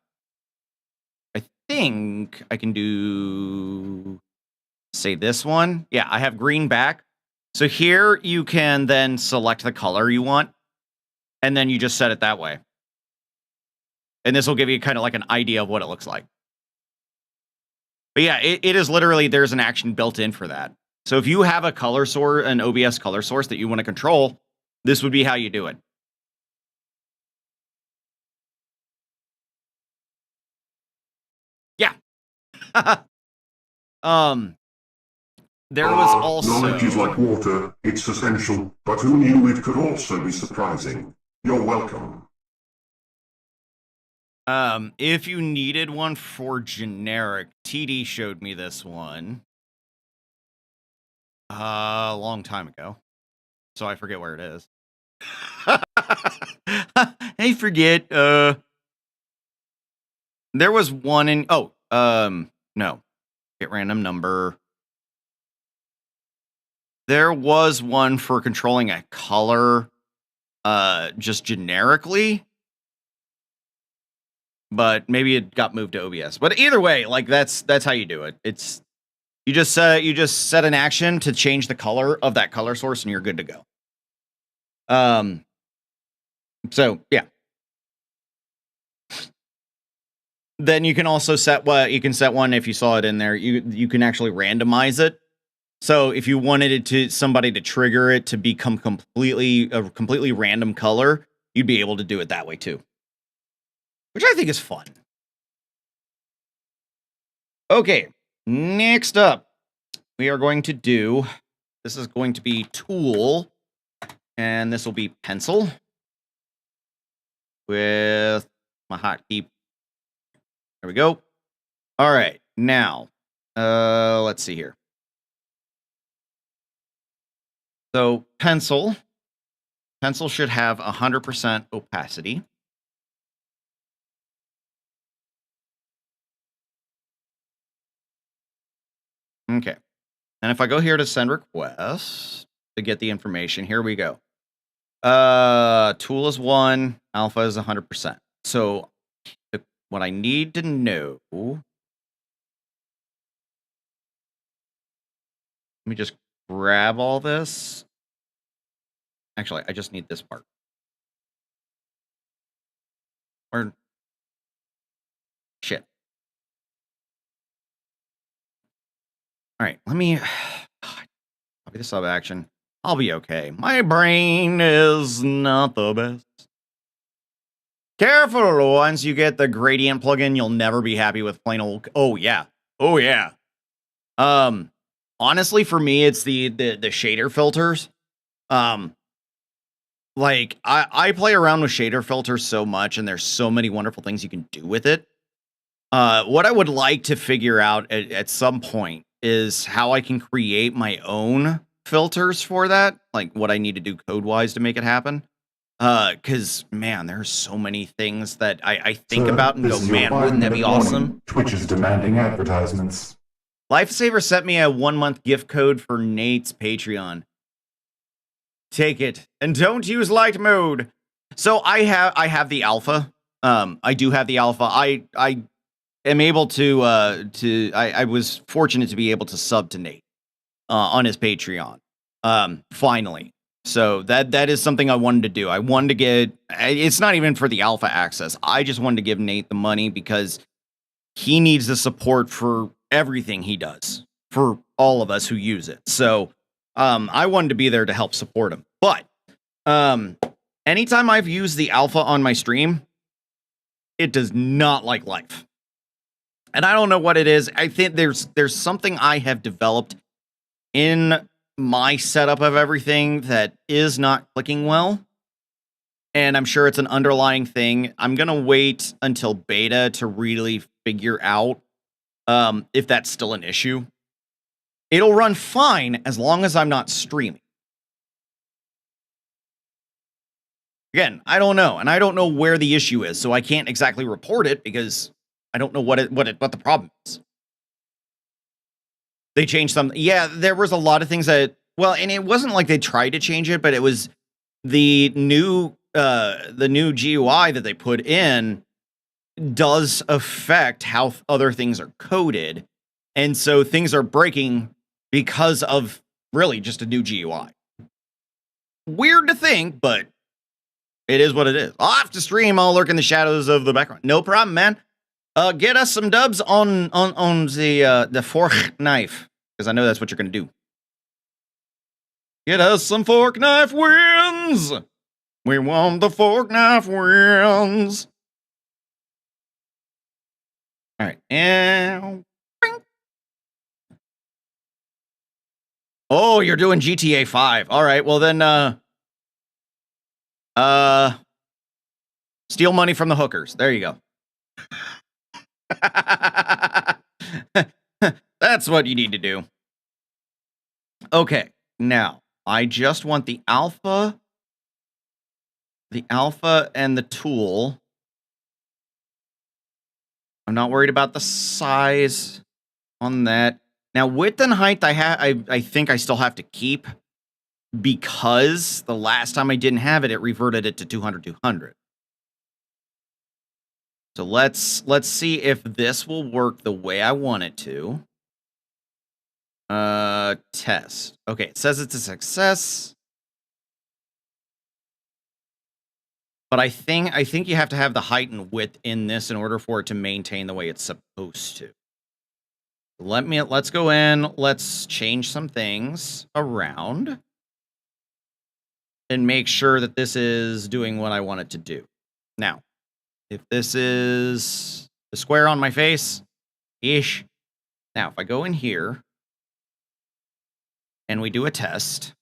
S1: I think I can do, say this one. Yeah, I have green back. So here you can then select the color you want, and then you just set it that way. And this will give you kind of like an idea of what it looks like. But yeah, it is literally, there's an action built in for that. So if you have a color source, an OBS color source that you want to control, this would be how you do it. Yeah. There was also...
S2: Knowledge is like water, it's essential, but who knew it could also be surprising? You're welcome.
S1: If you needed one for generic, TD showed me this one a long time ago, so I forget where it is. I forget. There was one in, no, get random number. There was one for controlling a color, just generically, but maybe it got moved to OBS. But either way, like that's how you do it. It's you just set an action to change the color of that color source, and you're good to go. So yeah. Then you can also set one if you saw it in there. You can actually randomize it. So if you wanted it to somebody to trigger it to become a completely random color, you'd be able to do it that way too, which I think is fun. Okay, next up, we are going to do, this is going to be tool, and this will be pencil with my hotkey. There we go. All right, now, let's see here. So pencil should have 100% opacity. Okay. And if I go here to send request to get the information, here we go. Tool is 1, alpha is 100%. So what I need to know, let me just grab all this. Actually, I just need this part. Or shit. All right, let me copy the sub action. I'll be okay. My brain is not the best. Careful, once you get the gradient plugin, you'll never be happy with plain old. Oh yeah. Oh yeah. Honestly, for me, it's the shader filters. Like I play around with shader filters so much, and there's so many wonderful things you can do with it. What I would like to figure out at some point is how I can create my own filters for that, like what I need to do code-wise to make it happen. Because, man, there's so many things that I think about and go, man, wouldn't that be awesome?
S3: Twitch is demanding advertisements.
S1: Lifesaver sent me a 1-month gift code for Nate's Patreon. Take it, and don't use light mode. So I have the alpha. I do have the alpha. I am able to I was fortunate to be able to sub to Nate on his Patreon. Finally. So that is something I wanted to do. I wanted to get, it's not even for the alpha access. I just wanted to give Nate the money because he needs the support for everything he does, for all of us who use it. So I wanted to be there to help support him. But anytime I've used the alpha on my stream, it does not like life. And I don't know what it is. I think there's something I have developed in my setup of everything that is not clicking well. And I'm sure it's an underlying thing. I'm going to wait until beta to really figure out if that's still an issue. It'll run fine as long as I'm not streaming. Again, I don't know, and I don't know where the issue is, so I can't exactly report it because I don't know what the problem is. They changed something. Yeah, there was a lot of things that, well, and it wasn't like they tried to change it, but it was the new GUI that they put in does affect how other things are coded, and so things are breaking because of really just a new GUI. Weird to think, but it is what it is. I'll have to stream. I'll lurk in the shadows of the background. No problem, man. Get us some dubs on the fork knife, because I know that's what you're gonna do. Get us some fork knife wins. We want the fork knife wins. All right, and oh, you're doing GTA 5. All right, well then, steal money from the hookers. There you go. That's what you need to do. Okay, now I just want the alpha and the tool. I'm not worried about the size on that. Now, width and height, I think I still have to keep, because the last time I didn't have it, it reverted it to 200. So let's see if this will work the way I want it to. Test. Okay, it says it's a success. But I think you have to have the height and width in this in order for it to maintain the way it's supposed to. Let's go in, let's change some things around and make sure that this is doing what I want it to do. Now, if this is the square on my face, ish. Now, if I go in here and we do a test,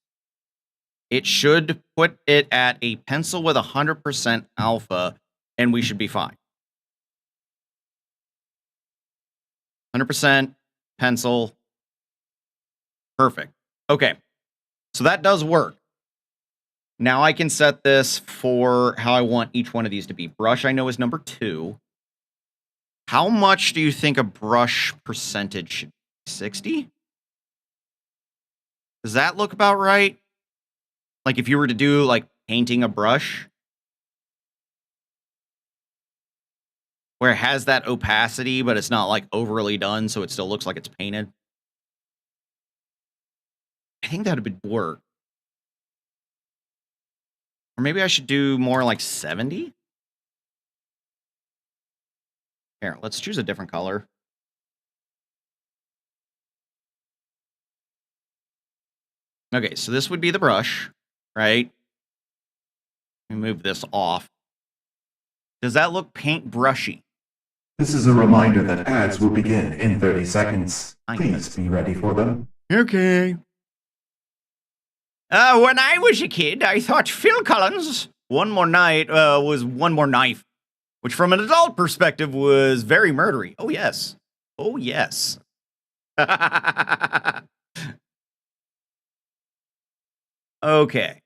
S1: it should put it at a pencil with 100% alpha, and we should be fine. 100% pencil. Perfect. Okay. So that does work. Now I can set this for how I want each one of these to be. Brush, I know, is number 2. How much do you think a brush percentage should be? 60? Does that look about right? Like if you were to do like painting a brush, where it has that opacity, but it's not like overly done, so it still looks like it's painted. I think that would work. Or maybe I should do more like 70. Here, let's choose a different color. Okay, so this would be the brush, right? Let me move this off. Does that look paintbrushy?
S3: This is a reminder that ads will begin in 30 seconds. Please be ready for them.
S1: Okay. When I was a kid, I thought Phil Collins' One More Night was One More Knife, which from an adult perspective was very murdery. Oh, yes. Oh, yes. Okay.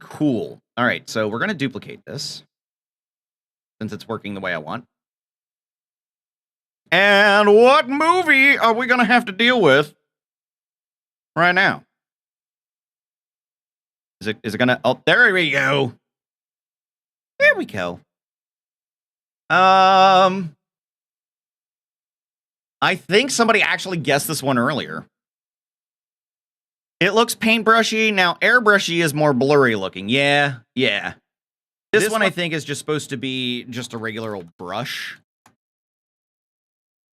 S1: Cool. All right, so we're going to duplicate this since it's working the way I want. And what movie are we going to have to deal with right now? Is it going to... Oh, there we go. There we go. I think somebody actually guessed this one earlier. It looks paintbrushy. Now, airbrushy is more blurry looking. Yeah. This one I think is just supposed to be just a regular old brush.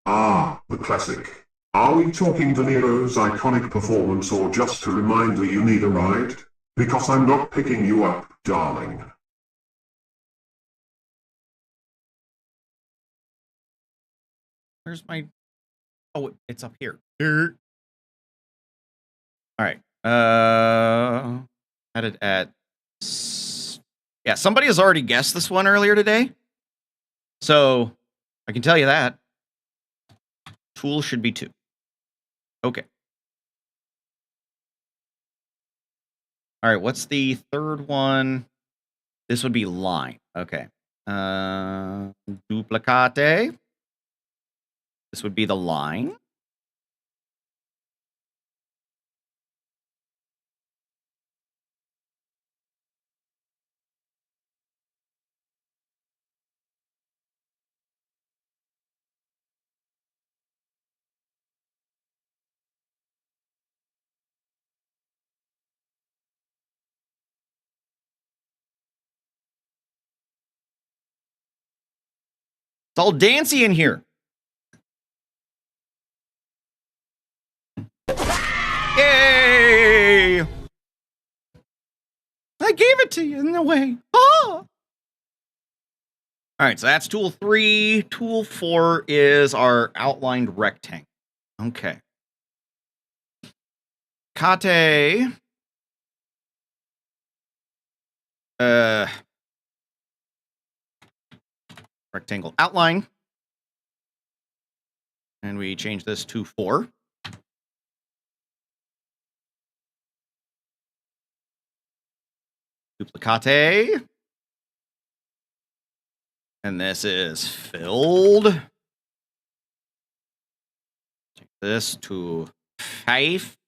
S2: Ah, the classic. Are we talking De Niro's iconic performance or just a reminder you need a ride? Because I'm not picking you up, darling.
S1: Where's my... Oh, it's up here. All right. Had it at... Yeah, somebody has already guessed this one earlier today. So, I can tell you that. Tool should be 2. Okay. All right, what's the third one? This would be line. Okay. Duplicate. This would be the line. It's all dancy in here. Yay! I gave it to you in a way. Ah! All right, so that's tool 3. Tool 4 is our outlined rectangle. Okay. Kate. Rectangle outline. And we change this to 4. Duplicate. And this is filled. Take this to 5.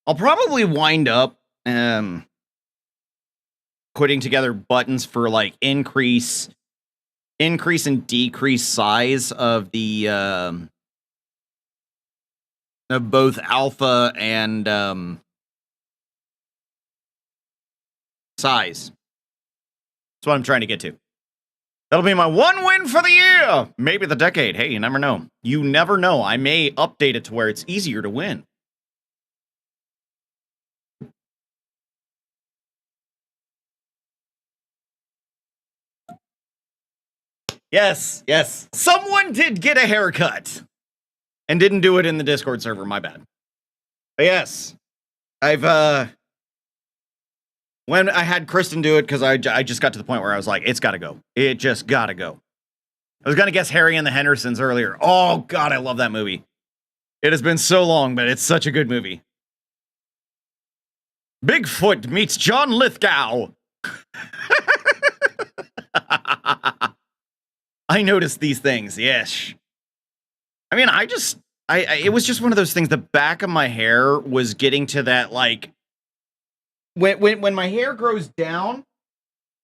S1: I'll probably wind up putting together buttons for like increase and decrease size of the of both alpha and size. That's what I'm trying to get to. That'll be my 1 win for the year. Maybe the decade. Hey, you never know. You never know. I may update it to where it's easier to win. Yes, yes. Someone did get a haircut and didn't do it in the Discord server. My bad. But yes, I've when I had Kristen do it, because I just got to the point where I was like, it's got to go. It just got to go. I was going to guess Harry and the Hendersons earlier. Oh, God, I love that movie. It has been so long, but it's such a good movie. Bigfoot meets John Lithgow. I noticed these things, yes. I mean, it was just one of those things. The back of my hair was getting to that, like, when my hair grows down,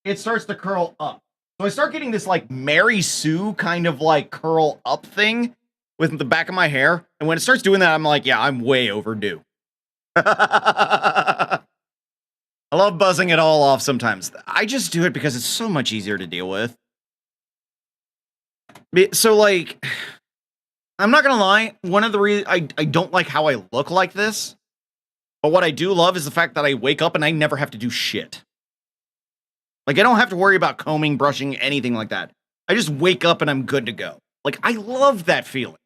S1: it starts to curl up. So I start getting this, like, Mary Sue kind of, like, curl up thing with the back of my hair. And when it starts doing that, I'm like, yeah, I'm way overdue. I love buzzing it all off sometimes. I just do it because it's so much easier to deal with. So, like, I'm not going to lie. One of the reasons I don't like how I look like this, but what I do love is the fact that I wake up and I never have to do shit. Like, I don't have to worry about combing, brushing, anything like that. I just wake up and I'm good to go. Like, I love that feeling.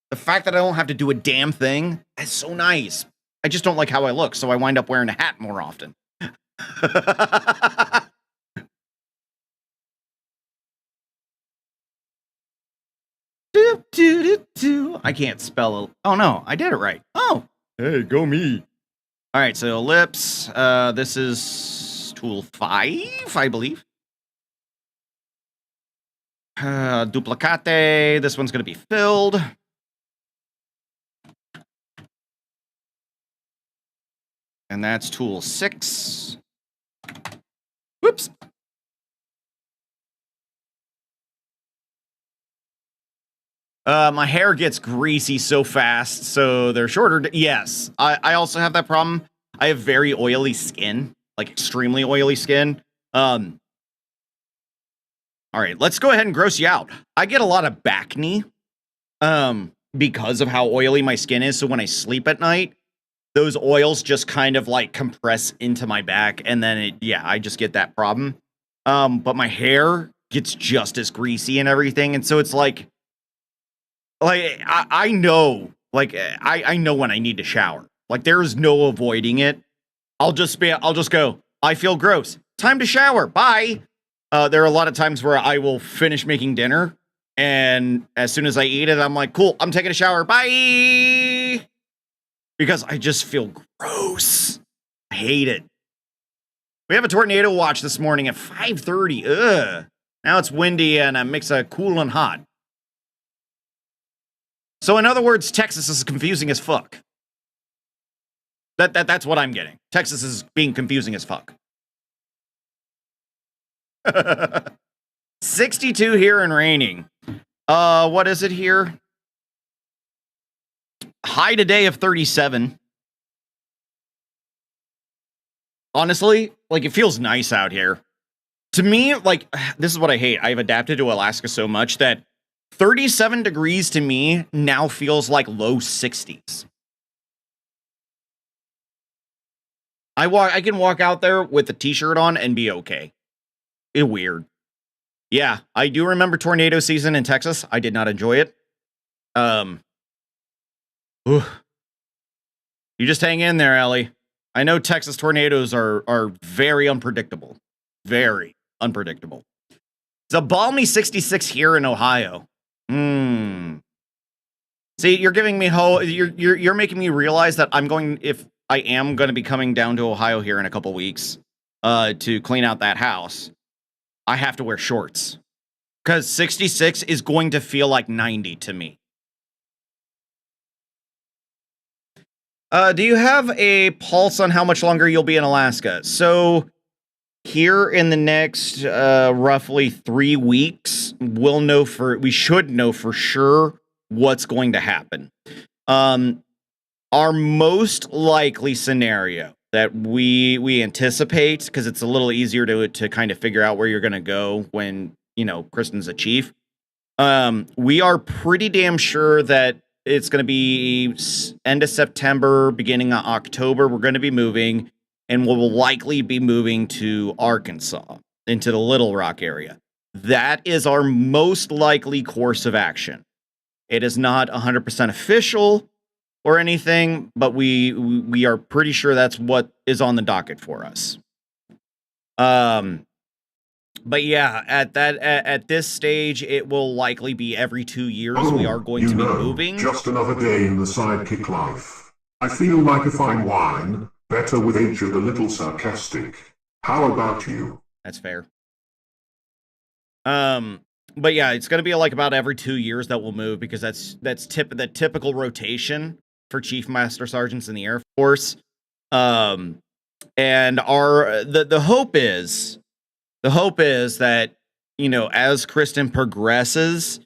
S1: The fact that I don't have to do a damn thing is so nice. I just don't like how I look, so I wind up wearing a hat more often. I can't spell it. Oh, no, I did it right. Oh, hey, go me. All right, so ellipse. This is tool 5, I believe. Duplicate. This one's going to be filled. And that's tool 6. Whoops. My hair gets greasy so fast, so they're shorter. Yes, I also have that problem. I have very oily skin, like extremely oily skin. All right, let's go ahead and gross you out. I get a lot of back knee because of how oily my skin is. So when I sleep at night, those oils just kind of like compress into my back, and then I just get that problem. But my hair gets just as greasy and everything. And so it's like I know, like I know when I need to shower. Like there's no avoiding it. I'll just go, I feel gross. Time to shower. Bye. There are a lot of times where I will finish making dinner, and as soon as I eat it, I'm like, cool, I'm taking a shower. Bye. Because I just feel gross. I hate it. We have a tornado watch this morning at 5:30. Ugh. Now it's windy and a mix of cool and hot. So in other words, Texas is confusing as fuck. That's what I'm getting. Texas is being confusing as fuck. 62 here and raining. What is it here? High today of 37. Honestly, like it feels nice out here. To me, like this is what I hate. I've adapted to Alaska so much that 37 degrees to me now feels like low 60s. I can walk out there with a t-shirt on and be okay. It's weird. Yeah, I do remember tornado season in Texas. I did not enjoy it. You just hang in there, Ellie. I know Texas tornadoes are very unpredictable. Very unpredictable. It's a balmy 66 here in Ohio. See, you're giving me you're making me realize that if I am going to be coming down to Ohio here in a couple weeks to clean out that house, I have to wear shorts. Because 66 is going to feel like 90 to me. Do you have a pulse on how much longer you'll be in Alaska? So here in the next roughly 3 weeks, we should know for sure what's going to happen. Our most likely scenario that we anticipate, because it's a little easier to kind of figure out where you're going to go when, Kristen's a chief. We are pretty damn sure that it's going to be end of September, beginning of October. We're going to be moving, and we'll likely be moving to Arkansas, into the Little Rock area. That is our most likely course of action. It is not 100% official or anything, but we are pretty sure that's what is on the docket for us. But yeah, at this stage, it will likely be every 2 years. We are going to be moving.
S2: Just another day in the sidekick life. I feel like a fine wine, better with age and a little sarcastic. How about you?
S1: That's fair. But yeah, it's going to be like about every 2 years that we'll move, because that's the typical rotation for Chief Master Sergeants in the Air Force. And the hope is that, as Kristen progresses,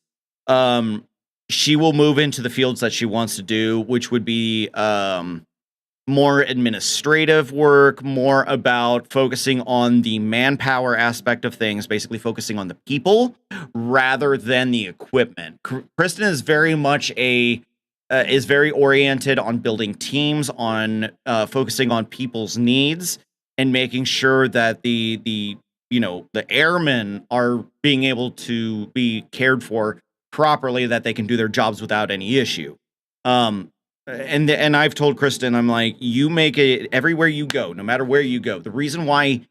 S1: she will move into the fields that she wants to do, which would be more administrative work, more about focusing on the manpower aspect of things, basically focusing on the people rather than the equipment. Kristen is very much is very oriented on building teams, on focusing on people's needs, and making sure that the airmen are being able to be cared for properly, that they can do their jobs without any issue. And I've told Kristen, I'm like, you make it everywhere you go, no matter where you go. The reason why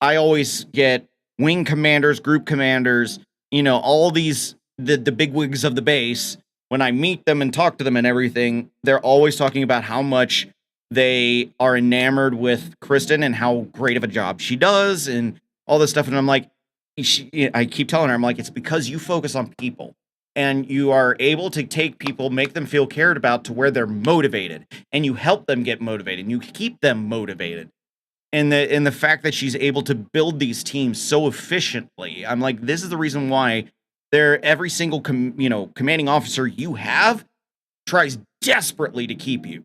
S1: I always get wing commanders, group commanders, all these, the bigwigs of the base, when I meet them and talk to them and everything, they're always talking about how much they are enamored with Kristen and how great of a job she does and all this stuff. And I'm like, I keep telling her, I'm like, it's because you focus on people. And you are able to take people, make them feel cared about to where they're motivated, and you help them get motivated, and you keep them motivated. And the fact that she's able to build these teams so efficiently, I'm like, this is the reason why every single commanding officer you have tries desperately to keep you,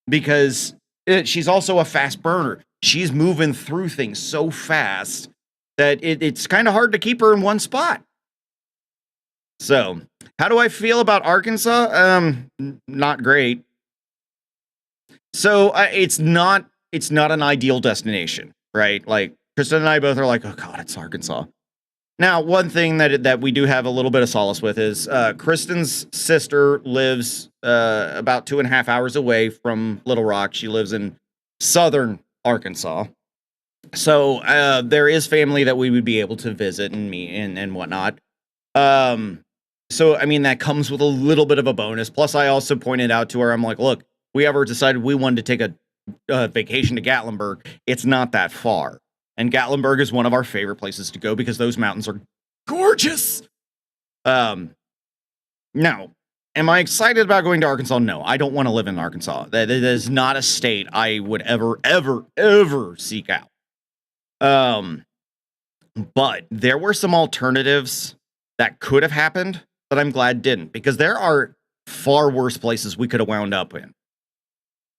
S1: because she's also a fast burner. She's moving through things so fast that it's kind of hard to keep her in one spot. So, how do I feel about Arkansas? Not great. So it's not an ideal destination, right? Like Kristen and I both are like, oh God, it's Arkansas. Now, one thing that we do have a little bit of solace with is Kristen's sister lives about 2.5 hours away from Little Rock. She lives in southern Arkansas. So there is family that we would be able to visit and meet and whatnot. So, I mean, that comes with a little bit of a bonus. Plus, I also pointed out to her, I'm like, look, we ever decided we wanted to take a vacation to Gatlinburg, it's not that far. And Gatlinburg is one of our favorite places to go because those mountains are gorgeous. Now, am I excited about going to Arkansas? No, I don't want to live in Arkansas. That is not a state I would ever seek out. But there were some alternatives that could have happened that I'm glad didn't, because there are far worse places we could have wound up in.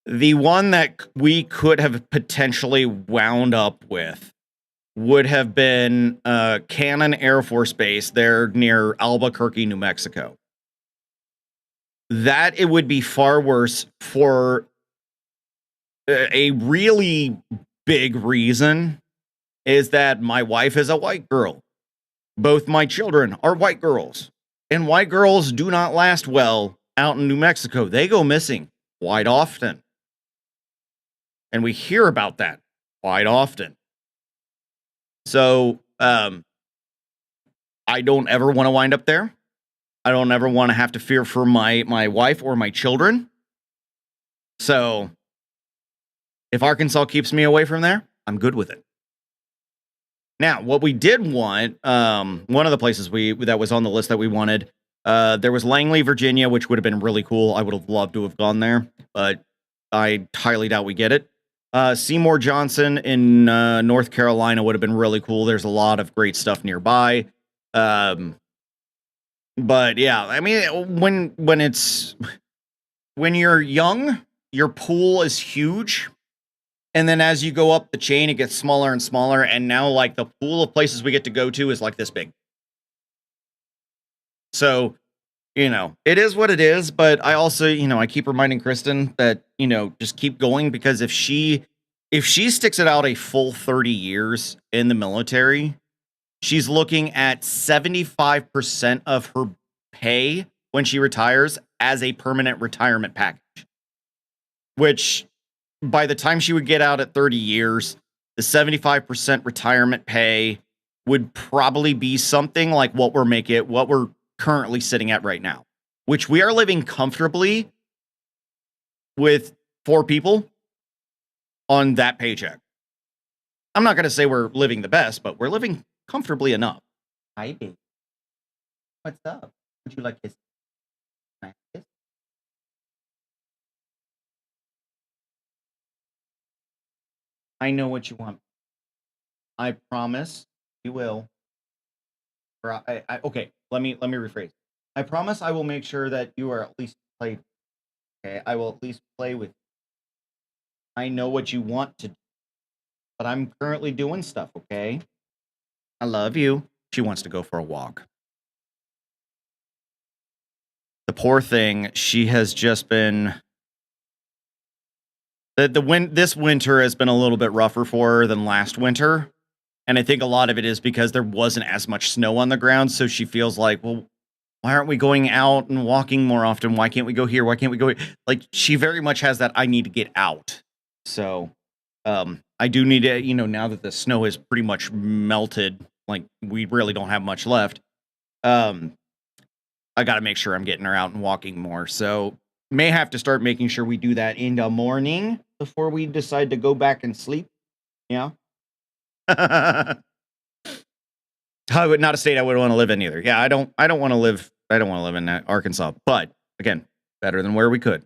S1: The one that we could have potentially wound up with would have been Cannon Air Force Base there near Albuquerque, New Mexico. That it would be far worse for a really big reason is that my wife is a white girl. Both my children are white girls. And white girls do not last well out in New Mexico. They go missing quite often. And we hear about that quite often. So, I don't ever want to wind up there. I don't ever want to have to fear for my wife or my children. So, if Arkansas keeps me away from there, I'm good with it. Now, what we did want, one of the places that was on the list that we wanted, there was Langley, Virginia, which would have been really cool. I would have loved to have gone there, but I highly doubt we get it. Seymour Johnson in North Carolina would have been really cool. There's a lot of great stuff nearby. But yeah, I mean, when you're young, your pool is huge. And then as you go up the chain, it gets smaller and smaller. And now, like, the pool of places we get to go to is like this big. So, you know, it is what it is. But I also, you know, I keep reminding Kristen that, you know, just keep going, because if she sticks it out a full 30 years in the military, she's looking at 75% of her pay when she retires as a permanent retirement package, which by the time she would get out at 30 years, the 75% retirement pay would probably be something like what we're currently sitting at right now, which we are living comfortably with 4 people on that paycheck. I'm not going to say we're living the best, but we're living comfortably enough. Hi, baby. What's up? Would you like kisses? Can I kiss? I know what you want. I promise you will. Or okay, let me rephrase. I promise I will make sure that you are at least played. Okay, I will at least play with you. I know what you want to do, but I'm currently doing stuff, okay? I love you. She wants to go for a walk. The poor thing, she has just been... This winter has been a little bit rougher for her than last winter. And I think a lot of it is because there wasn't as much snow on the ground. So she feels like, well, why aren't we going out and walking more often? Why can't we go here? Why can't we go here? Like, she very much has that I need to get out. So I do need to, you know, now that the snow is pretty much melted, like we really don't have much left. I got to make sure I'm getting her out and walking more. So may have to start making sure we do that in the morning before we decide to go back and sleep. Yeah. Not a state I would want to live in either. Yeah, I don't want to live in Arkansas, but again, better than where we could.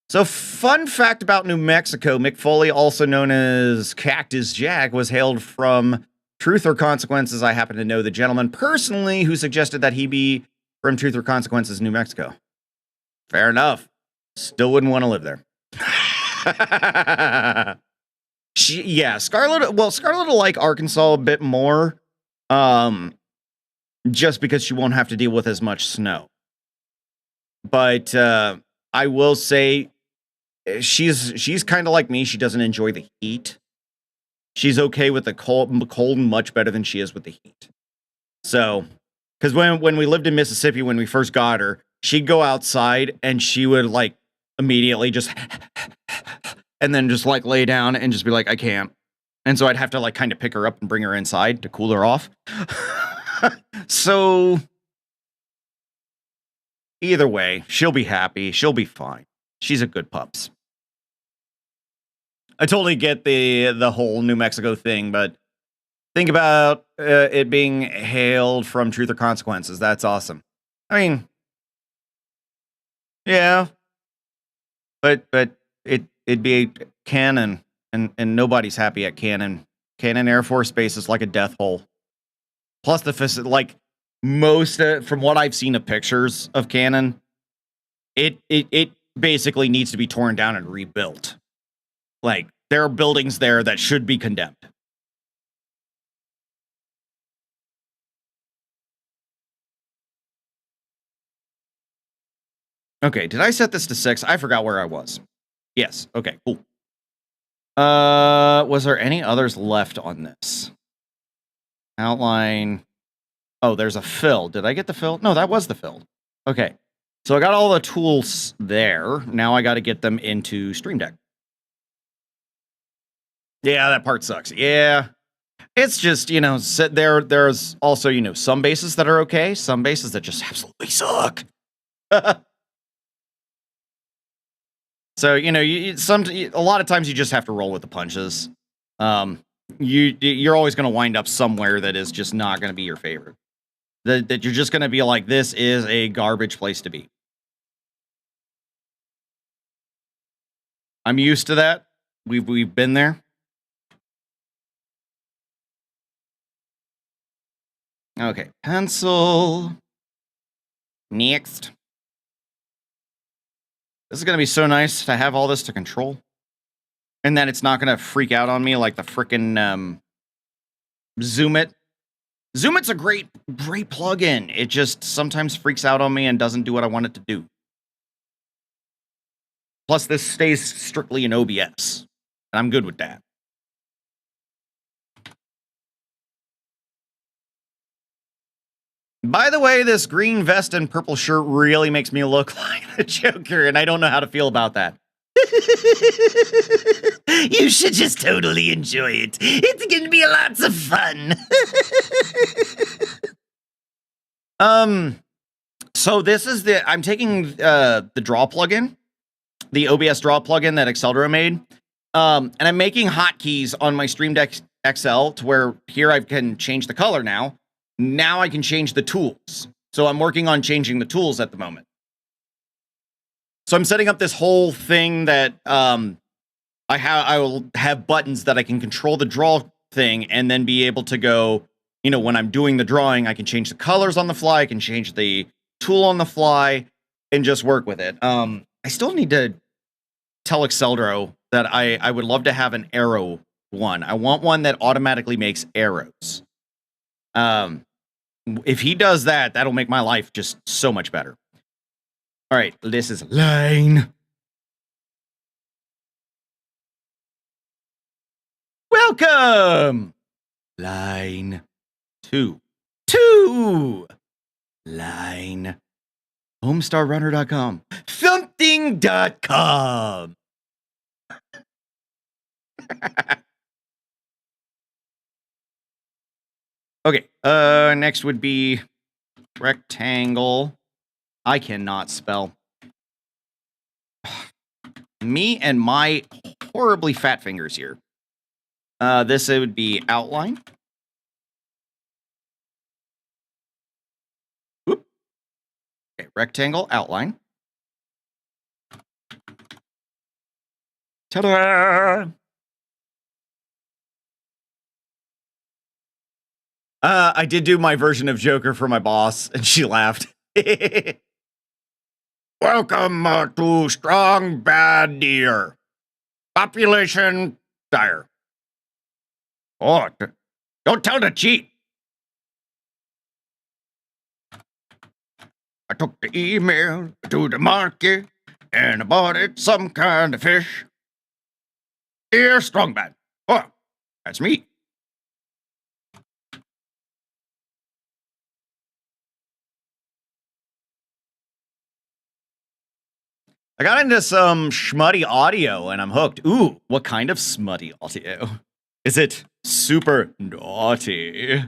S1: So, fun fact about New Mexico, Mick Foley, also known as Cactus Jack, was hailed from Truth or Consequences. I happen to know the gentleman personally who suggested that he be from Truth or Consequences, New Mexico. Fair enough. Still wouldn't want to live there. Scarlett will like Arkansas a bit more, just because she won't have to deal with as much snow. But I will say she's kind of like me. She doesn't enjoy the heat. She's okay with the cold much better than she is with the heat. So, because when we lived in Mississippi, when we first got her, she'd go outside and she would like immediately just and then just like lay down and just be like, I can't. And so I'd have to like kind of pick her up and bring her inside to cool her off. So either way, she'll be happy. She'll be fine. She's a good pups. I totally get the whole New Mexico thing, but think about it being hailed from Truth or Consequences. That's awesome. I mean, yeah, but it'd be canon, and nobody's happy at canon. Canon Air Force Base is like a death hole. Plus the like most from what I've seen of pictures of canon, it basically needs to be torn down and rebuilt. Like there are buildings there that should be condemned. Okay, did I set this to 6? I forgot where I was. Yes, okay, cool. Was there any others left on this? Outline. Oh, there's a fill. Did I get the fill? No, that was the fill. Okay, so I got all the tools there. Now I got to get them into Stream Deck. Yeah, that part sucks. Yeah. It's just, you know, there's also, you know, some bases that are okay, some bases that just absolutely suck. So, you know, a lot of times you just have to roll with the punches. You're always going to wind up somewhere that is just not going to be your favorite. That you're just going to be like, this is a garbage place to be. I'm used to that. We've been there. Okay, pencil. Next. This is going to be so nice to have all this to control. And then it's not going to freak out on me like the frickin' Zoom It. Zoom It's a great plugin. It just sometimes freaks out on me and doesn't do what I want it to do. Plus, this stays strictly in OBS. And I'm good with that. By the way, this green vest and purple shirt really makes me look like the Joker, and I don't know how to feel about that. You should just totally enjoy it. It's going to be lots of fun. So this is I'm taking the draw plugin, the OBS draw plugin that Exceldro made, and I'm making hotkeys on my Stream Deck XL to where here I can change the color now. Now I can change the tools. So I'm working on changing the tools at the moment. So I'm setting up this whole thing that I will have buttons that I can control the draw thing and then be able to go, you know, when I'm doing the drawing, I can change the colors on the fly, I can change the tool on the fly and just work with it. I still need to tell Exceldro that I would love to have an arrow one. I want one that automatically makes arrows. If he does that, that'll make my life just so much better. All right, this is line. Welcome. Line 2. Line. Homestarrunner.com. Something.com. Okay, next would be rectangle. I cannot spell. Me and my horribly fat fingers here. This would be outline. Whoop. Okay, rectangle, outline. Ta-da! I did do my version of Joker for my boss, and she laughed. Welcome to Strong Bad Deer. Population dire. Oh, don't tell the cheat. I took the email to the market, and I bought it some kind of fish. Dear Strong Bad. Oh, that's me. I got into some schmutty audio and I'm hooked. Ooh, what kind of smutty audio? Is it super naughty?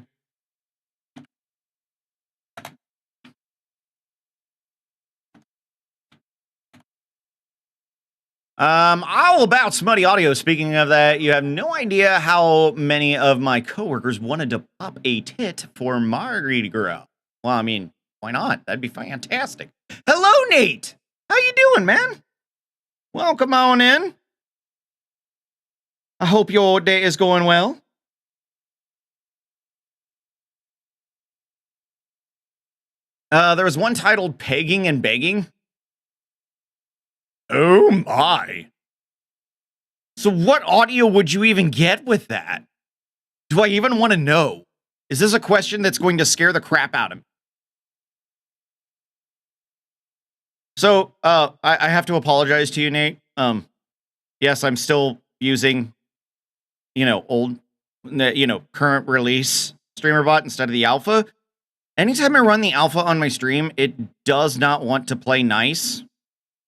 S1: All about smutty audio. Speaking of that, you have no idea how many of my coworkers wanted to pop a tit for Mardi Gras. Well, I mean, why not? That'd be fantastic. Hello, Nate. How you doing, man? Welcome on in. I hope your day is going well. There was one titled Pegging and Begging. Oh my. So what audio would you even get with that? Do I even want to know? Is this a question that's going to scare the crap out of me? So, I have to apologize to you, Nate. Yes, I'm still using, old, current release Streamer.bot instead of the alpha. Anytime I run the alpha on my stream, it does not want to play nice,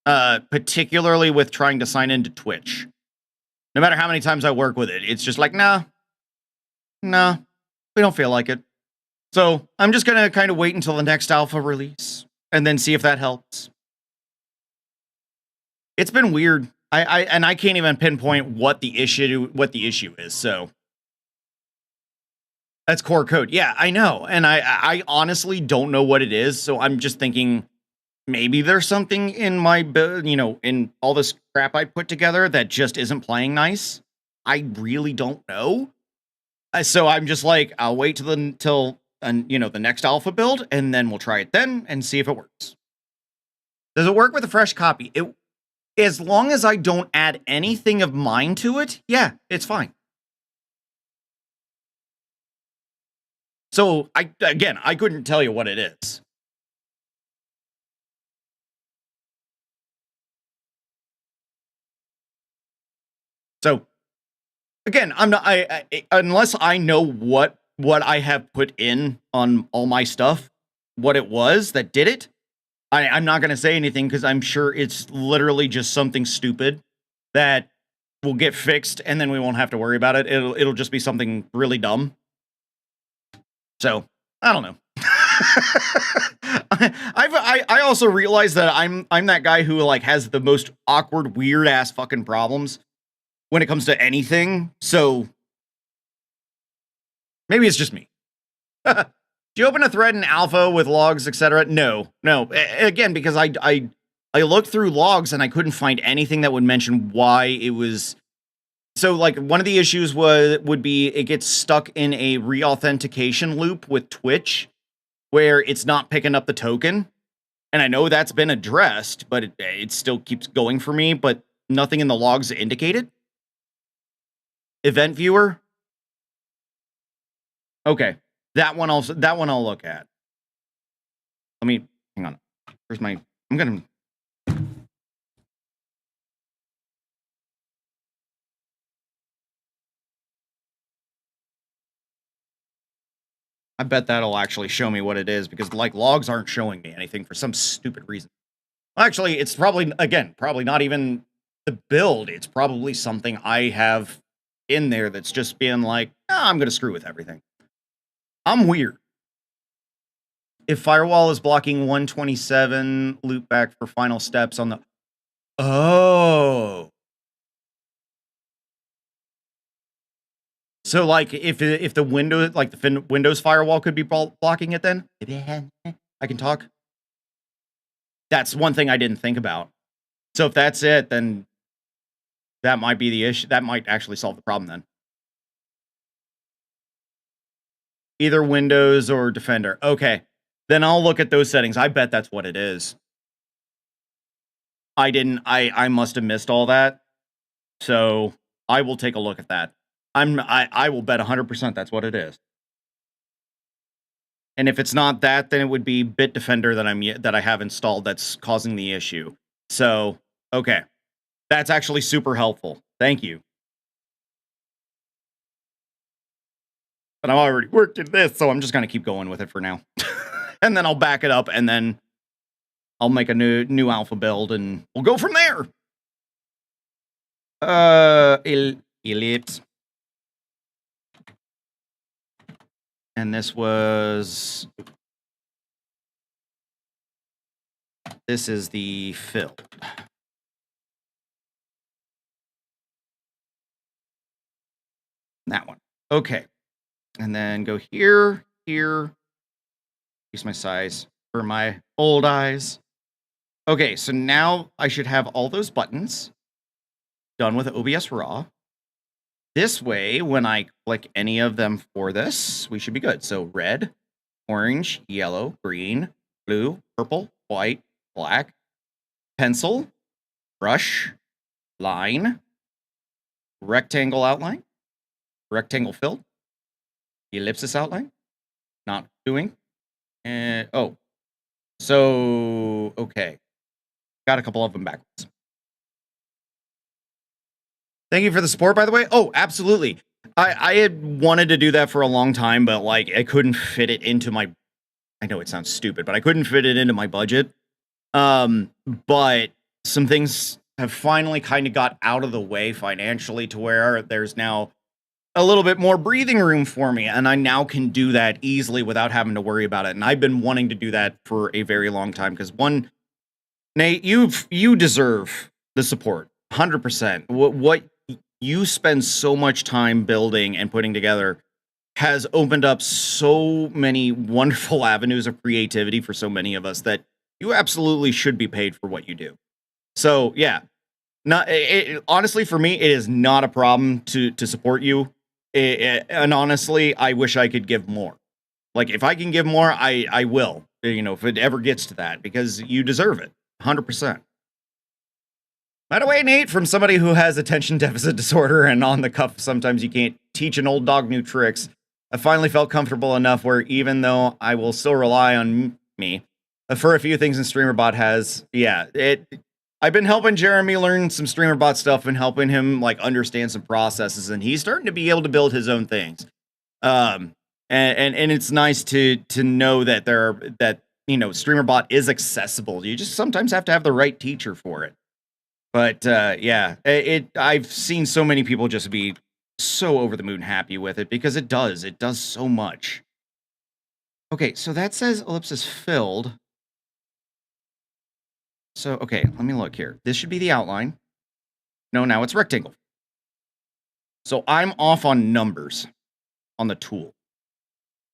S1: particularly with trying to sign into Twitch. No matter how many times I work with it, it's just like, nah, we don't feel like it. So I'm just going to kind of wait until the next alpha release and then see if that helps. It's been weird. I can't even pinpoint what the issue is. So that's core code. Yeah, I know. And I honestly don't know what it is. So I'm just thinking maybe there's something in my, in all this crap I put together that just isn't playing nice. I really don't know. So I'm just like, I'll wait till the next alpha build, and then we'll try it then and see if it works. Does it work with a fresh copy? As long as I don't add anything of mine to it, yeah, it's fine. So I couldn't tell you what it is. So again, I'm not. Unless I know what I have put in on all my stuff, what it was that did it. I'm not going to say anything because I'm sure it's literally just something stupid that will get fixed, and then we won't have to worry about it. It'll just be something really dumb. So I don't know. I also realize that I'm that guy who like has the most awkward, weird ass fucking problems when it comes to anything. So maybe it's just me. Do you open a thread in alpha with logs, etc.? No. Again, because I looked through logs and I couldn't find anything that would mention why it was. So like one of the issues would be it gets stuck in a reauthentication loop with Twitch where it's not picking up the token. And I know that's been addressed, but it still keeps going for me, but nothing in the logs indicated. Event viewer. Okay. That one I'll look at. Let me hang on. Where's my I bet that'll actually show me what it is because like logs aren't showing me anything for some stupid reason. Actually, it's probably not even the build. It's probably something I have in there that's just being like, I'm going to screw with everything. I'm weird. If firewall is blocking 127 loopback for final steps on the... Oh. So like if the Windows, like the Windows firewall could be blocking it then? I can talk. That's one thing I didn't think about. So if that's it, then that might be the issue. That might actually solve the problem then. Either Windows or Defender. Okay. Then I'll look at those settings. I bet that's what it is. I must have missed all that. So I will take a look at that. I will bet 100% that's what it is. And if it's not that, then it would be Bitdefender that I have installed that's causing the issue. So, okay. That's actually super helpful. Thank you. But I've already worked in this, so I'm just going to keep going with it for now. And then I'll back it up and then I'll make a new alpha build and we'll go from there. Ellipse. And this was... This is the fill. That one. Okay. And then go here, here. Use my size for my old eyes. Okay, so now I should have all those buttons done with OBS Raw. This way, when I click any of them for this, we should be good. So red, orange, yellow, green, blue, purple, white, black, pencil, brush, line, rectangle outline, rectangle fill, ellipsis outline, not doing. And oh, so okay. Got a couple of them backwards. Thank you for the support, by the way. Oh, absolutely. I had wanted to do that for a long time, but like I couldn't fit it into my... I know it sounds stupid, but I couldn't fit it into my budget. But some things have finally kind of got out of the way financially to where there's now a little bit more breathing room for me, and I now can do that easily without having to worry about it. And I've been wanting to do that for a very long time because one, Nate, you deserve the support 100%. What you spend so much time building and putting together has opened up so many wonderful avenues of creativity for so many of us that you absolutely should be paid for what you do. So yeah, honestly, for me, it is not a problem to support you. And honestly, I wish I could give more. Like if I can give more, I will, you know, if it ever gets to that, because you deserve it 100%. By the way, Nate, from somebody who has attention deficit disorder and on the cuff, sometimes you can't teach an old dog new tricks. I finally felt comfortable enough where even though I will still rely on me for a few things in Streamer.bot has, yeah, I've been helping Jeremy learn some Streamer.bot stuff and helping him like understand some processes, and he's starting to be able to build his own things. And it's nice to know that you know, Streamer.bot is accessible. You just sometimes have to have the right teacher for it. But yeah, I've seen so many people just be so over the moon happy with it because it does so much. Okay, so that says ellipsis filled. So okay, let me look here. This should be the outline. No, now it's rectangle. So I'm off on numbers on the tool.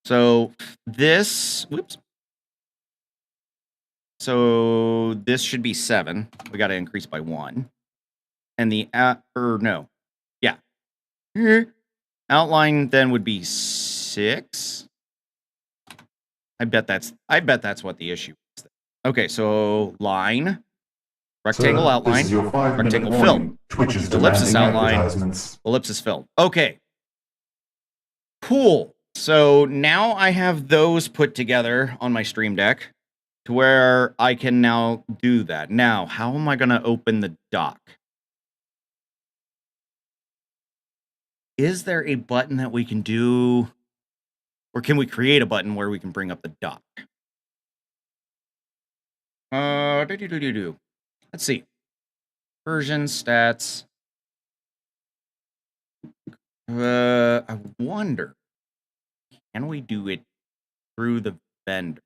S1: So this, whoops. So this should be 7. We got to increase by 1. And the no. Yeah. Outline then would be 6. I bet that's what the issue is. Okay, so line, rectangle
S3: Sir,
S1: outline,
S3: this is your 5-minute
S1: rectangle
S3: warning.
S1: fill,
S3: Twitch is
S1: ellipsis
S3: demanding
S1: outline,
S3: advertisements.
S1: ellipsis fill. Okay. Cool. So now I have those put together on my Stream Deck to where I can now do that. Now, how am I going to open the dock? Is there a button that we can do, or can we create a button where we can bring up the dock? Let's see. Version stats. I wonder, can we do it through the vendor?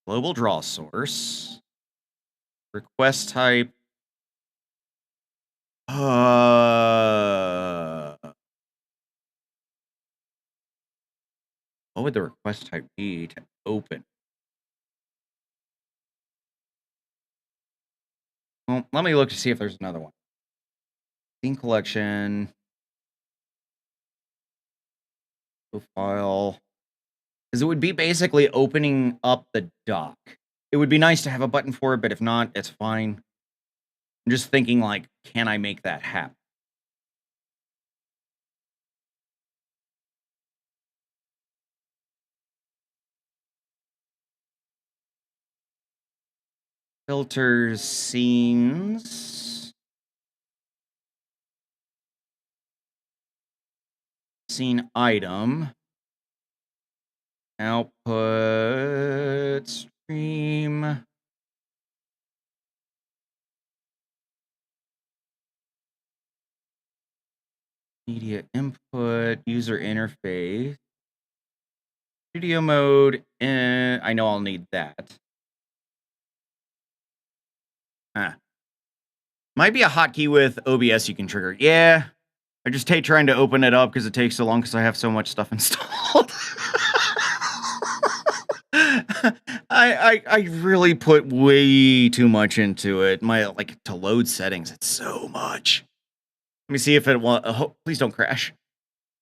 S1: Global draw source. Request type. What would the request type be to open? Well, let me look to see if there's another one. Scene collection. Profile. Because it would be basically opening up the dock. It would be nice to have a button for it, but if not, it's fine. I'm just thinking, like, can I make that happen? Filters, scenes. Scene item. Output stream. Media input, user interface. Studio mode, and I know I'll need that. Might be a hotkey with OBS you can trigger. Yeah, I just hate trying to open it up because it takes so long because I have so much stuff installed. I really put way too much into it. To load settings, it's so much. Let me see if it will. Please don't crash.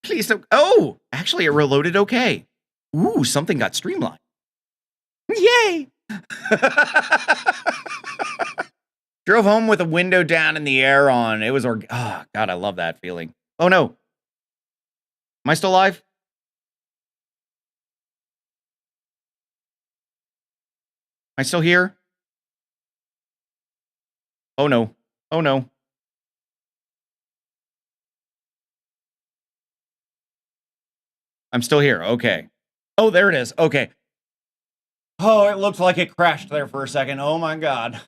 S1: Please don't. Oh, actually, it reloaded okay. Ooh, something got streamlined. Yay! Drove home with a window down and the air on. It was, oh, God, I love that feeling. Oh, no. Am I still alive? Am I still here? Oh, no. Oh, no. I'm still here. Okay. Oh, there it is. Okay. Oh, it looked like it crashed there for a second. Oh, my God.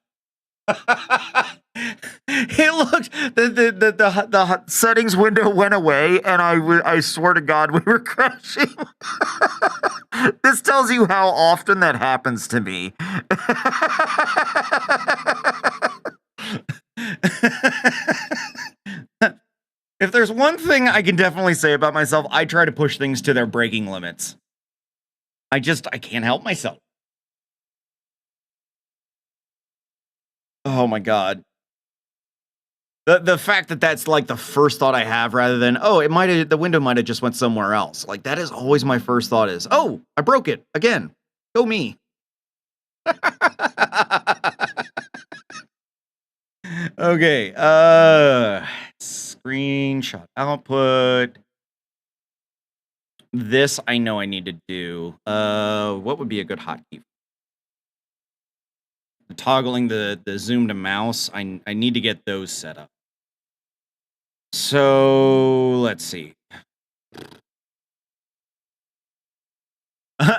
S1: It looked the settings window went away, and I swear to God we were crashing. This tells you how often that happens to me. If there's one thing I can definitely say about myself, I try to push things to their breaking limits. I can't help myself. Oh my God. The fact that that's like the first thought I have rather than, oh, the window might have just went somewhere else. Like that is always my first thought is, oh, I broke it again. Go me. Okay. Screenshot output. This I know I need to do. What would be a good hotkey? Toggling the zoom to mouse. I need to get those set up. So let's see.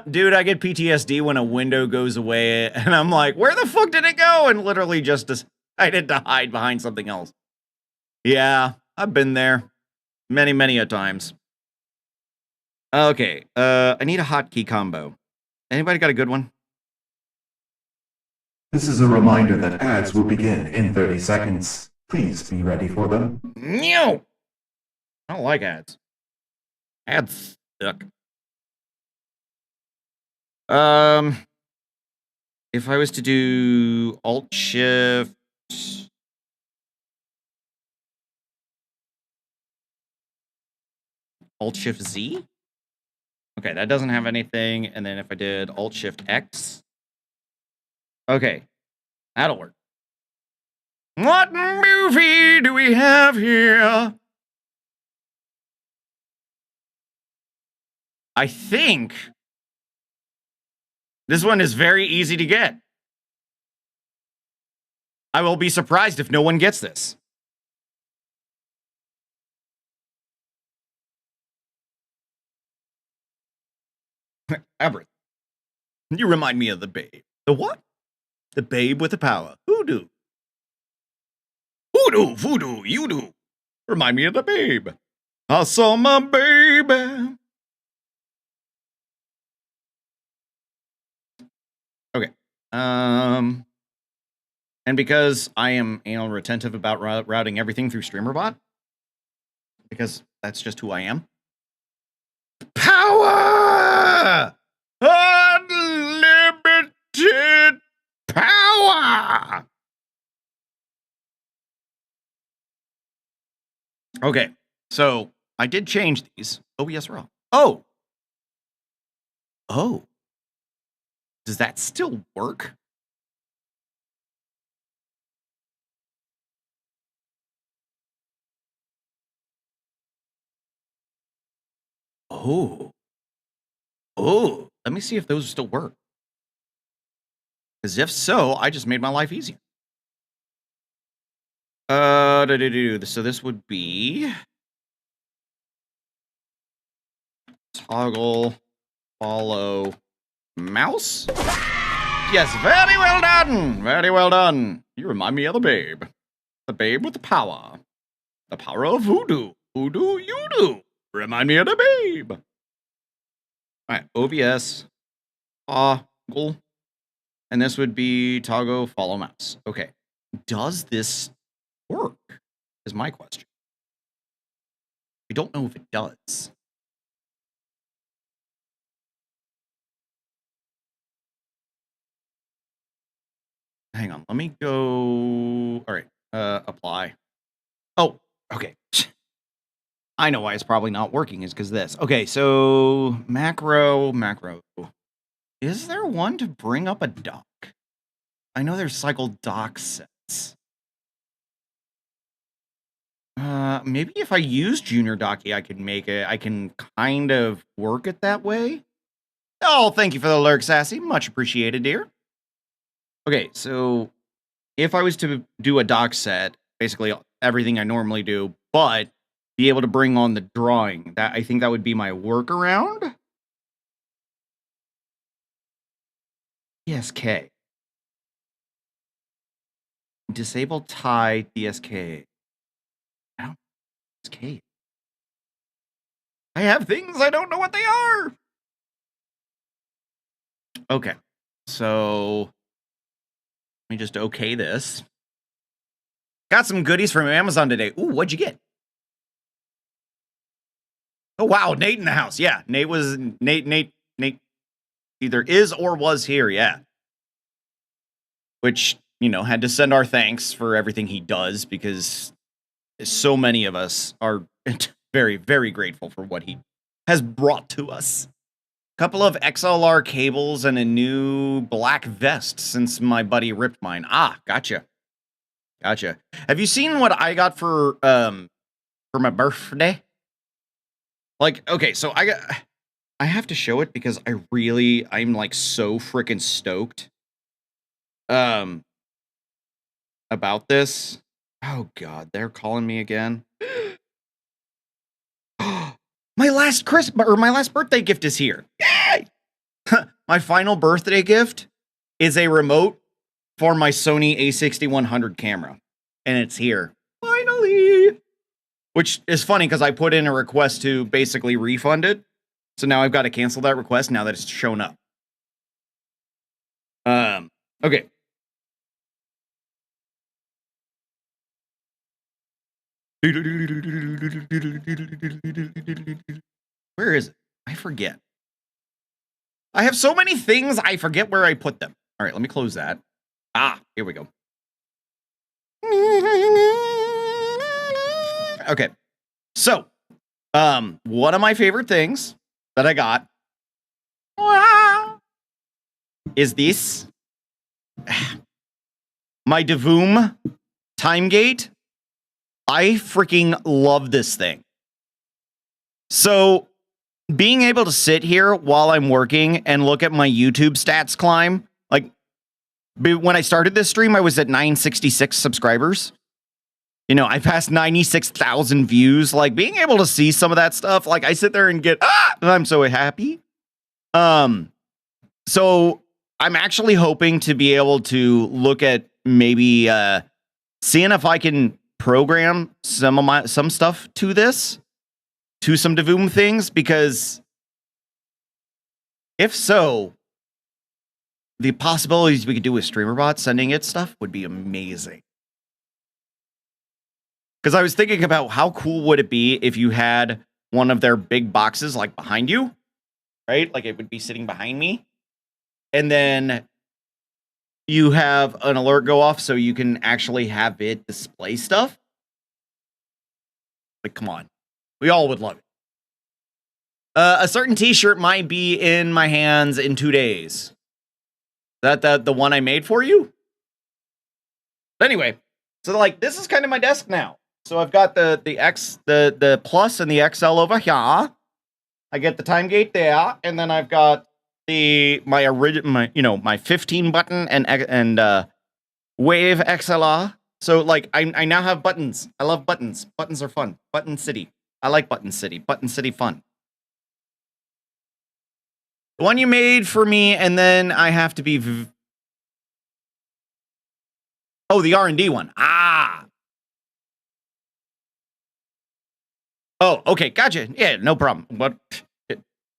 S1: Dude, I get PTSD when a window goes away and I'm like, where the fuck did it go? And literally just decided to hide behind something else. Yeah, I've been there many, many a times. Okay, I need a hotkey combo. Anybody got a good one?
S3: This is a reminder that ads will begin in 30 seconds. Please be ready for them.
S1: No! I don't like ads. Ads suck. If I was to do Alt-Shift... Alt-Shift-Z? Okay, that doesn't have anything. And then if I did Alt-Shift-X... Okay, that'll work. What movie do we have here? I think this one is very easy to get. I will be surprised if no one gets this. Albert, you remind me of the babe. The what? The babe with the power. Hoodoo. Hoodoo, voodoo, you do. Remind me of the babe. I saw my baby. Okay. And because I am anal retentive about routing everything through Streamer.bot, because that's just who I am. Power! Unlimited power! Okay, so I did change these. OBS Raw. Oh! Oh. Does that still work? Oh. Oh. Let me see if those still work. Because if so, I just made my life easier. So this would be toggle follow mouse. Yes, very well done. Very well done. You remind me of the babe. The babe with the power. The power of voodoo. Voodoo you do. Remind me of the babe. Alright, OBS. Toggle. And this would be toggle follow mouse. Okay. Does this work? Is my question. We don't know if it does. Hang on, let me go. All right, apply. Oh, okay. I know why it's probably not working is because this. Okay, so macro. Is there one to bring up a dock? I know there's cycle dock sets. Maybe if I use Junior Docky, I can make it. I can kind of work it that way. Oh, thank you for the lurk, Sassy. Much appreciated, dear. Okay, so if I was to do a dock set, basically everything I normally do, but be able to bring on the drawing, that I think that would be my workaround. DSK. Disable tie DSK. DSK. I have things I don't know what they are. Okay, so let me just okay this. Got some goodies from Amazon today. Ooh, what'd you get? Oh, wow, Nate in the house. Yeah, Nate either is or was here, yeah. Which, you know, had to send our thanks for everything he does because so many of us are very, very grateful for what he has brought to us. Couple of XLR cables and a new black vest since my buddy ripped mine. Ah, gotcha. Gotcha. Have you seen what I got for my birthday? Like, okay, so I have to show it because I'm like so freaking stoked about this. Oh god, they're calling me again. My last birthday gift is here. Yay! My final birthday gift is a remote for my Sony a6100 camera. And it's here. Finally! Which is funny because I put in a request to basically refund it. So now I've got to cancel that request now that it's shown up. Okay. Where is it? I forget. I have so many things, I forget where I put them. All right, let me close that. Ah, here we go. Okay. So, one of my favorite things that I got is this. My Devoom time gate. I freaking love this thing. So, being able to sit here while I'm working and look at my YouTube stats climb, like, when I started this stream, I was at 966 subscribers. You know, I passed 96,000 views. Like, being able to see some of that stuff, like, I sit there and get, and I'm so happy. So, I'm actually hoping to be able to look at maybe seeing if I can program some stuff to this, to some Devoom things, because if so, the possibilities we could do with Streamer.bot sending it stuff would be amazing. Because I was thinking about how cool would it be if you had one of their big boxes like behind you, right? Like it would be sitting behind me. And then you have an alert go off so you can actually have it display stuff. Like, come on. We all would love it. A certain t-shirt might be in my hands in 2 days. Is that the one I made for you? But anyway, so like this is kind of my desk now. So I've got the plus and the XL over here. I get the time gate there, and then I've got my 15 button and Wave XLR. So like I now have buttons. I love buttons. Buttons are fun. Button City. I like Button City. Button City fun. The one you made for me, and then I have to be... Oh, the R&D one. Ah! Oh, okay, gotcha. Yeah, no problem. But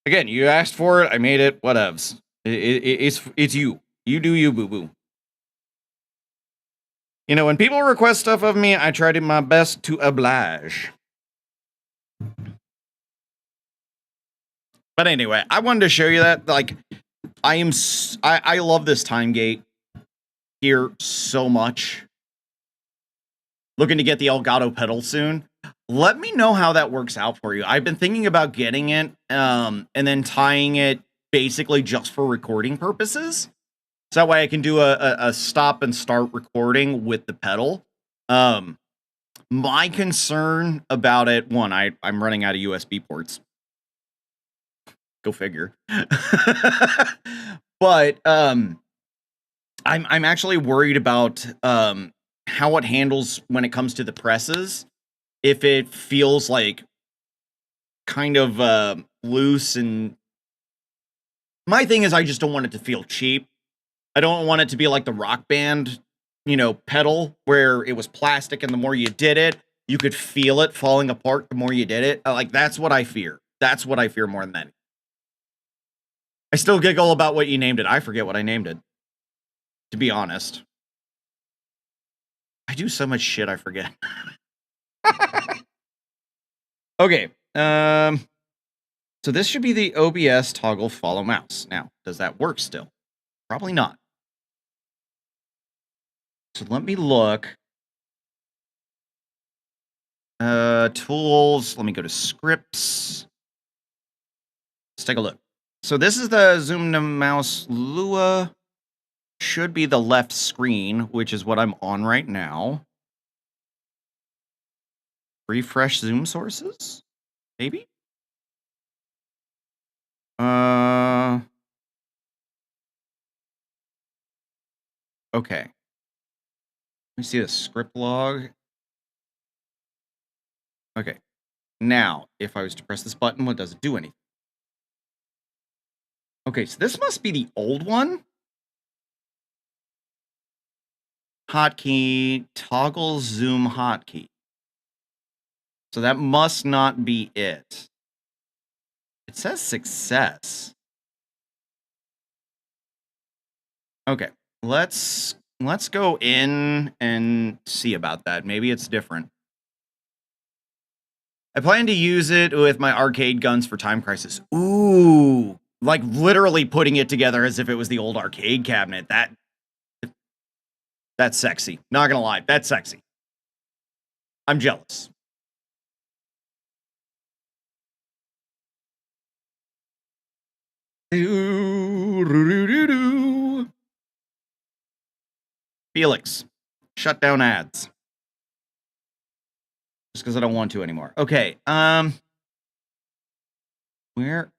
S1: again, you asked for it, I made it, whatevs. It's you. You do you, boo-boo. You know, when people request stuff of me, I try to my best to oblige. But anyway, I wanted to show you that, like, I love this time gate here so much. Looking to get the Elgato pedal soon. Let me know how that works out for you. I've been thinking about getting it, and then tying it basically just for recording purposes. So that way I can do a stop and start recording with the pedal. My concern about it, one, I'm running out of USB ports. Go figure. But I'm actually worried about how it handles when it comes to the presses. If it feels like kind of loose, and my thing is I just don't want it to feel cheap. I don't want it to be like the Rock Band, you know, pedal where it was plastic and the more you did it, you could feel it falling apart the more you did it. Like, that's what I fear. That's what I fear more than that. I still giggle about what you named it. I forget what I named it, to be honest. I do so much shit I forget. Okay. So this should be the OBS toggle follow mouse. Now, does that work still? Probably not. So let me look. Tools. Let me go to scripts. Let's take a look. So this is the Zoom to Mouse Lua. Should be the left screen, which is what I'm on right now. Refresh Zoom sources? Maybe? Okay. Let me see the script log. Okay. Now, if I was to press this button, what does it do anything? Okay, so this must be the old one. Hotkey, toggle zoom hotkey. So that must not be it. It says success. Okay, let's go in and see about that. Maybe it's different. I plan to use it with my arcade guns for Time Crisis. Ooh, like literally putting it together as if it was the old arcade cabinet. That's sexy. Not gonna lie, that's sexy. I'm jealous. Felix, shut down ads. Just because I don't want to anymore. Okay,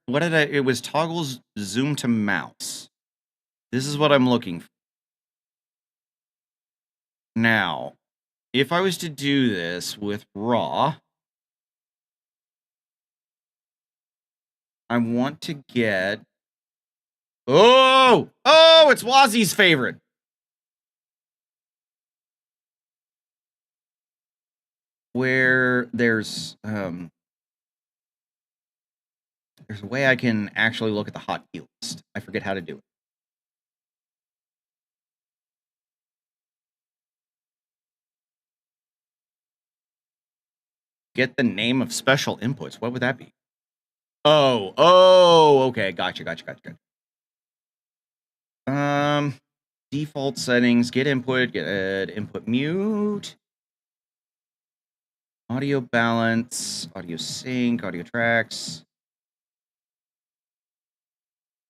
S1: what did it was toggles zoom to mouse. This is what I'm looking for. Now, if I was to do this with raw, I want to get... Oh, it's Wazzy's favorite. Where there's a way I can actually look at the hotkey list. I forget how to do it. Get the name of special inputs. What would that be? Oh, okay. Gotcha. Default settings, get input mute. Audio balance, audio sync, audio tracks.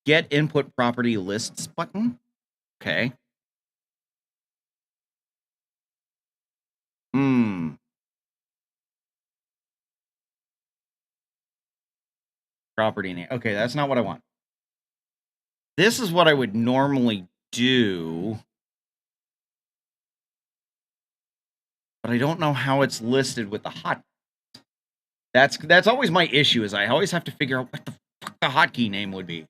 S1: Get input property lists button. Okay. Property name. Okay, that's not what I want. This is what I would normally do. But I don't know how it's listed with the hot. That's always my issue, is I always have to figure out what the fuck the hotkey name would be.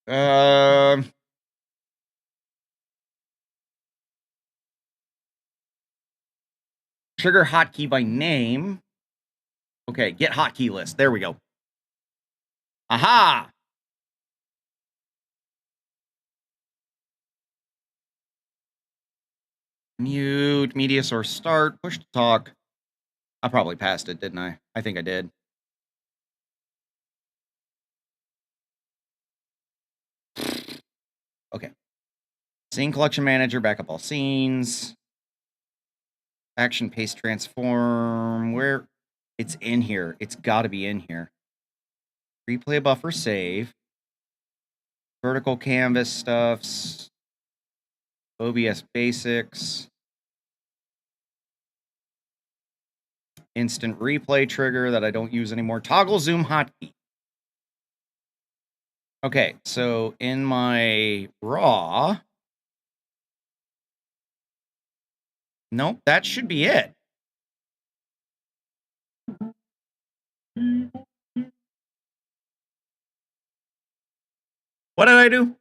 S1: Trigger hotkey by name. Okay, get hotkey list. There we go. Aha! Mute, media source start, push to talk. I probably passed it, didn't I? I think I did. Okay. Scene collection manager, backup all scenes. Action, paste, transform. Where? It's in here. It's got to be in here. Replay buffer, save. Vertical canvas stuffs. OBS basics. Instant replay trigger that I don't use anymore. Toggle zoom hotkey. Okay, so in my raw. Nope, that should be it. What did I do?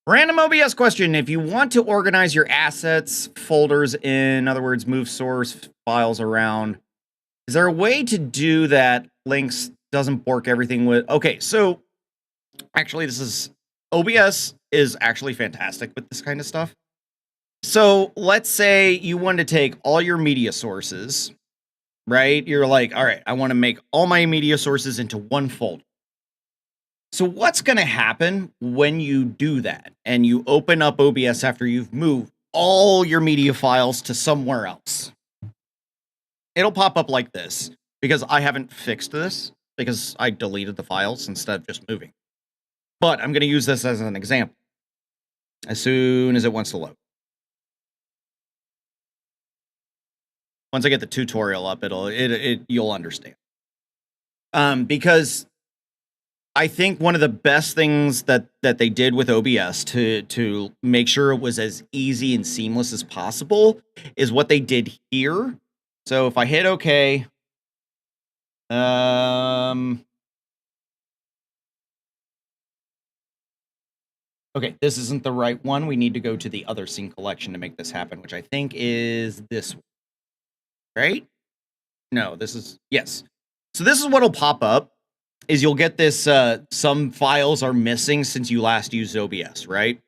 S1: Random OBS question. If you want to organize your assets, folders, in other words, move source files around, is there a way to do that? Links doesn't bork everything with... Okay, so actually this is... OBS is actually fantastic with this kind of stuff. So let's say you want to take all your media sources, right? You're like, all right, I want to make all my media sources into one folder. So what's going to happen when you do that and you open up OBS after you've moved all your media files to somewhere else? It'll pop up like this because I haven't fixed this because I deleted the files instead of just moving. But I'm going to use this as an example as soon as it wants to load. Once I get the tutorial up, you'll understand. Because I think one of the best things that they did with OBS to make sure it was as easy and seamless as possible is what they did here. So if I hit OK, okay, this isn't the right one. We need to go to the other scene collection to make this happen, which I think is this one, right? No, this is, yes. So this is what'll pop up. Is you'll get this, some files are missing since you last used OBS, right?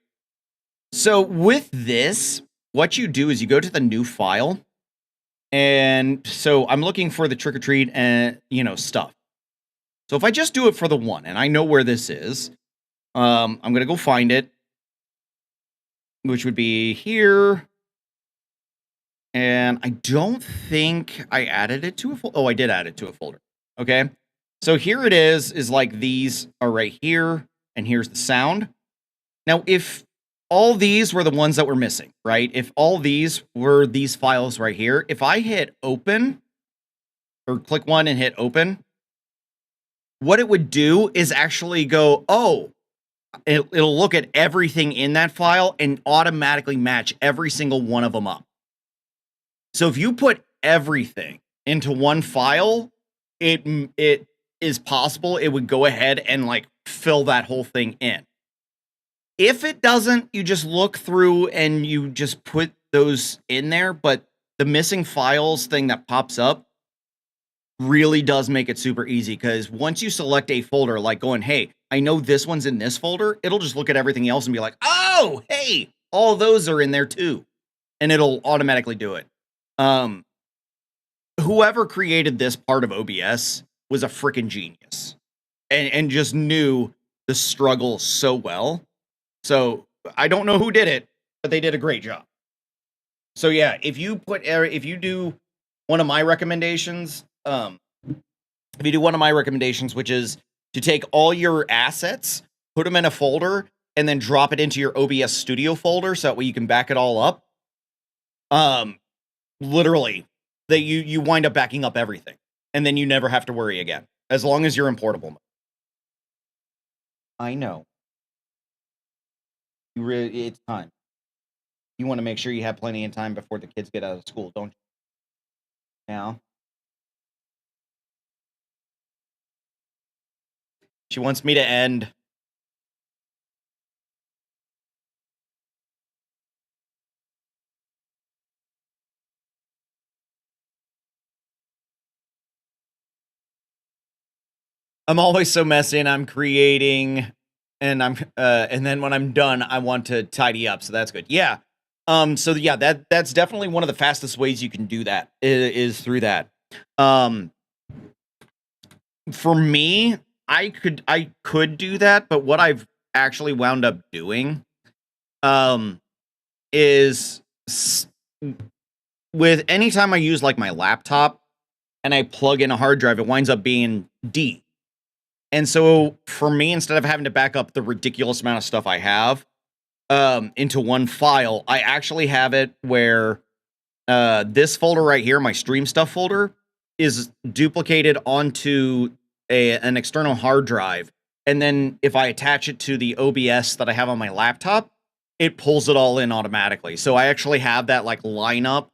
S1: So with this, what you do is you go to the new file. And so I'm looking for the trick or treat and, stuff. So if I just do it for the one, and I know where this is, I'm going to go find it, which would be here. And I don't think I added it to a folder. Oh, I did add it to a folder. Okay. So here it is like these are right here, and here's the sound. Now, if all these were the ones that were missing, right? If all these were these files right here, if I hit open, or click one and hit open, what it would do is actually go, oh, it'll look at everything in that file and automatically match every single one of them up. So if you put everything into one file, it is possible it would go ahead and like fill that whole thing in. If it doesn't, you just look through and you just put those in there, but the missing files thing that pops up really does make it super easy, because once you select a folder, like going, hey, I know this one's in this folder, it'll just look at everything else and be like, oh, hey, all those are in there too. And it'll automatically do it. Whoever created this part of OBS was a freaking genius and just knew the struggle so well. So I don't know who did it, but they did a great job. So yeah, if you do one of my recommendations, which is to take all your assets, put them in a folder, and then drop it into your OBS Studio folder so that way you can back it all up. Literally, that you wind up backing up everything, and then you never have to worry again, as long as you're in portable mode. I know. It's time. You want to make sure you have plenty of time before the kids get out of school, don't you? Yeah. She wants me to end. I'm always so messy, and I'm creating, and and then when I'm done, I want to tidy up. So that's good. Yeah. So yeah, that's definitely one of the fastest ways you can do that is through that. For me, I could do that, but what I've actually wound up doing, is with anytime I use like my laptop and I plug in a hard drive, it winds up being D. And so for me, instead of having to back up the ridiculous amount of stuff I have into one file, I actually have it where this folder right here, my stream stuff folder, is duplicated onto an external hard drive. And then if I attach it to the OBS that I have on my laptop, it pulls it all in automatically. So I actually have that like lineup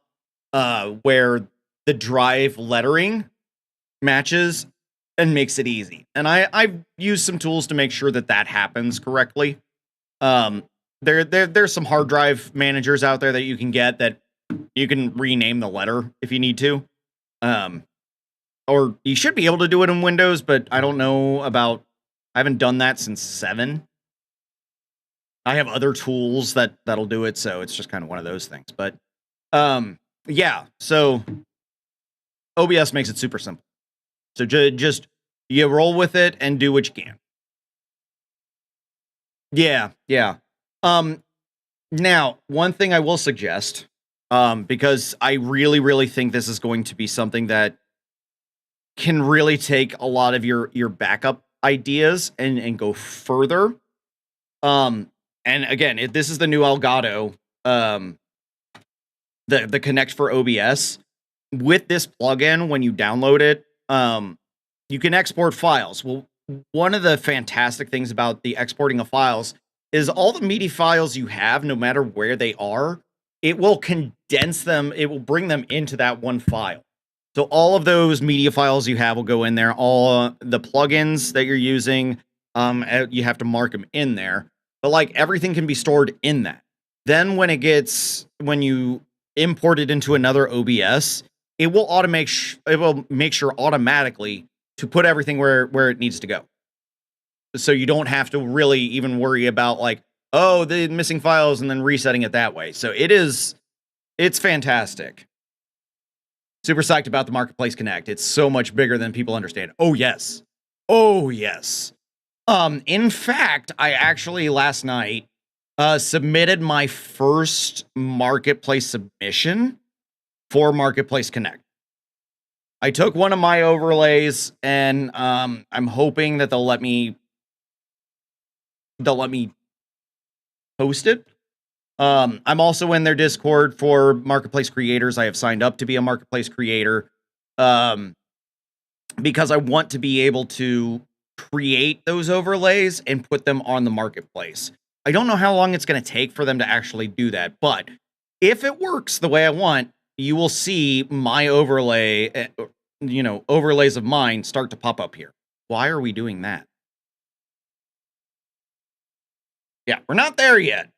S1: where the drive lettering matches and makes it easy. And I've used some tools to make sure that that happens correctly. There's some hard drive managers out there that you can get that you can rename the letter if you need to. Or you should be able to do it in Windows, but I don't know about, I haven't done that since 7. I have other tools that'll do it, so it's just kind of one of those things. But yeah, so OBS makes it super simple. So just you roll with it and do what you can. Yeah. Now, one thing I will suggest, because I really think this is going to be something that can really take a lot of your backup ideas and go further. And again, this is the new Elgato, the Connect for OBS. With this plugin, when you download it, you can export files. Well, one of the fantastic things about the exporting of files is all the MIDI files you have, no matter where they are, it will condense them. It will bring them into that one file. So all of those media files you have will go in there. All the plugins that you're using, you have to mark them in there. But like everything can be stored in that. Then when you import it into another OBS, it will make sure automatically to put everything where it needs to go. So you don't have to really even worry about like, oh, the missing files and then resetting it that way. So it's fantastic. Super psyched about the Marketplace Connect. It's so much bigger than people understand. Oh, yes. In fact, I actually last night submitted my first Marketplace submission for Marketplace Connect. I took one of my overlays and I'm hoping that they'll let me post it. I'm also in their Discord for Marketplace creators. I have signed up to be a Marketplace creator because I want to be able to create those overlays and put them on the Marketplace. I don't know how long it's going to take for them to actually do that, but if it works the way I want, you will see my overlay, overlays of mine start to pop up here. Why are we doing that? Yeah, we're not there yet.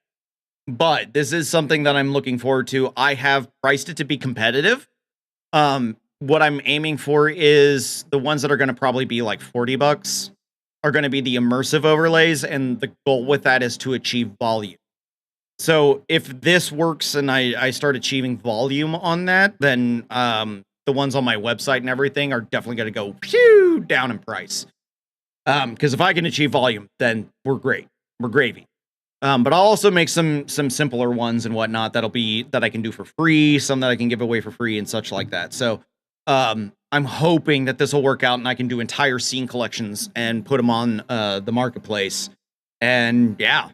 S1: But this is something that I'm looking forward to. I have priced it to be competitive. What I'm aiming for is the ones that are going to probably be like $40 are going to be the immersive overlays. And the goal with that is to achieve volume. So if this works and I start achieving volume on that, then the ones on my website and everything are definitely going to go down in price. Because if I can achieve volume, then we're great. We're gravy. But I'll also make some simpler ones and whatnot that I can do for free, some that I can give away for free and such like that. So I'm hoping that this will work out and I can do entire scene collections and put them on the Marketplace. And yeah,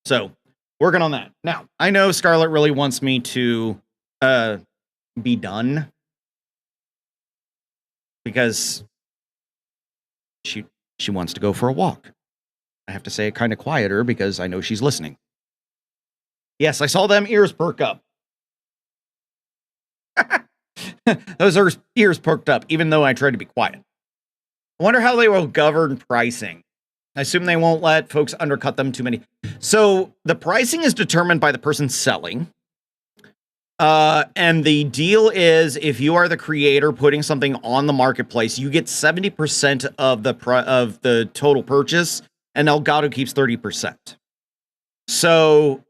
S1: so working on that. Now, I know Scarlett really wants me to be done because she wants to go for a walk. I have to say it kind of quieter because I know she's listening. Yes, I saw them ears perk up. Those ears perked up, even though I tried to be quiet. I wonder how they will govern pricing. I assume they won't let folks undercut them too many. So the pricing is determined by the person selling. And the deal is, if you are the creator putting something on the marketplace, you get 70% of the total purchase, and Elgato keeps 30%. So,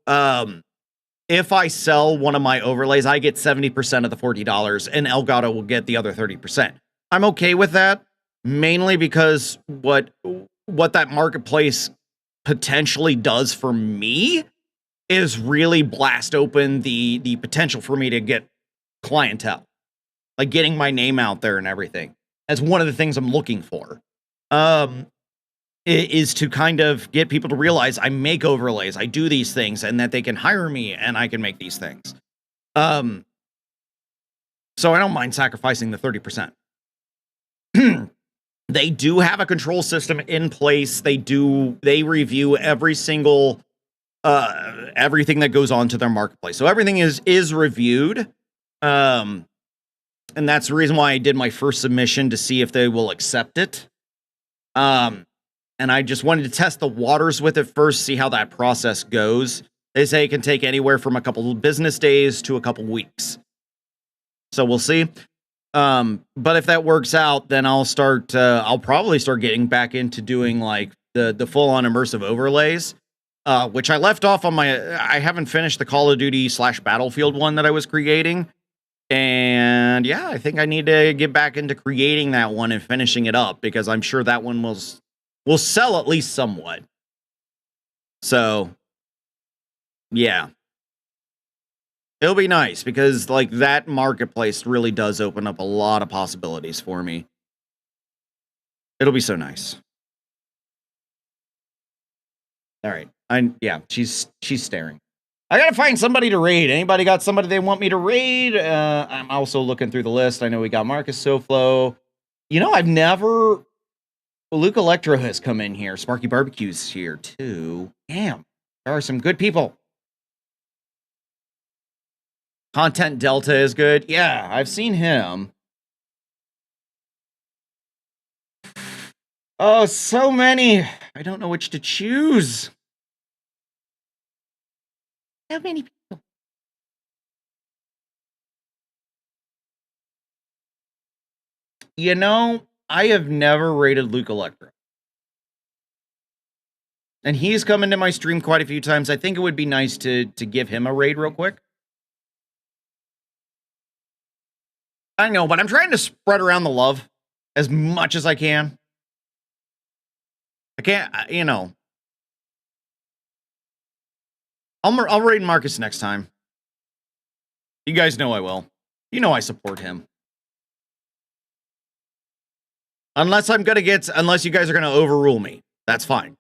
S1: if I sell one of my overlays, I get 70% of the $40, and Elgato will get the other 30%. I'm okay with that, mainly because what that marketplace potentially does for me is really blast open the potential for me to get clientele, like getting my name out there and everything. That's one of the things I'm looking for. Is to kind of get people to realize I make overlays, I do these things, and that they can hire me and I can make these things. So I don't mind sacrificing the 30%. They do have a control system in place. They review every single everything that goes on to their marketplace. So everything is reviewed. And that's the reason why I did my first submission, to see if they will accept it. And I just wanted to test the waters with it first, see how that process goes. They say it can take anywhere from a couple of business days to a couple weeks. So we'll see. But if that works out, then I'll probably start getting back into doing like the full-on immersive overlays. Which I left off on I haven't finished the Call of Duty / Battlefield one that I was creating. And yeah, I think I need to get back into creating that one and finishing it up, because I'm sure that one will sell at least somewhat. So yeah, it'll be nice, because like that marketplace really does open up a lot of possibilities for me. It'll be so nice. All right. Yeah, she's staring. I gotta find somebody to raid. Anybody got somebody they want me to raid? I'm also looking through the list. I know we got Marcus SoFlo. You know, I've never... Luke Electro has come in here. Sparky Barbecue's here, too. Damn. There are some good people. Content Delta is good. Yeah, I've seen him. Oh, so many. I don't know which to choose. How many people? You know, I have never rated Luke Electro. And he's come into my stream quite a few times. I think it would be nice to give him a raid real quick. I know, but I'm trying to spread around the love as much as I can. I can't, you know. I'll raid Marcus next time. You guys know I will. You know I support him. Unless you guys are going to overrule me. That's fine.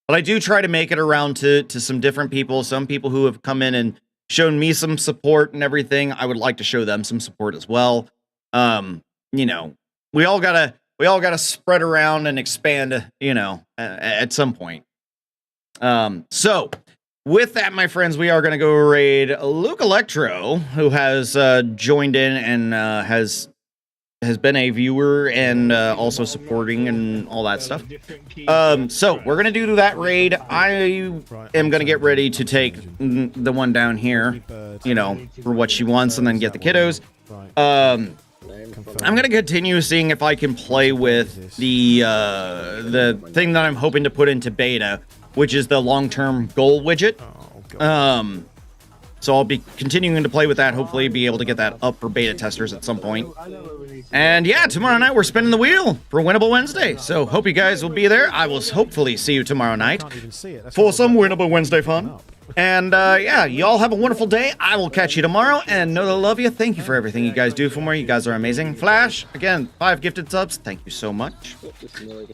S1: But I do try to make it around to some different people. Some people who have come in and shown me some support and everything. I would like to show them some support as well. You know, we all gotta spread around and expand, you know, at some point. So with that, my friends, we are going to go raid Luke Electro, who has joined in and has been a viewer and also supporting and all that stuff. So we're going to do that raid. I am going to get ready to take the one down here, you know, for what she wants, and then get the kiddos. I'm going to continue seeing if I can play with the thing that I'm hoping to put into beta, which is the long-term goal widget. So I'll be continuing to play with that, hopefully be able to get that up for beta testers at some point. And yeah, tomorrow night we're spinning the wheel for Winnable Wednesday. So hope you guys will be there. I will hopefully see you tomorrow night for some Winnable Wednesday fun. And yeah, y'all have a wonderful day. I will catch you tomorrow, and know that I love you. Thank you for everything you guys do for me. You guys are amazing. Flash, again, 5 gifted subs. Thank you so much.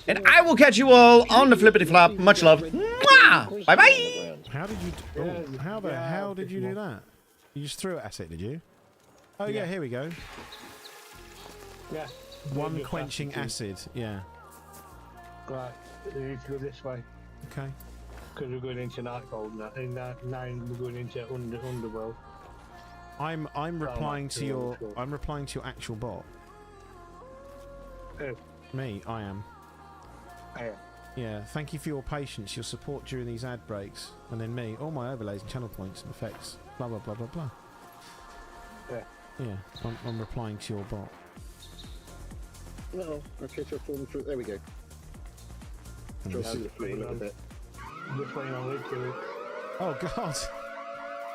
S1: And I will catch you all on the flippity flop. Much love. Mwah! Bye bye.
S4: How did you? Oh, how the hell did you do that? You just threw it at it, did you? Oh yeah, here we go.
S5: Yeah.
S4: One quenching acid. Yeah.
S5: Right. We need to go this way.
S4: Okay.
S5: Because we're going into Nightfold now. In 9 we're going into Underworld.
S4: I'm replying to your actual bot.
S5: Who?
S4: Me, I am.
S5: Oh, yeah.
S4: Yeah, thank you for your patience, your support during these ad breaks, and then me, all my overlays and channel points and effects. blah blah blah blah blah.
S5: Yeah.
S4: Yeah, I'm replying to your bot.
S6: No, okay, so falling through. There we go.
S4: And
S6: Go
S4: this-
S6: through the floor a little bit.
S5: Just waiting on Luke to
S4: Oh God!